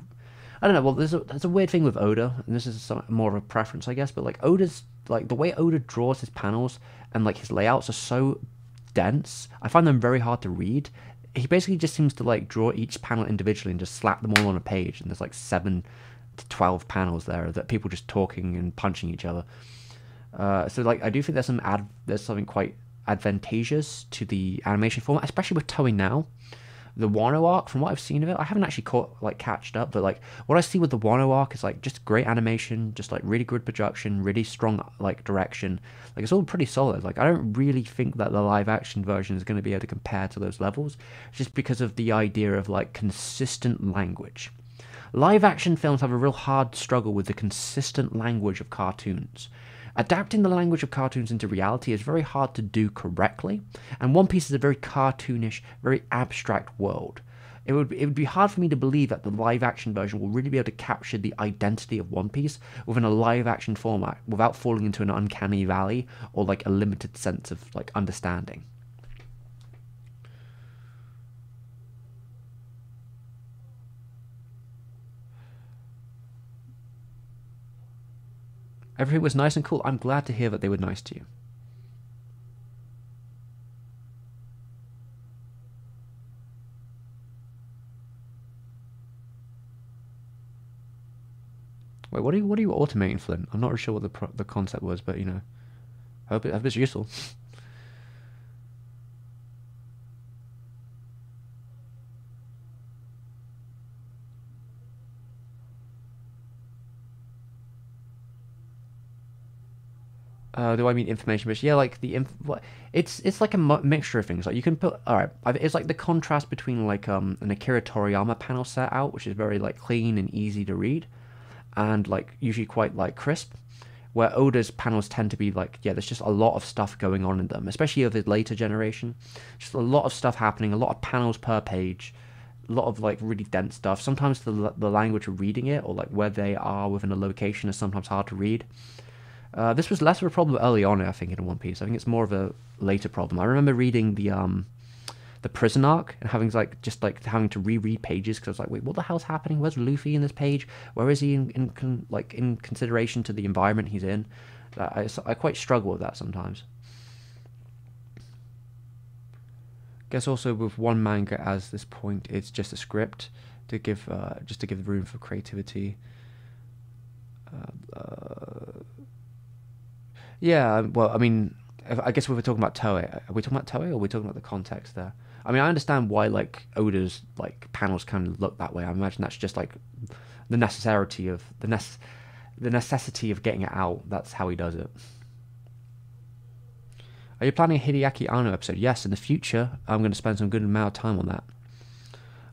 I don't know. Well, there's a weird thing with Oda, and this is more of a preference, I guess. But like Oda's like the way Oda draws his panels and like his layouts are so dense. I find them very hard to read. He basically just seems to like draw each panel individually and just slap them all on a page, and there's like 7 to 12 panels there that people just talking and punching each other. So like I do think there's something quite advantageous to the animation format, especially with Toei now. the Wano arc, from what I've seen of it, I haven't actually catched up, but like what I see with the Wano arc is like just great animation, just like really good production, really strong like direction. Like it's all pretty solid. Like I don't really think that the live action version is going to be able to compare to those levels, just because of the idea of like consistent language. Live action films have a real hard struggle with the consistent language of cartoons. Adapting the language of cartoons into reality is very hard to do correctly, and One Piece is a very cartoonish, very abstract world. It would be hard for me to believe that the live action version will really be able to capture the identity of One Piece within a live action format without falling into an uncanny valley or like a limited sense of like understanding. Everything was nice and cool. I'm glad to hear that they were nice to you. Wait, what are you automating, Flint? I'm not really sure what the concept was, but you know, I hope it's useful. Do I mean information bits? Yeah, like it's like a mixture of things. Like you can put, all right, it's like the contrast between like an Akira Toriyama panel set out, which is very like clean and easy to read, and like usually quite like crisp, where Oda's panels tend to be like, yeah, there's just a lot of stuff going on in them, especially of his later generation. Just a lot of stuff happening, a lot of panels per page, a lot of like really dense stuff. Sometimes the language of reading it or like where they are within a location is sometimes hard to read. This was less of a problem early on, I think, in One Piece. I think it's more of a later problem. I remember reading the prison arc and having like just like having to reread pages because I was like, wait, what the hell's happening? Where's Luffy in this page? Where is he in consideration to the environment he's in? I quite struggle with that sometimes. Guess also with one manga as this point, it's just a script to give room for creativity. Yeah, well, I mean, I guess if we're talking about Toei, are we talking about Toei or are we talking about the context there? I mean, I understand why like Oda's like panels kind of look that way. I imagine that's just like the necessity of the necessity of getting it out. That's how he does it. Are you planning a Hideaki Anno episode? Yes, in the future, I'm going to spend some good amount of time on that.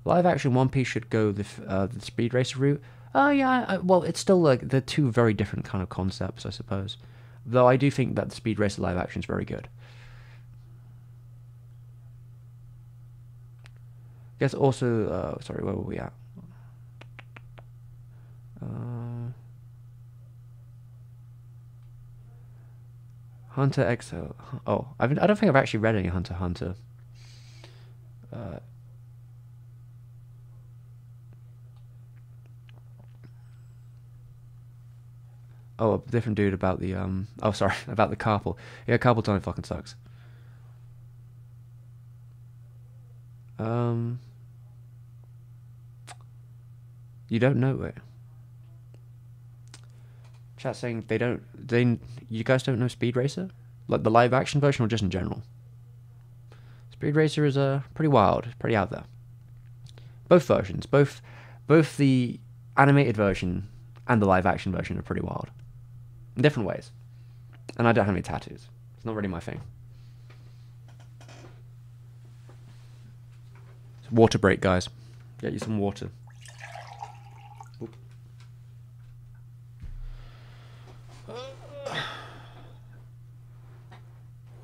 Live action One Piece should go the Speed Racer route. Oh yeah, well, it's still like they're two very different kind of concepts, I suppose. Though I do think that the Speed Racer live action is very good. I guess also, sorry, where were we at? Hunter X. Oh, I don't think I've actually read any Hunter x Hunter. Oh, a different dude about the oh, sorry, about the carpal. Yeah, carpal tunnel fucking sucks. You don't know it. Chat saying you guys don't know Speed Racer? Like the live action version or just in general? Speed Racer is pretty wild, pretty out there. Both versions, both the animated version and the live action version are pretty wild. In different ways. And I don't have any tattoos. It's not really my thing. Water break, guys. Get you some water. Oop.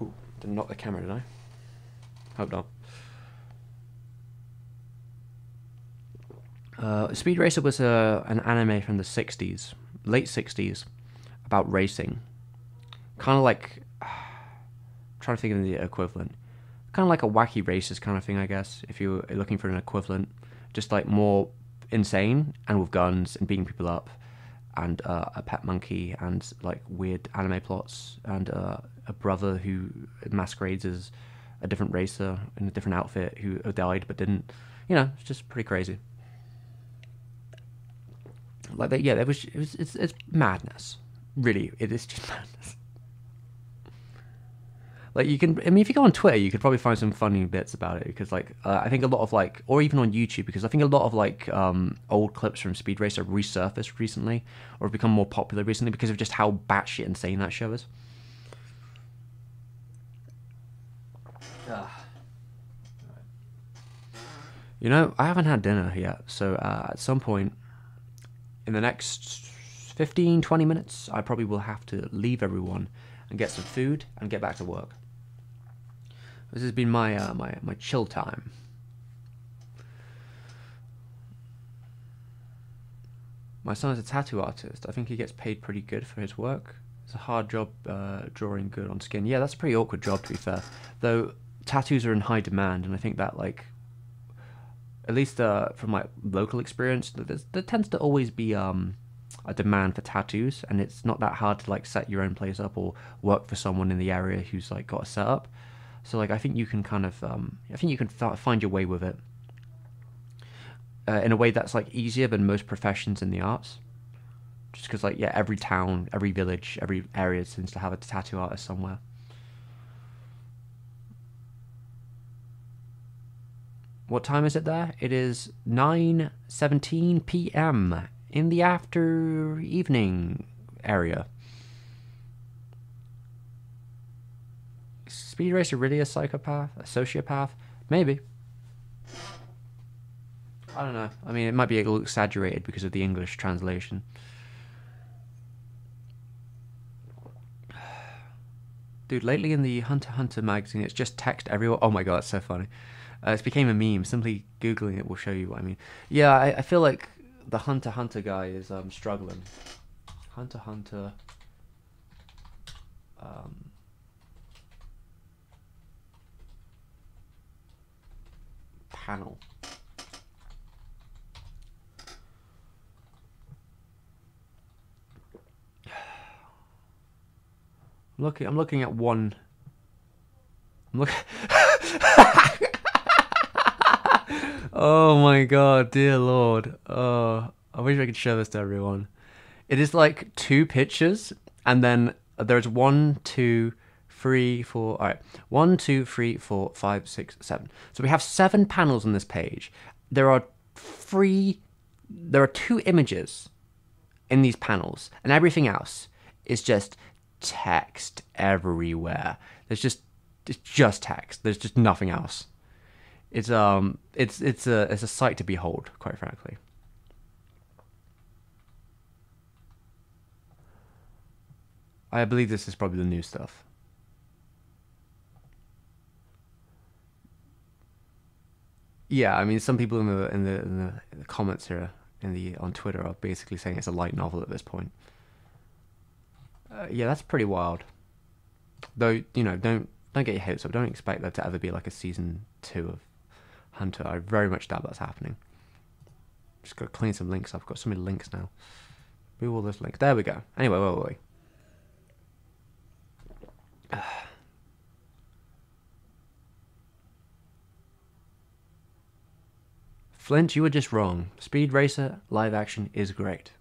Ooh, didn't knock the camera, did I? Hope not. Speed Racer was an anime from the 60s, late 60s, about racing. Kind of like, trying to think of the equivalent. Kind of like a Wacky Races kind of thing, I guess, if you're looking for an equivalent. Just like more insane and with guns and beating people up and a pet monkey and like weird anime plots and a brother who masquerades as a different racer in a different outfit who died but didn't. You know, it's just pretty crazy. Like that, yeah, it's madness. Really, it is just madness. Like you can, I mean, if you go on Twitter, you could probably find some funny bits about it because, like, I think a lot of like, or even on YouTube, because I think a lot of like old clips from Speed Racer have resurfaced recently or have become more popular recently because of just how batshit insane that show is. You know, I haven't had dinner yet, so at some point in the next 15, 20 minutes, I probably will have to leave everyone and get some food and get back to work. This has been my my chill time. My son is a tattoo artist. I think he gets paid pretty good for his work. It's a hard job drawing good on skin. Yeah, that's a pretty awkward job, to be fair. Though tattoos are in high demand, and I think that, like, at least from my local experience, there tends to always be a demand for tattoos, and it's not that hard to like set your own place up or work for someone in the area who's like got a setup. So like I think you can kind of I think you can find your way with it in a way that's like easier than most professions in the arts. Just because like yeah, every town, every village, every area seems to have a tattoo artist somewhere. What time is it there? It is 9:17 p.m. in the after evening area. Is Speed Racer really a psychopath? A sociopath? Maybe. I don't know. I mean, it might be a little exaggerated because of the English translation. Dude, lately in the Hunter x Hunter magazine, it's just text everywhere. Oh my god, that's so funny. It's became a meme. Simply Googling it will show you what I mean. Yeah, I feel like the Hunter x Hunter guy is struggling. Hunter x Hunter... panel. I'm looking at one. I'm looking. Oh my god, dear lord. Oh, I wish I could show this to everyone. It is like two pictures, and then there's 1, 2, 3, 4. All right, 1, 2, 3, 4, 5, 6, 7. So we have 7 panels on this page. There are 2 images in these panels, and everything else is just text everywhere. It's just text. There's just nothing else. It's a sight to behold, quite frankly. I believe this is probably the new stuff. Yeah, I mean, some people in the comments here on Twitter are basically saying it's a light novel at this point. Yeah, that's pretty wild. Though, you know, don't get your hopes up. Don't expect there to ever be like a season 2 of Hunter. I very much doubt that's happening. Just gotta clean some links. I've got so many links now. Move all those links. There we go. Anyway, where were we? Flint, you were just wrong. Speed Racer live action is great.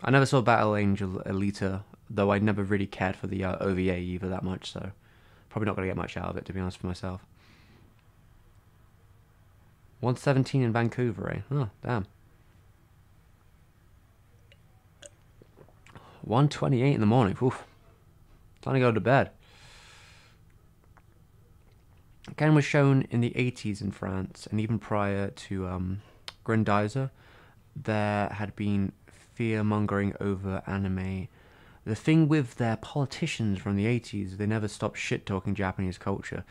I never saw Battle Angel Alita, though I never really cared for the OVA either that much, so probably not going to get much out of it, to be honest, for myself. 1:17 in Vancouver, eh? Oh, damn. 1:28 in the morning. Oof. Time to go to bed. Again, was shown in the 80s in France, and even prior to Grandizer, there had been fear-mongering over anime. The thing with their politicians from the 80s, they never stopped shit-talking Japanese culture.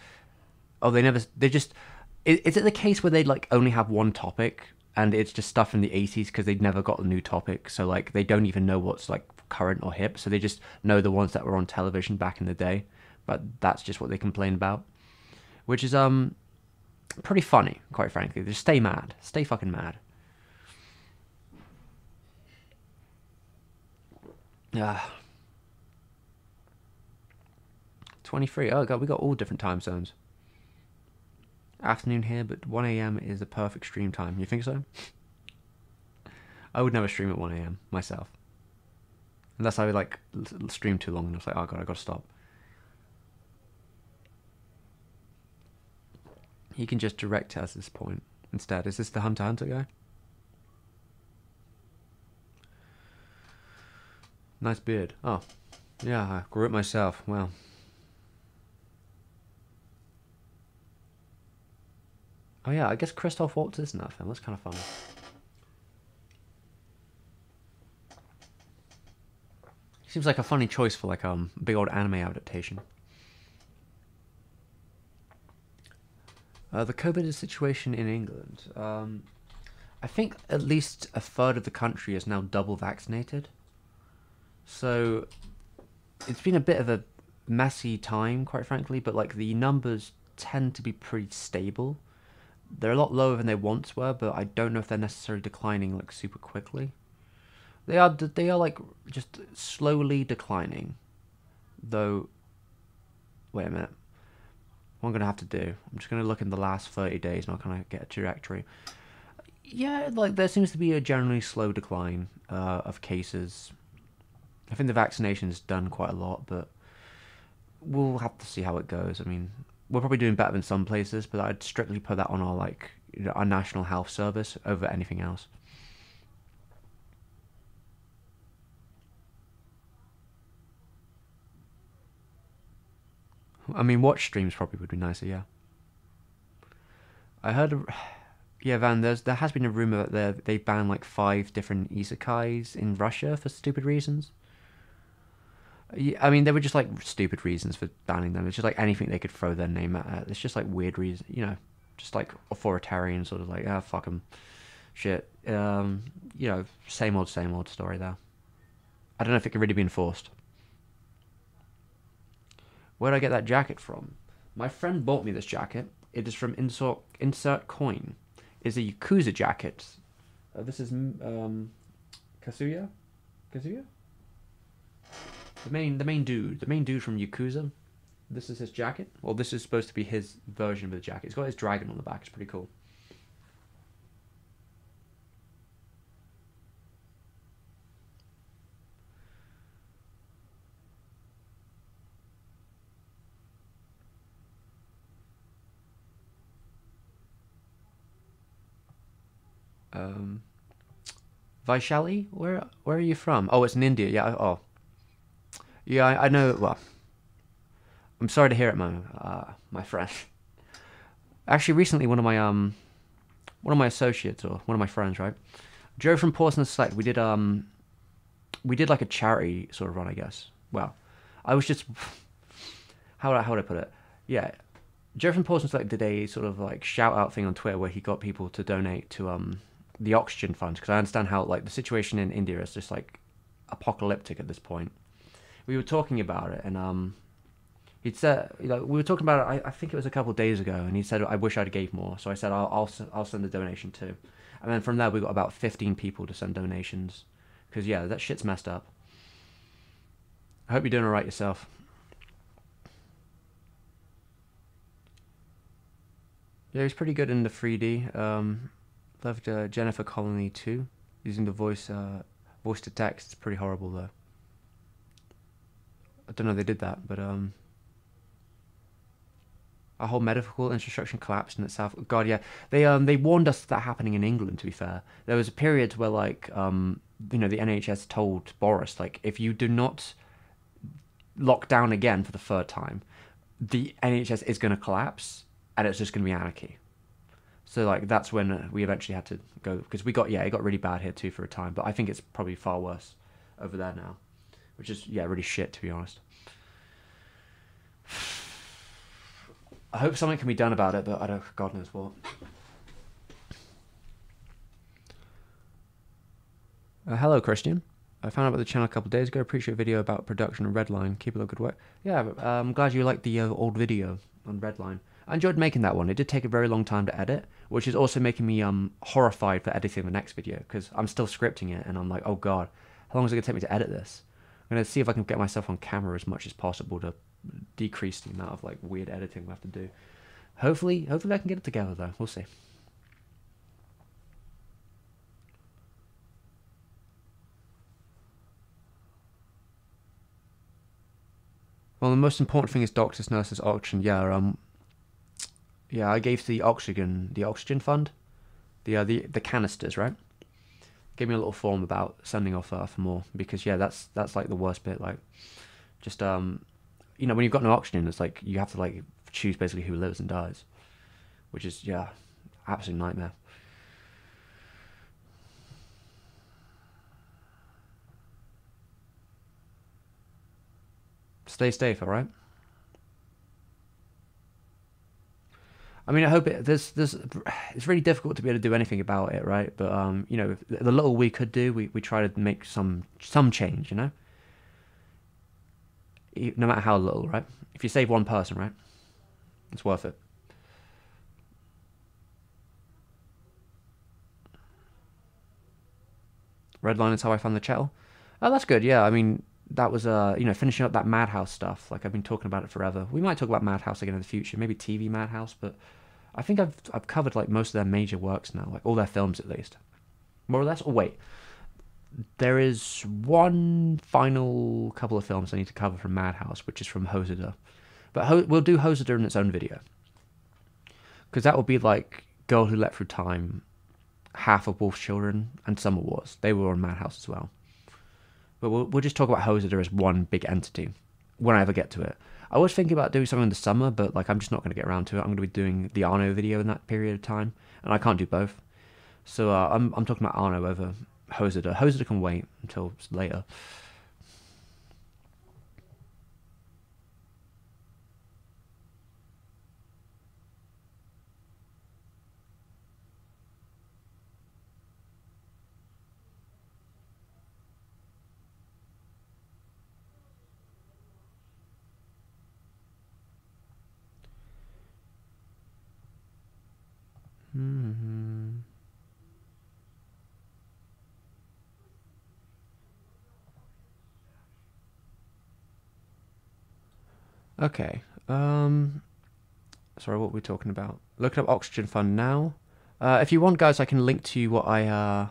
Oh, they just... Is it the case where they like only have one topic, and it's just stuff from the 80s because they'd never got a new topic, so like they don't even know what's like current or hip, so they just know the ones that were on television back in the day, but that's just what they complain about. Which is pretty funny, quite frankly. Just stay mad. Stay fucking mad. 23. Oh god, we got all different time zones. Afternoon here, but 1 a.m. is the perfect stream time. You think so? I would never stream at 1 a.m. myself. Unless I would like stream too long and I was like, oh god, I gotta stop. He can just direct us at this point instead. Is this the Hunter x Hunter guy? Nice beard. Oh, yeah, I grew it myself. Wow. Oh yeah, I guess Christoph Waltz is in that film. That's kind of funny. Seems like a funny choice for like a big old anime adaptation. The COVID situation in England. I think at least a third of the country is now double vaccinated. So it's been a bit of a messy time, quite frankly, but like the numbers tend to be pretty stable. They're a lot lower than they once were, but I don't know if they're necessarily declining like super quickly. They are like just slowly declining. Though, wait a minute. What I'm gonna have to do? I'm just gonna look in the last 30 days and I'll kind of get a trajectory. Yeah, like there seems to be a generally slow decline of cases. I think the vaccination's done quite a lot, but we'll have to see how it goes. I mean, we're probably doing better than some places, but I'd strictly put that on our like our National Health Service over anything else. I mean, watch streams probably would be nicer, yeah. I heard, yeah, Van. There has been a rumor that they banned like 5 different isekais in Russia for stupid reasons. Yeah, I mean, they were just like stupid reasons for banning them. It's just like anything they could throw their name at. It's just like weird reasons, you know, just like authoritarian sort of like ah fuck them, shit. You know, same old story there. I don't know if it can really be enforced. Where did I get that jacket from? My friend bought me this jacket. It is from Insert Coin. It's a Yakuza jacket. This is Kazuya. Kazuya. The main dude from Yakuza. This is his jacket. Well, this is supposed to be his version of the jacket. It's got his dragon on the back. It's pretty cool. Vaishali, where are you from? Oh, it's in India. Yeah. Oh, yeah. I know. Well, I'm sorry to hear it, my friend. Actually, recently, one of my associates or one of my friends, right, Joe from Pawson Select, we did like a charity sort of run, I guess. Well, I was just how would I put it? Yeah, Joe from Pawson Select did a sort of like shout out thing on Twitter where he got people to donate to the oxygen fund because I understand how like the situation in India is just like apocalyptic at this point. We were talking about it and he'd said, you know, we were talking about it. I think it was a couple of days ago, and he said, "I wish I'd gave more." So I said, "I'll send a donation too," and then from there we got about 15 people to send donations, because yeah, that shit's messed up. I hope you're doing alright yourself. Yeah, he's pretty good in the 3D. Loved Jennifer Colony too, using the voice to text. It's pretty horrible though. I don't know if they did that, but our whole medical infrastructure collapsed in itself. God, yeah, they warned us that happening in England. To be fair, there was a period where like you know, the NHS told Boris like, if you do not lock down again for the third time, the NHS is going to collapse and it's just going to be anarchy. So like that's when we eventually had to go, because it got really bad here too for a time, but I think it's probably far worse over there now, which is yeah really shit to be honest. I hope something can be done about it, but I don't. God knows what. Hello, Christian. I found out about the channel a couple of days ago. Appreciate a video about production and Redline. Keep it up, good work. Yeah, I'm glad you liked the old video on Redline. I enjoyed making that one. It did take a very long time to edit, which is also making me horrified for editing the next video, because I'm still scripting it, and I'm like, oh god, how long is it going to take me to edit this? I'm going to see if I can get myself on camera as much as possible to decrease the amount of like weird editing we have to do. Hopefully I can get it together though. We'll see. Well, the most important thing is doctors, nurses, oxygen. Yeah, Yeah, I gave the oxygen fund, the canisters, right? Gave me a little form about sending off for more because yeah, that's like the worst bit. Like, just you know, when you've got no oxygen, it's like you have to like choose basically who lives and dies, which is yeah, absolute nightmare. Stay safe, all right. I mean, I hope there's it's really difficult to be able to do anything about it, right? But you know, the little we could do, we try to make some change, you know, no matter how little, right? If you save one person, right, it's worth it. Red line is how I found the chattel. Oh, that's good. Yeah, I mean, that was you know, finishing up that Madhouse stuff. Like I've been talking about it forever. We might talk about Madhouse again in the future, maybe TV Madhouse, but I think I've covered like most of their major works now, like all their films at least, more or less. Oh wait, there is one final couple of films I need to cover from Madhouse, which is from Hosoda. But we'll do Hosoda in its own video because that will be like Girl Who Leapt Through Time, half of Wolf's Children, and Summer Wars. They were on Madhouse as well. But we'll just talk about Hosoda as one big entity when I ever get to it. I was thinking about doing something in the summer, but like I'm just not going to get around to it. I'm going to be doing the Arno video in that period of time, and I can't do both. So I'm talking about Arno over Hosoda. Hosoda can wait until later. Hmm. Okay. Sorry, what were we talking about? Looking up Oxygen Fund now. If you want, guys, I can link to what I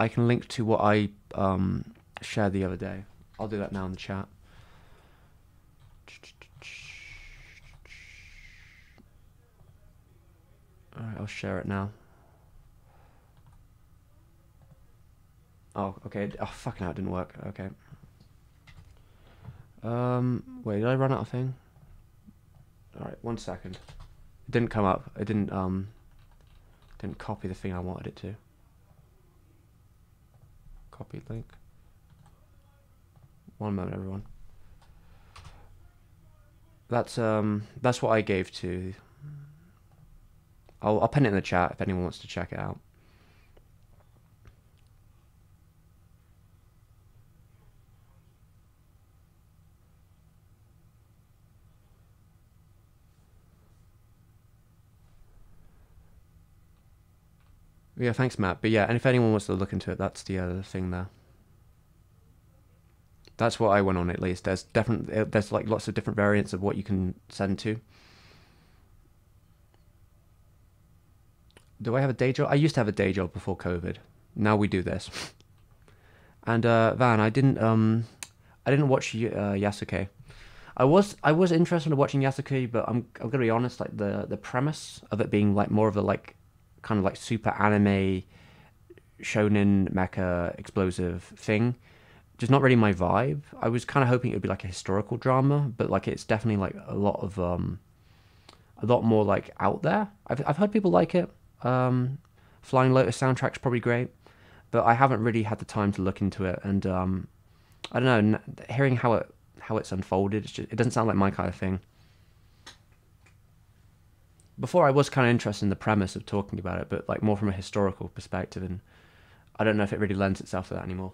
can link to what I shared the other day. I'll do that now in the chat. All right, I'll share it now. Oh, okay. Oh, fucking hell, it didn't work. Okay. Wait, did I run out of thing? All right, 1 second. It didn't come up. It didn't copy the thing I wanted it to. Copy link. One moment, everyone. That's what I gave to. I'll pin it in the chat if anyone wants to check it out. Yeah, thanks, Matt. But yeah, and if anyone wants to look into it, that's the other thing there. That's what I went on at least. There's like lots of different variants of what you can send to. Do I have a day job? I used to have a day job before COVID. Now we do this. And Van, I didn't watch Yasuke. I was interested in watching Yasuke, but I'm gonna be honest. Like the premise of it being like more of a like kind of like super anime shonen mecha explosive thing, just not really my vibe. I was kind of hoping it would be like a historical drama, but like it's definitely like a lot more like out there. I've heard people like it. Flying Lotus soundtrack's probably great, but I haven't really had the time to look into it. And I don't know, hearing how it's unfolded, it doesn't sound like my kind of thing. Before I was kind of interested in the premise of talking about it, but like more from a historical perspective, and I don't know if it really lends itself to that anymore.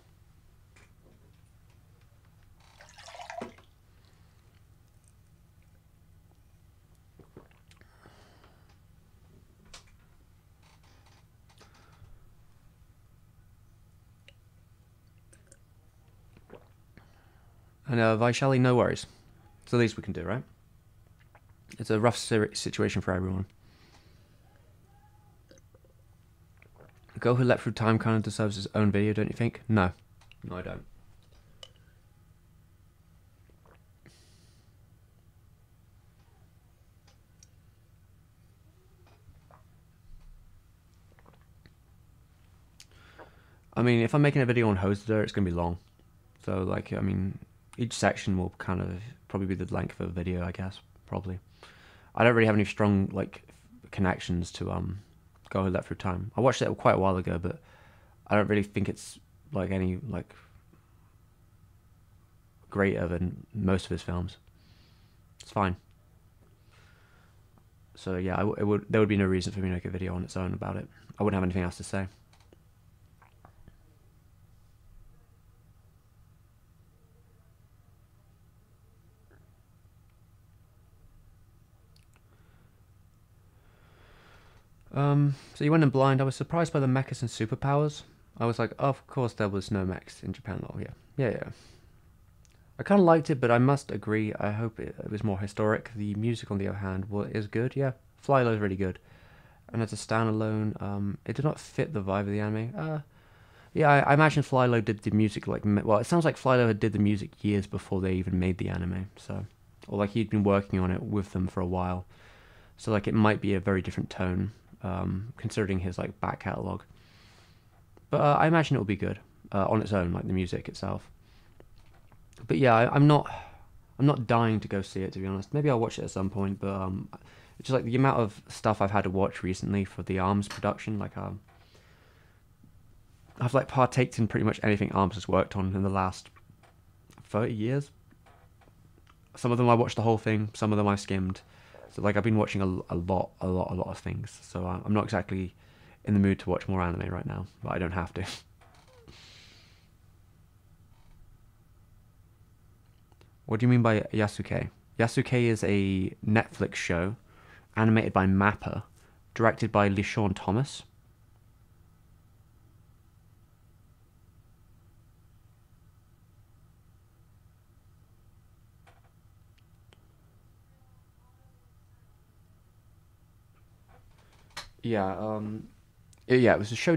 And Vaishali, no worries. It's the least we can do, right? It's a rough situation for everyone. A Girl Who Leapt Through Time kind of deserves its own video, don't you think? No. No, I don't. I mean, if I'm making a video on Hoster, it's gonna be long. So like, I mean, each section will kind of probably be the length of a video, I guess. Probably. I don't really have any strong like connections to go that through time. I watched it quite a while ago, but I don't really think it's like any like greater than most of his films. It's fine. So yeah, there would be no reason for me to make a video on its own about it. I wouldn't have anything else to say. So you went in blind. I was surprised by the mechas and superpowers. I was like, oh, of course there was no mechs in Japan. Oh yeah, yeah. I kind of liked it, but I must agree. I hope it was more historic. The music, on the other hand, is good. Yeah, Fly Low is really good. And as a standalone, it did not fit the vibe of the anime. Yeah, I imagine Fly Low did the music like well. It sounds like Fly Low did the music years before they even made the anime. So, or like he'd been working on it with them for a while. So like it might be a very different tone, considering his like back catalog. But I imagine it will be good on its own, like the music itself. But yeah, I'm not dying to go see it, to be honest. Maybe I'll watch it at some point, but it's just like the amount of stuff I've had to watch recently for the Arms production. Like I've like partaked in pretty much anything Arms has worked on in the last 30 years. Some of them I watched the whole thing. Some of them I skimmed. So like I've been watching a lot of things. So I'm not exactly in the mood to watch more anime right now, but I don't have to. What do you mean by Yasuke? Yasuke is a Netflix show, animated by Mappa, directed by LeSean Thomas. Yeah, yeah, it was a show.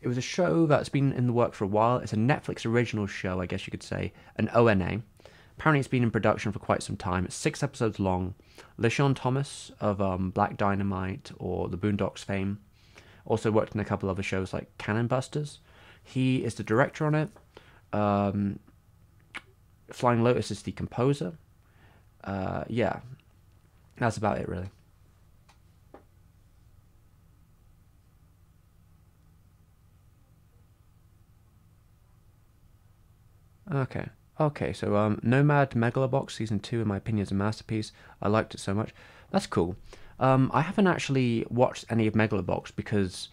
It was a show that's been in the work for a while. It's a Netflix original show, I guess you could say, an ONA. Apparently, it's been in production for quite some time. It's 6 episodes long. LeSean Thomas of Black Dynamite or The Boondocks fame also worked in a couple other shows like Cannon Busters. He is the director on it. Um, Flying Lotus is the composer. Yeah, that's about it, really. Okay. Okay, so Nomad Megalobox Season 2, in my opinion, is a masterpiece. I liked it so much. That's cool. I haven't actually watched any of Megalobox because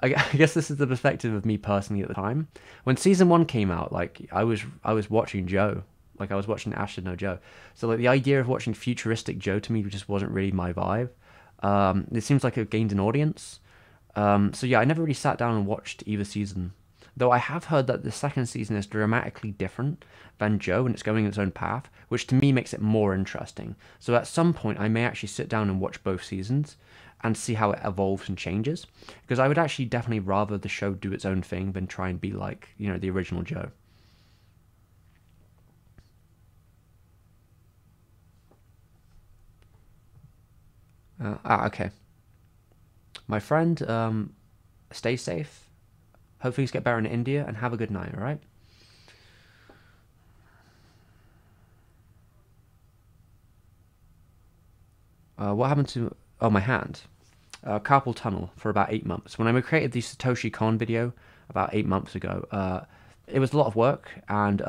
I guess this is the perspective of me personally at the time. When Season 1 came out, like, I was watching Joe. Like, I was watching Ashton No Joe. So, like, the idea of watching futuristic Joe to me just wasn't really my vibe. It seems like it gained an audience. So, yeah, I never really sat down and watched either season. Though I have heard that the second season is dramatically different than Joe and it's going its own path, which to me makes it more interesting. So at some point, I may actually sit down and watch both seasons and see how it evolves and changes. Because I would actually definitely rather the show do its own thing than try and be like, you know, the original Joe. Okay. My friend, stay safe. Hope things get better in India and have a good night, alright? What happened to... Oh, my hand. Carpal tunnel for about 8 months. When I created the Satoshi Kon video about 8 months ago, it was a lot of work, and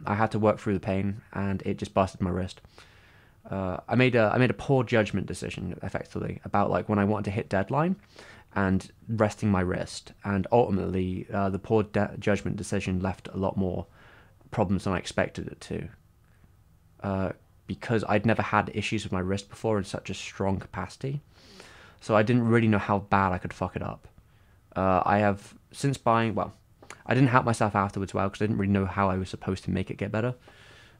I had to work through the pain, and it just busted my wrist. I made a poor judgment decision, effectively, about like when I wanted to hit deadline, and resting my wrist, and ultimately the poor judgment decision left a lot more problems than I expected it to. Because I'd never had issues with my wrist before in such a strong capacity, so I didn't really know how bad I could fuck it up. I have since buying, well, I didn't help myself afterwards well because I didn't really know how I was supposed to make it get better.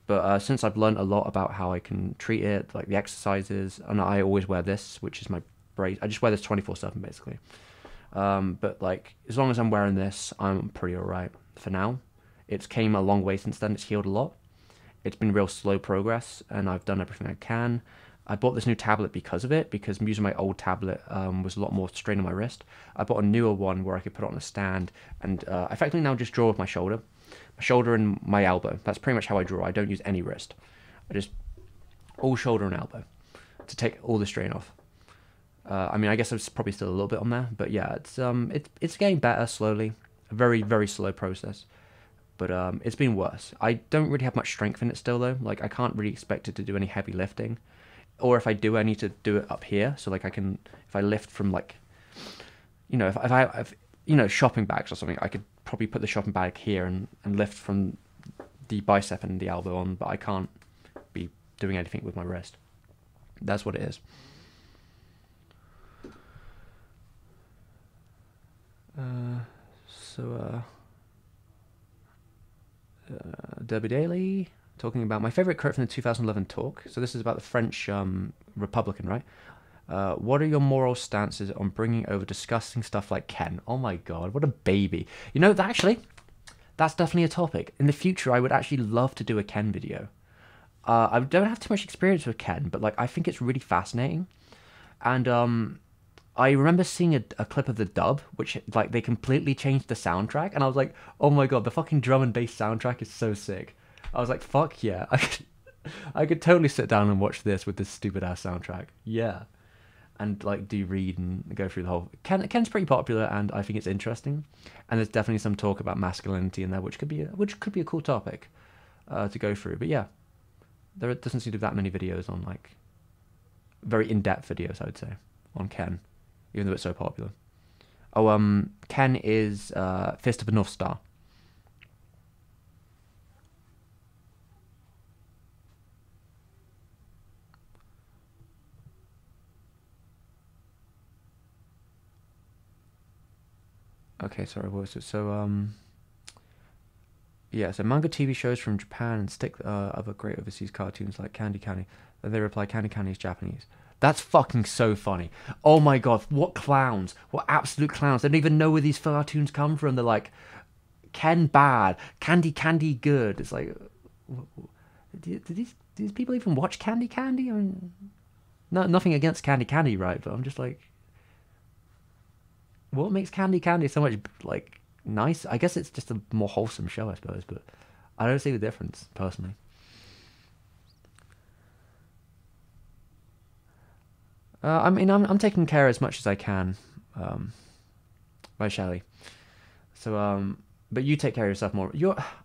But since I've learned a lot about how I can treat it, like the exercises, and I always wear this, which is my brace. I just wear this 24/7 basically. But like as long as I'm wearing this, I'm pretty alright for now. It's came a long way since then. It's healed a lot. It's been real slow progress, and I've done everything I can. I bought this new tablet because of it, because using my old tablet was a lot more strain on my wrist. I bought a newer one where I could put it on a stand, and I effectively now just draw with my shoulder and my elbow. That's pretty much how I draw. I don't use any wrist. I just all shoulder and elbow to take all the strain off. I mean, I guess there's probably still a little bit on there, but yeah, it's getting better slowly. A very, very slow process, but it's been worse. I don't really have much strength in it still though. Like I can't really expect it to do any heavy lifting, or if I do, I need to do it up here. So like if I lift from like, if shopping bags or something, I could probably put the shopping bag here and lift from the bicep and the elbow on, but I can't be doing anything with my wrist. That's what it is. Derby Daily talking about my favorite quote from the 2011 talk. So this is about the French Republican, right? What are your moral stances on bringing over disgusting stuff like Ken? Oh my god, what a baby! That's definitely a topic. In the future, I would actually love to do a Ken video. I don't have too much experience with Ken, but like I think it's really fascinating, and I remember seeing a clip of the dub, which like they completely changed the soundtrack, and I was like, oh my god, the fucking drum and bass soundtrack is so sick. I was like, fuck yeah, I could totally sit down and watch this with this stupid ass soundtrack. Yeah, and like do read and go through the whole. Ken's pretty popular, and I think it's interesting, and there's definitely some talk about masculinity in there, which could be a cool topic to go through. But yeah, there doesn't seem to be that many videos on like very in-depth videos, I would say, on Ken. Even though it's so popular. Oh, Ken is Fist of a North Star. Okay, sorry, what was it? So, yeah, so manga TV shows from Japan and stick other great overseas cartoons like Candy Candy. Then they reply, Candy Candy is Japanese. That's fucking so funny. Oh my god, what clowns. What absolute clowns. They don't even know where these cartoons come from. They're like, Ken bad, Candy Candy good. It's like, do these people even watch Candy Candy? I mean, nothing against Candy Candy, right? But I'm just like, what makes Candy Candy so much, like, nice? I guess it's just a more wholesome show, I suppose, but I don't see the difference, personally. I mean, I'm taking care as much as I can, by Shelley. So, but you take care of yourself more.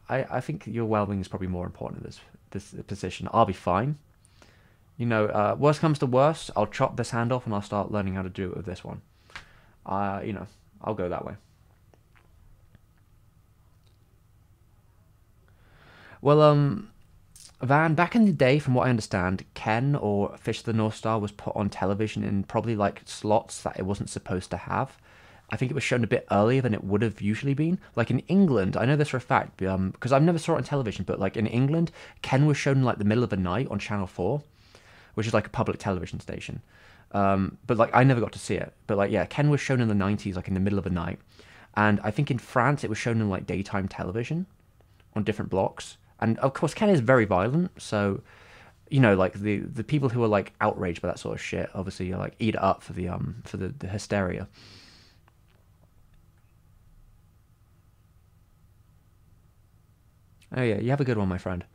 I think your well-being is probably more important in this position. I'll be fine. Worst comes to worst, I'll chop this hand off and I'll start learning how to do it with this one. I'll go that way. Well, Van, back in the day, from what I understand, Ken or Fish of the North Star was put on television in probably like slots that it wasn't supposed to have. I think it was shown a bit earlier than it would have usually been. Like in England, I know this for a fact, because I've never saw it on television, but like in England, Ken was shown in like the middle of the night on Channel 4, which is like a public television station. But like I never got to see it. But like yeah, Ken was shown in the 90s, like in the middle of the night. And I think in France it was shown in like daytime television on different blocks. And of course, Ken is very violent, so like the people who are like outraged by that sort of shit, obviously, like eat it up for the hysteria. Oh yeah, you have a good one, my friend.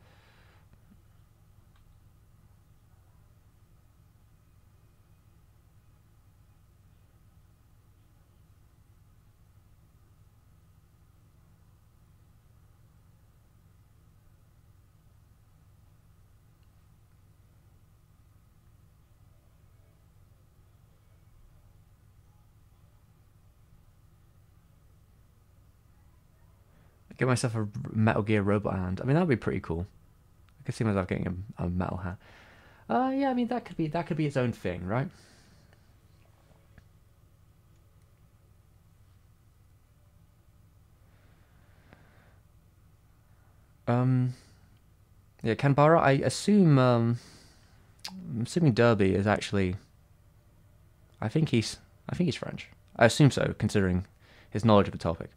Get myself a Metal Gear robot hand. I mean, that'd be pretty cool. I could see myself getting a metal hand. Yeah, I mean that could be its own thing, right? Um, yeah, Canberra. I'm assuming Derby is actually. I think he's French. I assume so, considering his knowledge of the topic.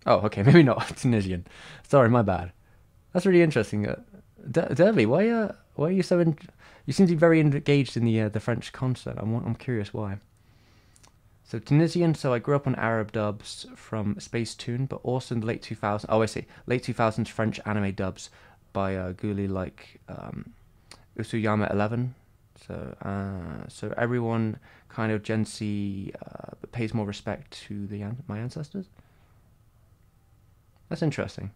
Oh, okay, maybe not Tunisian. Sorry, my bad. That's really interesting. Derby, why are you so you seem to be very engaged in the French concept. I'm curious why. So Tunisian. So I grew up on Arab dubs from Space Tune, but also in the late 2000s. Oh, I see. Late 2000s French anime dubs by Guli like Usuyama 11. So everyone kind of Gen Z pays more respect to my ancestors. That's interesting.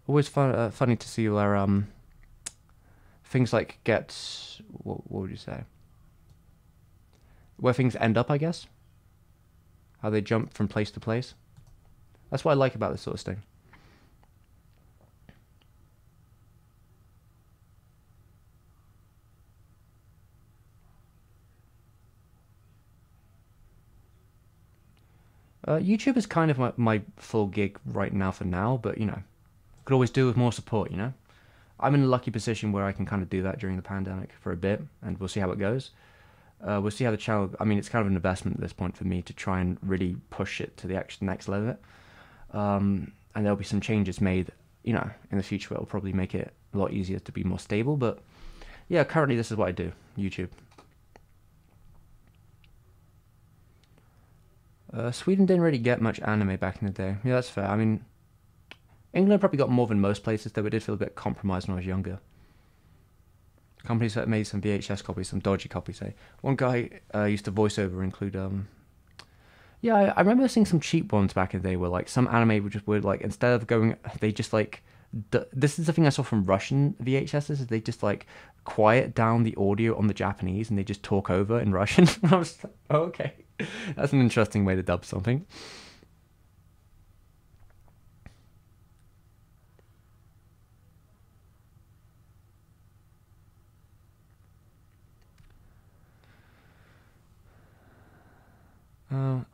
Always funny to see where things like what would you say? Where things end up, I guess. How they jump from place to place. That's what I like about this sort of thing. YouTube is kind of my full gig right now for now, but you know, could always do with more support, you know? I'm in a lucky position where I can kind of do that during the pandemic for a bit, and we'll see how it goes. We'll see how the channel. I mean, it's kind of an investment at this point for me to try and really push it to the next level. And there'll be some changes made, you know, in the future. It'll probably make it a lot easier to be more stable. But yeah, currently this is what I do: YouTube. Sweden didn't really get much anime back in the day. Yeah, that's fair. I mean, England probably got more than most places, though it did feel a bit compromised when I was younger. Companies that made some VHS copies, some dodgy copies, say. One guy used to voiceover include, yeah, I remember seeing some cheap ones back in the day where, like, some anime would like, instead of going, they just, like, this is the thing I saw from Russian VHSs, is they just, like, quiet down the audio on the Japanese and they just talk over in Russian. I was like, oh, okay. That's an interesting way to dub something.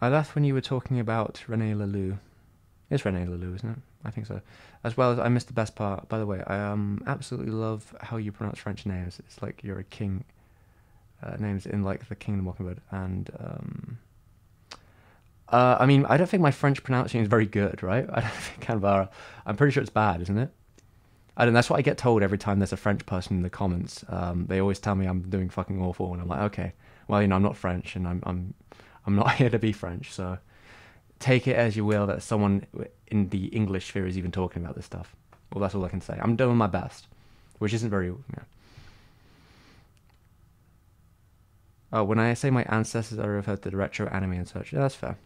I laughed when you were talking about Rene Laloux. It's Rene Laloux, isn't it? I think so. As well as I missed the best part. By the way, I absolutely love how you pronounce French names. It's like you're a king. Names in like the King of the Mockingbird, and I mean, I don't think my French pronunciation is very good, right? I don't think Canberra. I'm pretty sure it's bad, isn't it? I don't. That's what I get told every time there's a French person in the comments. They always tell me I'm doing fucking awful, and I'm like, okay, well, you know, I'm not French, and I'm not here to be French, so take it as you will that someone in the English sphere is even talking about this stuff. Well, that's all I can say. I'm doing my best, which isn't very. You know. Oh, when I say my ancestors, I refer to the retro anime and such. Yeah, that's fair.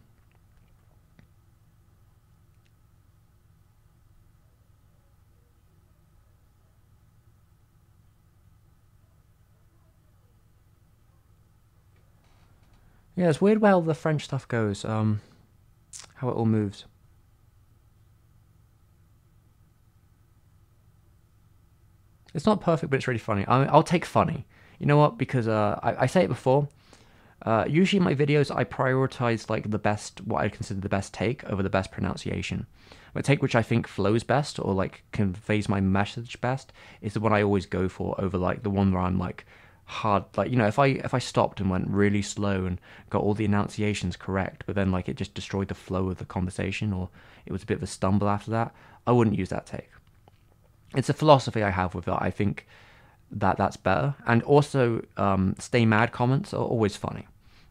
Yeah, it's weird how the French stuff goes. How it all moves. It's not perfect, but it's really funny. I'll take funny. You know what? Because I say it before. Usually in my videos, I prioritize like the best, what I consider the best take over the best pronunciation. My take which I think flows best or like conveys my message best is the one I always go for over like the one where I'm like hard, like, you know, if I stopped and went really slow and got all the enunciations correct, but then like it just destroyed the flow of the conversation or it was a bit of a stumble after that, I wouldn't use that take. It's a philosophy I have with it. I think that's better. And also, stay mad comments are always funny,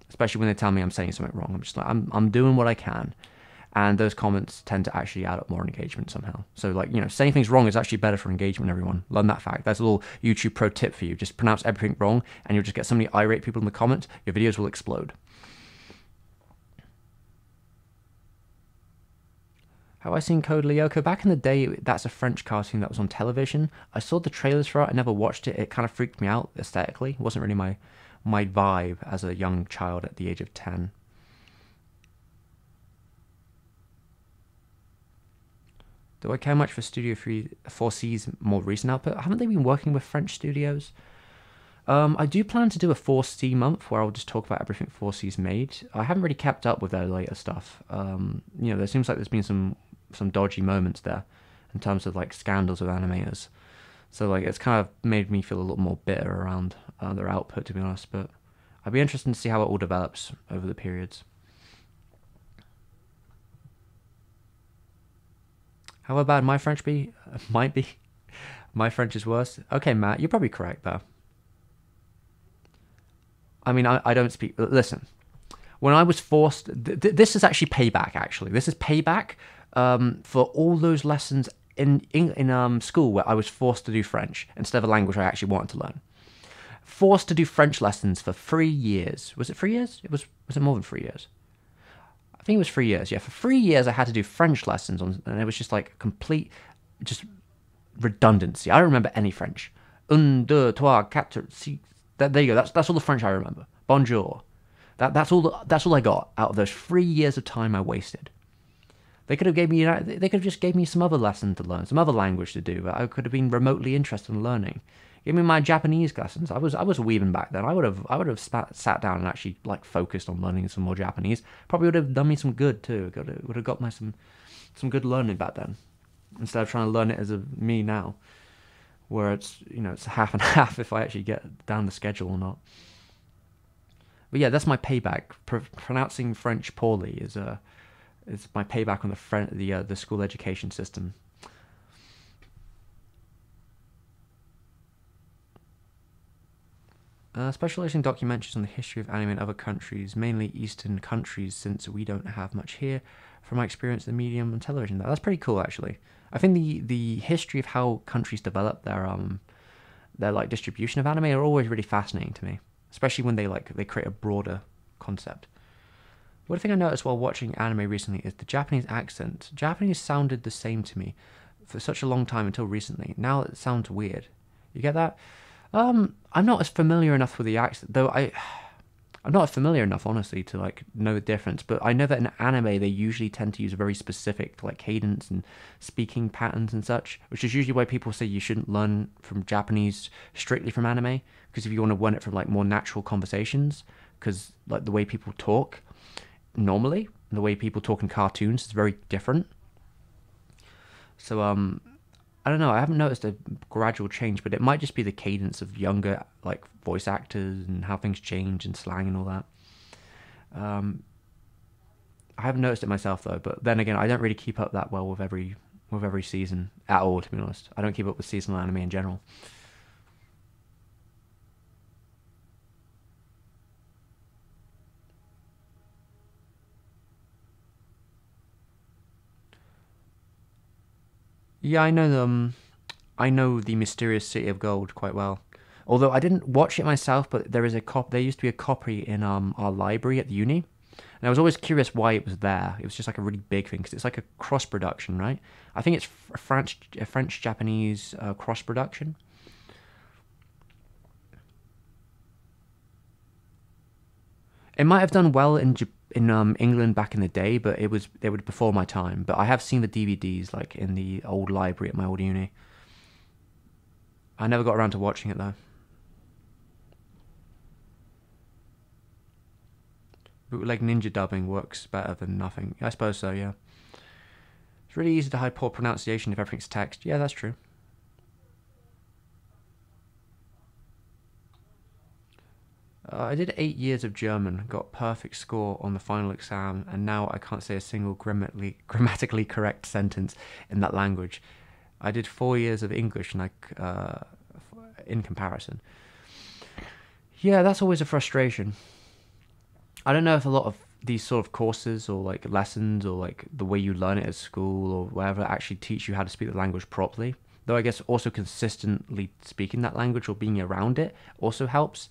especially when they tell me I'm saying something wrong. I'm just like, I'm doing what I can, and those comments tend to actually add up more engagement somehow. So like, you know, saying things wrong is actually better for engagement. Everyone learn that fact. That's a little YouTube pro tip for you. Just pronounce everything wrong, and you'll just get so many irate people in the comments. Your videos will explode. Have I seen Code Lyoko? Back in the day, that's a French cartoon that was on television. I saw the trailers for it. I never watched it. It kind of freaked me out aesthetically. It wasn't really my vibe as a young child at the age of 10. Do I care much for Studio 4C's more recent output? Haven't they been working with French studios? I do plan to do a 4C month where I'll just talk about everything 4C's made. I haven't really kept up with their later stuff. You know, there seems like there's been some dodgy moments there in terms of like scandals with animators. So like it's kind of made me feel a little more bitter around their output, to be honest. But I'd be interested to see how it all develops over the periods. How bad my French be? Might be. My French is worse. Okay, Matt, you're probably correct though. I mean, I don't speak. Listen, when I was forced, this is actually payback. Actually, this is payback for all those lessons in school where I was forced to do French instead of a language I actually wanted to learn. Forced to do French lessons for 3 years. Was it 3 years? Was it more than 3 years? I think it was 3 years. Yeah, for 3 years I had to do French lessons and it was just like complete, just redundancy. I don't remember any French. Un, deux, trois, quatre, six. There you go. That's all the French I remember. Bonjour. That's all I got out of those 3 years of time I wasted. They could have gave me, they could have just gave me some other lesson to learn, some other language to do that I could have been remotely interested in learning. Give me my Japanese lessons. I was weaving back then. I would have sat down and actually like focused on learning some more Japanese. Probably would have done me some good too. Would have got my some good learning back then, instead of trying to learn it as a me now, where it's half and half if I actually get down the schedule or not. But yeah, that's my payback. Pronouncing French poorly is my payback on the school education system. Specializing documentaries on the history of anime in other countries, mainly Eastern countries, since we don't have much here. From my experience, the medium and television, that's pretty cool actually. I think the history of how countries develop their like distribution of anime are always really fascinating to me, especially when they create a broader concept. One thing I noticed while watching anime recently is the Japanese accent. Japanese sounded the same to me for such a long time until recently. Now it sounds weird. You get that? I'm not as familiar enough with the accent, though I'm not familiar enough, honestly, to like know the difference. But I know that in anime they usually tend to use a very specific like cadence and speaking patterns and such, which is usually why people say you shouldn't learn from Japanese strictly from anime, because if you want to learn it from like more natural conversations, because like the way people talk normally, and the way people talk in cartoons is very different. So I don't know. I haven't noticed a gradual change, but it might just be the cadence of younger like voice actors and how things change and slang and all that. Um, I haven't noticed it myself though. But then again, I don't really keep up that well with every season at all. To be honest, I don't keep up with seasonal anime in general. Yeah, I know the Mysterious City of Gold quite well. Although I didn't watch it myself, but there used to be a copy in our library at the uni, and I was always curious why it was there. It was just like a really big thing because it's like a cross production, right? I think it's a French Japanese cross production. It might have done well in England back in the day, but it was before my time. But I have seen the DVDs like in the old library at my old uni. I never got around to watching it though. Bootleg ninja dubbing works better than nothing. I suppose so, yeah. It's really easy to hide poor pronunciation if everything's text. Yeah, that's true. I did 8 years of German, got perfect score on the final exam, and now I can't say a single grammatically correct sentence in that language. I did 4 years of English, like in comparison. Yeah, that's always a frustration. I don't know if a lot of these sort of courses or like lessons or like the way you learn it at school or wherever actually teach you how to speak the language properly. Though I guess also consistently speaking that language or being around it also helps.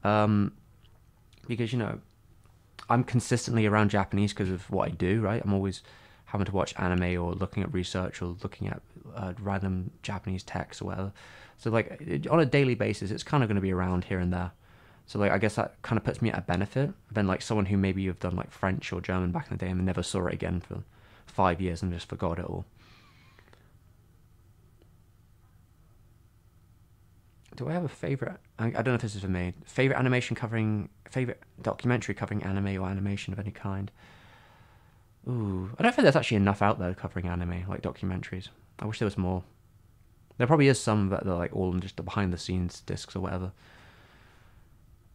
Um, because I'm consistently around Japanese because of what I do, right? I'm always having to watch anime or looking at research or looking at random Japanese texts or whatever. So like on a daily basis, it's kind of going to be around here and there. So like I guess that kind of puts me at a benefit than like someone who maybe have done like French or German back in the day and then never saw it again for 5 years and just forgot it all. Do I have a favorite? I don't know if this is for me. Favorite documentary covering anime or animation of any kind. Ooh, I don't think there's actually enough out there covering anime like documentaries. I wish there was more. There probably is some that are like all in just the behind the scenes discs or whatever.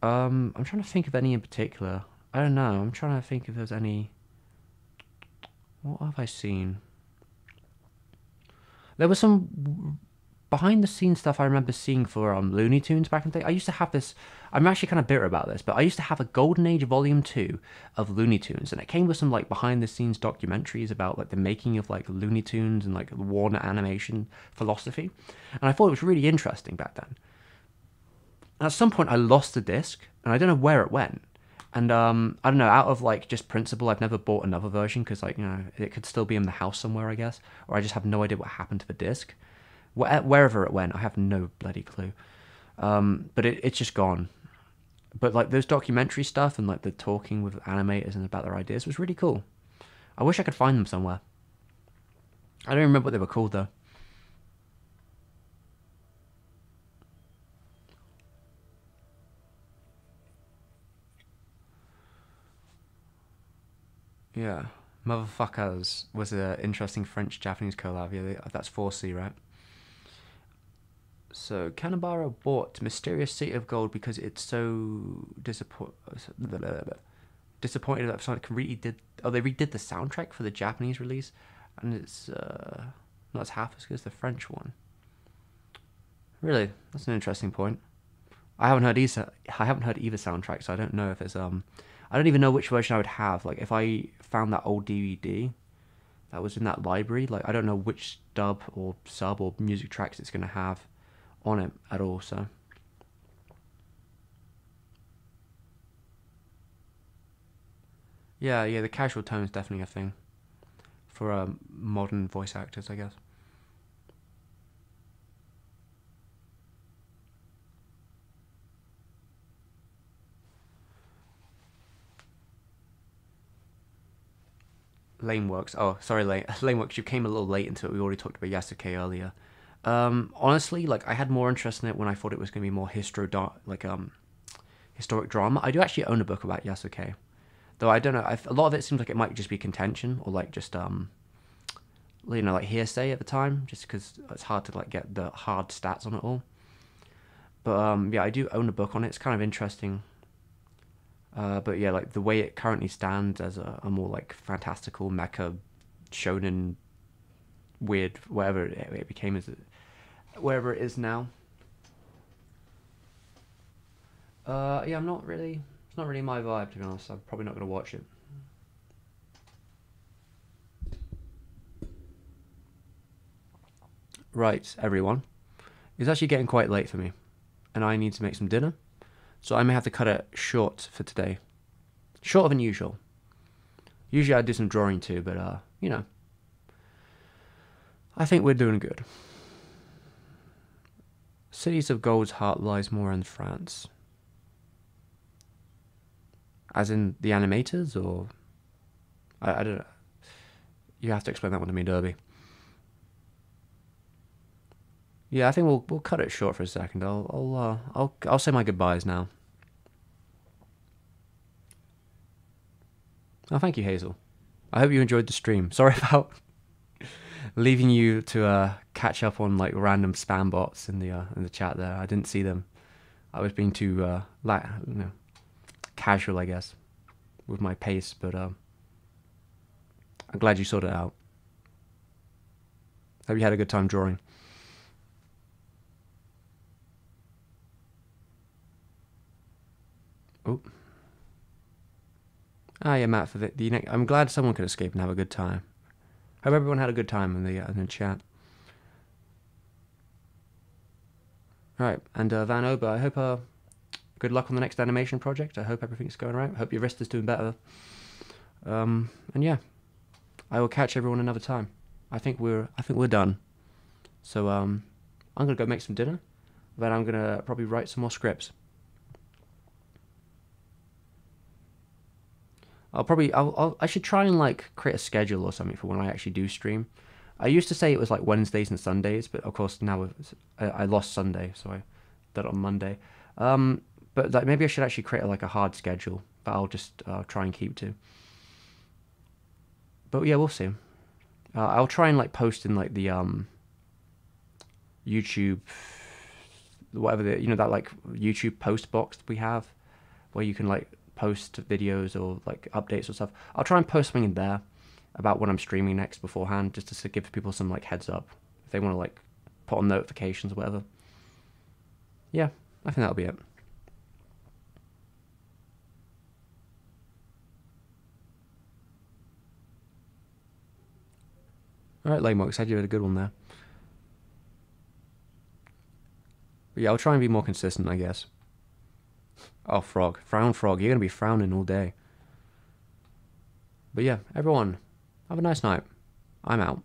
I'm trying to think of any in particular. I don't know. I'm trying to think if there's any. What have I seen? There was some behind the scenes stuff I remember seeing for Looney Tunes back in the day. I used to have this. I'm actually kind of bitter about this, but I used to have a Golden Age Volume 2 of Looney Tunes, and it came with some like behind the scenes documentaries about like the making of like Looney Tunes and like Warner animation philosophy, and I thought it was really interesting back then. And at some point, I lost the disc, and I don't know where it went. And I don't know, out of like just principle, I've never bought another version because like it could still be in the house somewhere, I guess, or I just have no idea what happened to the disc. Wherever it went, I have no bloody clue. But it's just gone. But like those documentary stuff and like the talking with animators and about their ideas was really cool. I wish I could find them somewhere. I don't remember what they were called though. Yeah. Motherfuckers was an interesting French-Japanese collab. Yeah, that's 4C, right? So, Kanabara bought Mysterious City of Gold because it's so disappointed that Sonic really did. Oh, they redid the soundtrack for the Japanese release, and it's not as half as good as the French one. Really, that's an interesting point. I haven't heard either. I haven't heard either soundtrack, so I don't know if it's I don't even know which version I would have. Like, if I found that old DVD that was in that library, like I don't know which dub or sub or music tracks it's gonna have on it at all. So yeah, the casual tone is definitely a thing for modern voice actors, I guess. Lameworks. Oh, sorry, Lameworks. You came a little late into it. We already talked about Yasuke earlier. Honestly, like I had more interest in it when I thought it was gonna be more historic drama. I do actually own a book about Yasuke, though I don't know. A lot of it seems like it might just be contention or like just like hearsay at the time, just because it's hard to like get the hard stats on it all. But yeah, I do own a book on it. It's kind of interesting. But yeah, like the way it currently stands as a more like fantastical mecha shonen weird whatever it became as wherever it is now. Yeah, I'm not really. It's not really my vibe, to be honest. I'm probably not gonna watch it. Right, everyone. It's actually getting quite late for me, and I need to make some dinner, so I may have to cut it short for today. Shorter than usual. Usually I do some drawing too, but I think we're doing good. Cities of Gold's heart lies more in France. As in the animators, or I don't know. You have to explain that one to me, Derby. Yeah, I think we'll cut it short for a second. I'll say my goodbyes now. Oh, thank you, Hazel. I hope you enjoyed the stream. Sorry about leaving you to catch up on like random spam bots in the chat there. I didn't see them. I was being too casual, I guess, with my pace. But I'm glad you sorted it out. Hope you had a good time drawing. Oh. Ah, yeah, Matt. For the next, I'm glad someone could escape and have a good time. Hope everyone had a good time in the chat. All right, and Van Ober, I hope good luck on the next animation project. I hope everything's going right. I hope your wrist is doing better. And yeah, I will catch everyone another time. I think we're done. So I'm gonna go make some dinner. Then I'm gonna probably write some more scripts. I should try and like create a schedule or something for when I actually do stream. I used to say it was like Wednesdays and Sundays, but of course now I lost Sunday, so I did it on Monday. But like maybe I should actually create like a hard schedule that I'll just try and keep to. But yeah, we'll see. I'll try and like post in like the YouTube, whatever that like YouTube post box we have, where you can like post videos or like updates or stuff. I'll try and post something in there about when I'm streaming next beforehand, just to give people some like heads up they want to like put on notifications or whatever. Yeah, I think that'll be it. Alright, Laymo, said you had a good one there. But yeah, I'll try and be more consistent, I guess. Oh, Frog. Frown Frog, you're going to be frowning all day. But yeah, everyone, have a nice night. I'm out.